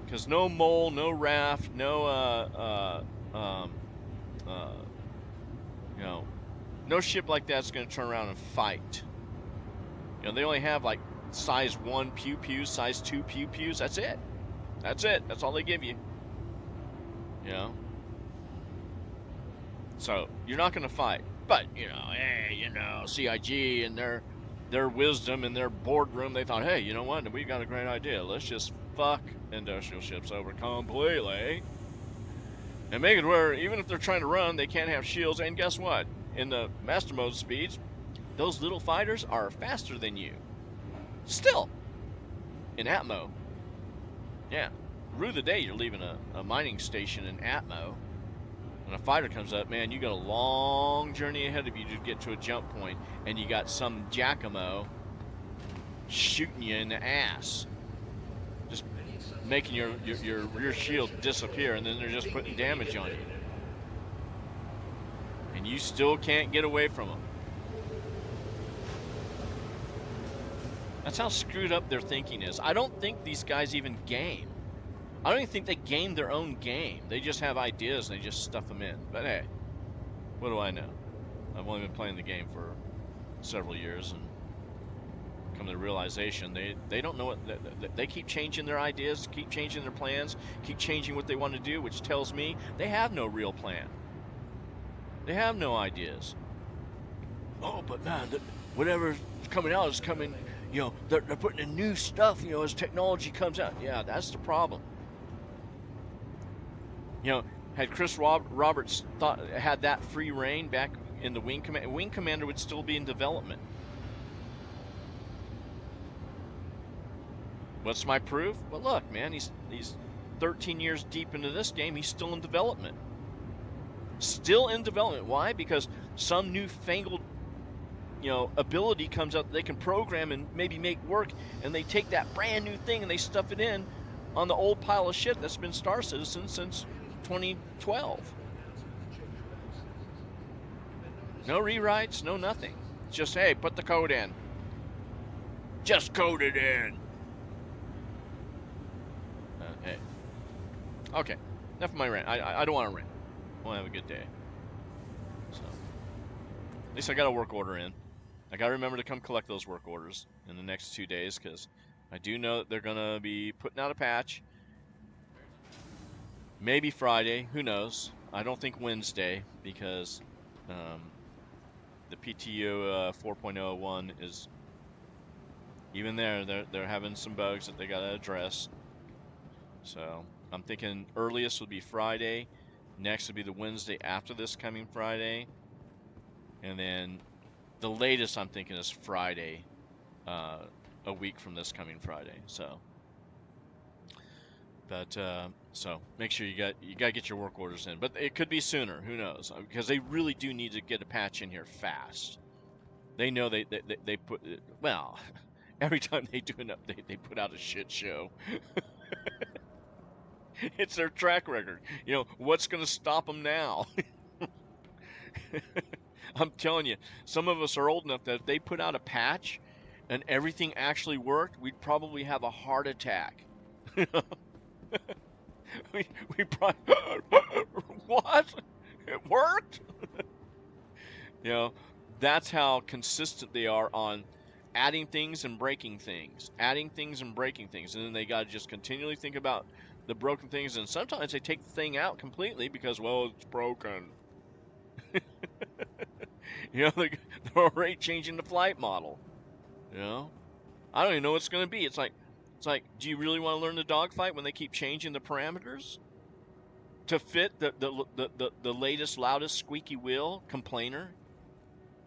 Because no mole, no raft, no no ship like that's going to turn around and fight. They only have like size 1 pew-pews, size 2 pew-pews. That's it. That's all they give you. So you're not going to fight. But, CIG and their wisdom in their boardroom, they thought, hey, you know what? We got a great idea. Let's just fuck industrial ships over completely and make it where even if they're trying to run, they can't have shields. And guess what? In the master mode speeds, those little fighters are faster than you. Still, in Atmo. Yeah. Rue the day you're leaving a mining station in Atmo. When a fighter comes up, man, you got a long journey ahead of you to get to a jump point, and you got some Giacomo shooting you in the ass. Just making your rear shield disappear, and then they're just putting damage on you. And you still can't get away from them. That's how screwed up their thinking is. I don't think these guys even game. I don't even think they game their own game. They just have ideas and they just stuff them in. But hey, what do I know? I've only been playing the game for several years and come to the realization they don't know what they keep changing their ideas, keep changing their plans, keep changing what they want to do, which tells me they have no real plan. They have no ideas. Oh, but man, whatever's coming out is coming. They're putting in new stuff. As technology comes out. Yeah, that's the problem. Had Chris Roberts had that free reign back in the Wing Commander would still be in development. What's my proof? Well, look, man, he's 13 years deep into this game. He's still in development. Still in development. Why? Because some newfangled, ability comes out that they can program and maybe make work, and they take that brand new thing and they stuff it in on the old pile of shit that's been Star Citizen since 2012. No rewrites, no nothing. It's just, hey, put the code in. Just code it in. Hey. Okay, enough of my rant. I don't want to rant. I want to have a good day. So, at least I got a work order in. I got to remember to come collect those work orders in the next 2 days, because I do know that they're going to be putting out a patch. Maybe Friday. Who knows? I don't think Wednesday, because the PTO 4.01 is, even there, they're having some bugs that they got to address. So I'm thinking earliest would be Friday. Next would be the Wednesday after this coming Friday. And then the latest I'm thinking is Friday, a week from this coming Friday. So, but so make sure you got to get your work orders in. But it could be sooner. Who knows? Because they really do need to get a patch in here fast. They know they put, well, every time they do an update, they put out a shit show. It's their track record. What's going to stop them now? I'm telling you, some of us are old enough that if they put out a patch and everything actually worked, we'd probably have a heart attack. we probably, what? It worked? That's how consistent they are on adding things and breaking things. Adding things and breaking things. And then they got to just continually think about the broken things. And sometimes they take the thing out completely because, well, it's broken. They're already changing the flight model. I don't even know what it's going to be. It's like, do you really want to learn the dogfight when they keep changing the parameters to fit the latest, loudest, squeaky wheel complainer?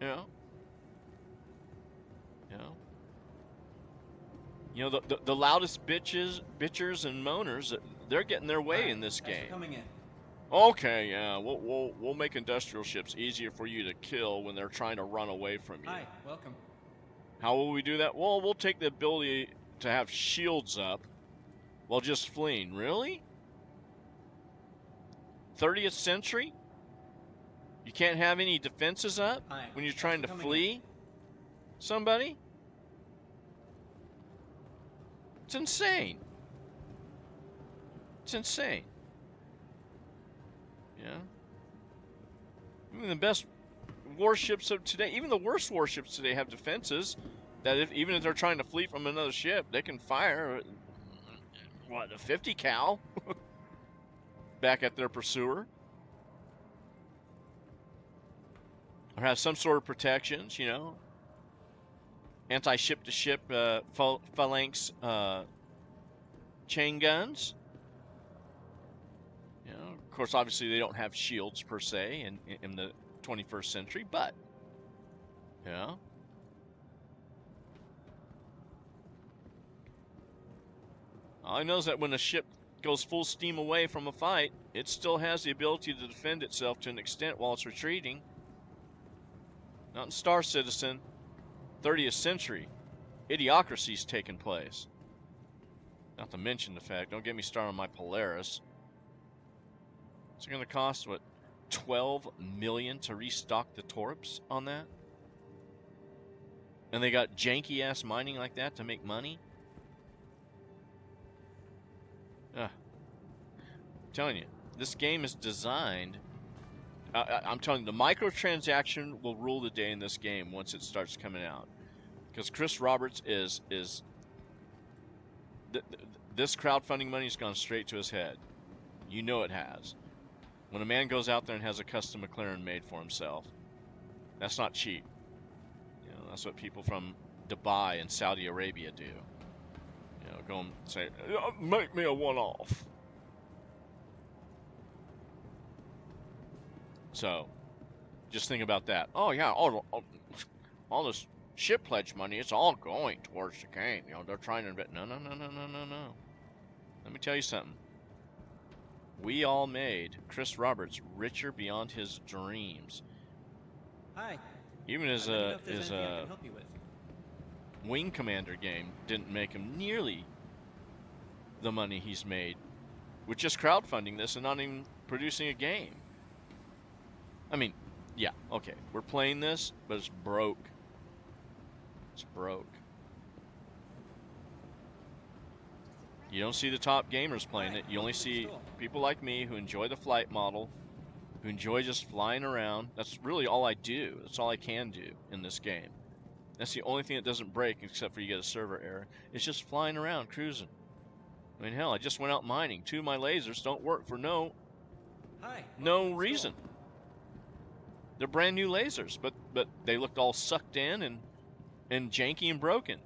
The loudest bitchers and moaners they're getting their way in this Thanks for game. coming in. Okay, yeah, we'll make industrial ships easier for you to kill when they're trying to run away from you. Hi, welcome. How will we do that? Well, we'll take the ability to have shields up while just fleeing. Really? 30th century? You can't have any defenses up Hi, when you're thanks trying for to coming flee somebody? It's insane. It's insane. Yeah. Even the best warships of today, even the worst warships today have defenses that even if they're trying to flee from another ship, they can fire, what, a 50 cal back at their pursuer. Or have some sort of protections, you know. Anti-ship-to-ship phalanx chain guns. You know, of course, obviously they don't have shields per se in the 21st century, but, you know. All I know is that when a ship goes full steam away from a fight, it still has the ability to defend itself to an extent while it's retreating. Not in Star Citizen. 30th century. Idiocracy's taken place. Not to mention the fact, don't get me started on my Polaris. It's going to cost, what, $12 million to restock the torps on that? And they got janky-ass mining like that to make money? I'm telling you, this game is designed... I'm telling you, the microtransaction will rule the day in this game once it starts coming out. Because Chris Roberts is this crowdfunding money's gone straight to his head. You know it has. When a man goes out there and has a custom McLaren made for himself, that's not cheap. You know, that's what people from Dubai and Saudi Arabia do. You know, go and say, make me a one-off. So, just think about that. Oh yeah, all this ship pledge money, it's all going towards the game. You know, they're trying to invest. No. Let me tell you something. We all made Chris Roberts richer beyond his dreams. Hi. Even his Let me know if there's his anything I can help you with. Wing Commander game didn't make him nearly the money he's made with just crowdfunding this and not even producing a game. I mean, yeah, okay, we're playing this, but it's broke. It's broke. You don't see the top gamers playing it. You only see people like me who enjoy the flight model, who enjoy just flying around. That's really all I do. That's all I can do in this game. That's the only thing that doesn't break, except for you get a server error. It's just flying around, cruising. I mean, hell, I just went out mining. 2 of my lasers don't work for no reason. They're brand new lasers, but they looked all sucked in and janky and broken,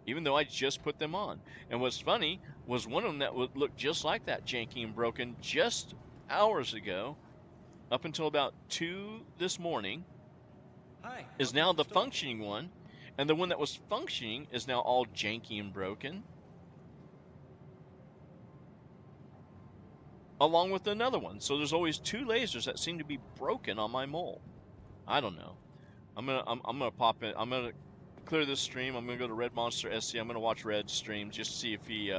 even though I just put them on. And what's funny was one of them that looked just like that, janky and broken, just hours ago, up until about 2 this morning, is now the functioning one, and the one that was functioning is now all janky and broken, along with another one. So there's always 2 lasers that seem to be broken on my mole. I don't know. I'm gonna pop in. I'm gonna clear this stream. I'm gonna go to Red Monster SC. I'm gonna watch Red's stream just to see if he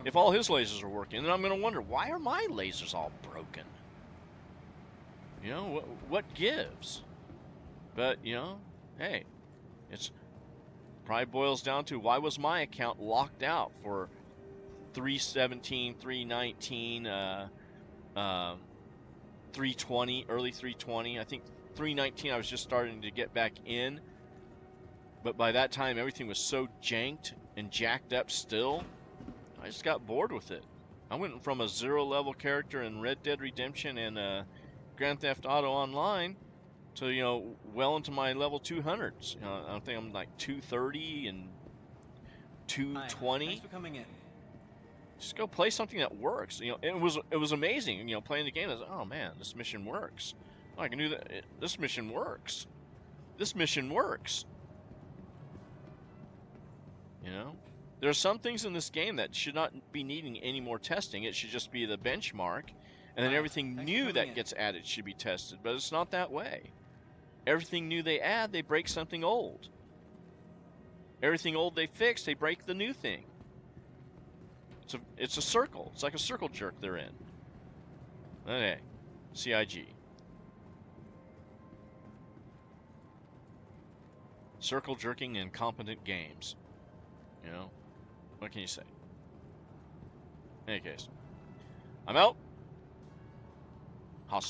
if all his lasers are working. And then I'm gonna wonder, why are my lasers all broken? You know, what gives? But you know, hey, it's probably boils down to, why was my account locked out for 317, 319, 320, early 320. I think 319 I was just starting to get back in, but by that time everything was so janked and jacked up still, I just got bored with it. I went from a 0 level character in Red Dead Redemption and Grand Theft Auto Online to, you know, well into my level 200s. You know, I think I'm like 230 and 220. Thanks for coming in. Just go play something that works. You know, it was amazing. You know, playing the game, I was like, oh man, this mission works. Oh, I can do that. This mission works. This mission works. You know, There are some things in this game that should not be needing any more testing. It should just be the benchmark, and then Hi, everything thanks for new coming that in. gets added should be tested. But it's not that way. Everything new they add, they break something old. Everything old they fix, they break the new thing. It's a circle. It's like a circle jerk they're in. Okay, CIG. Circle jerking incompetent games. You know, what can you say? In any case, I'm out.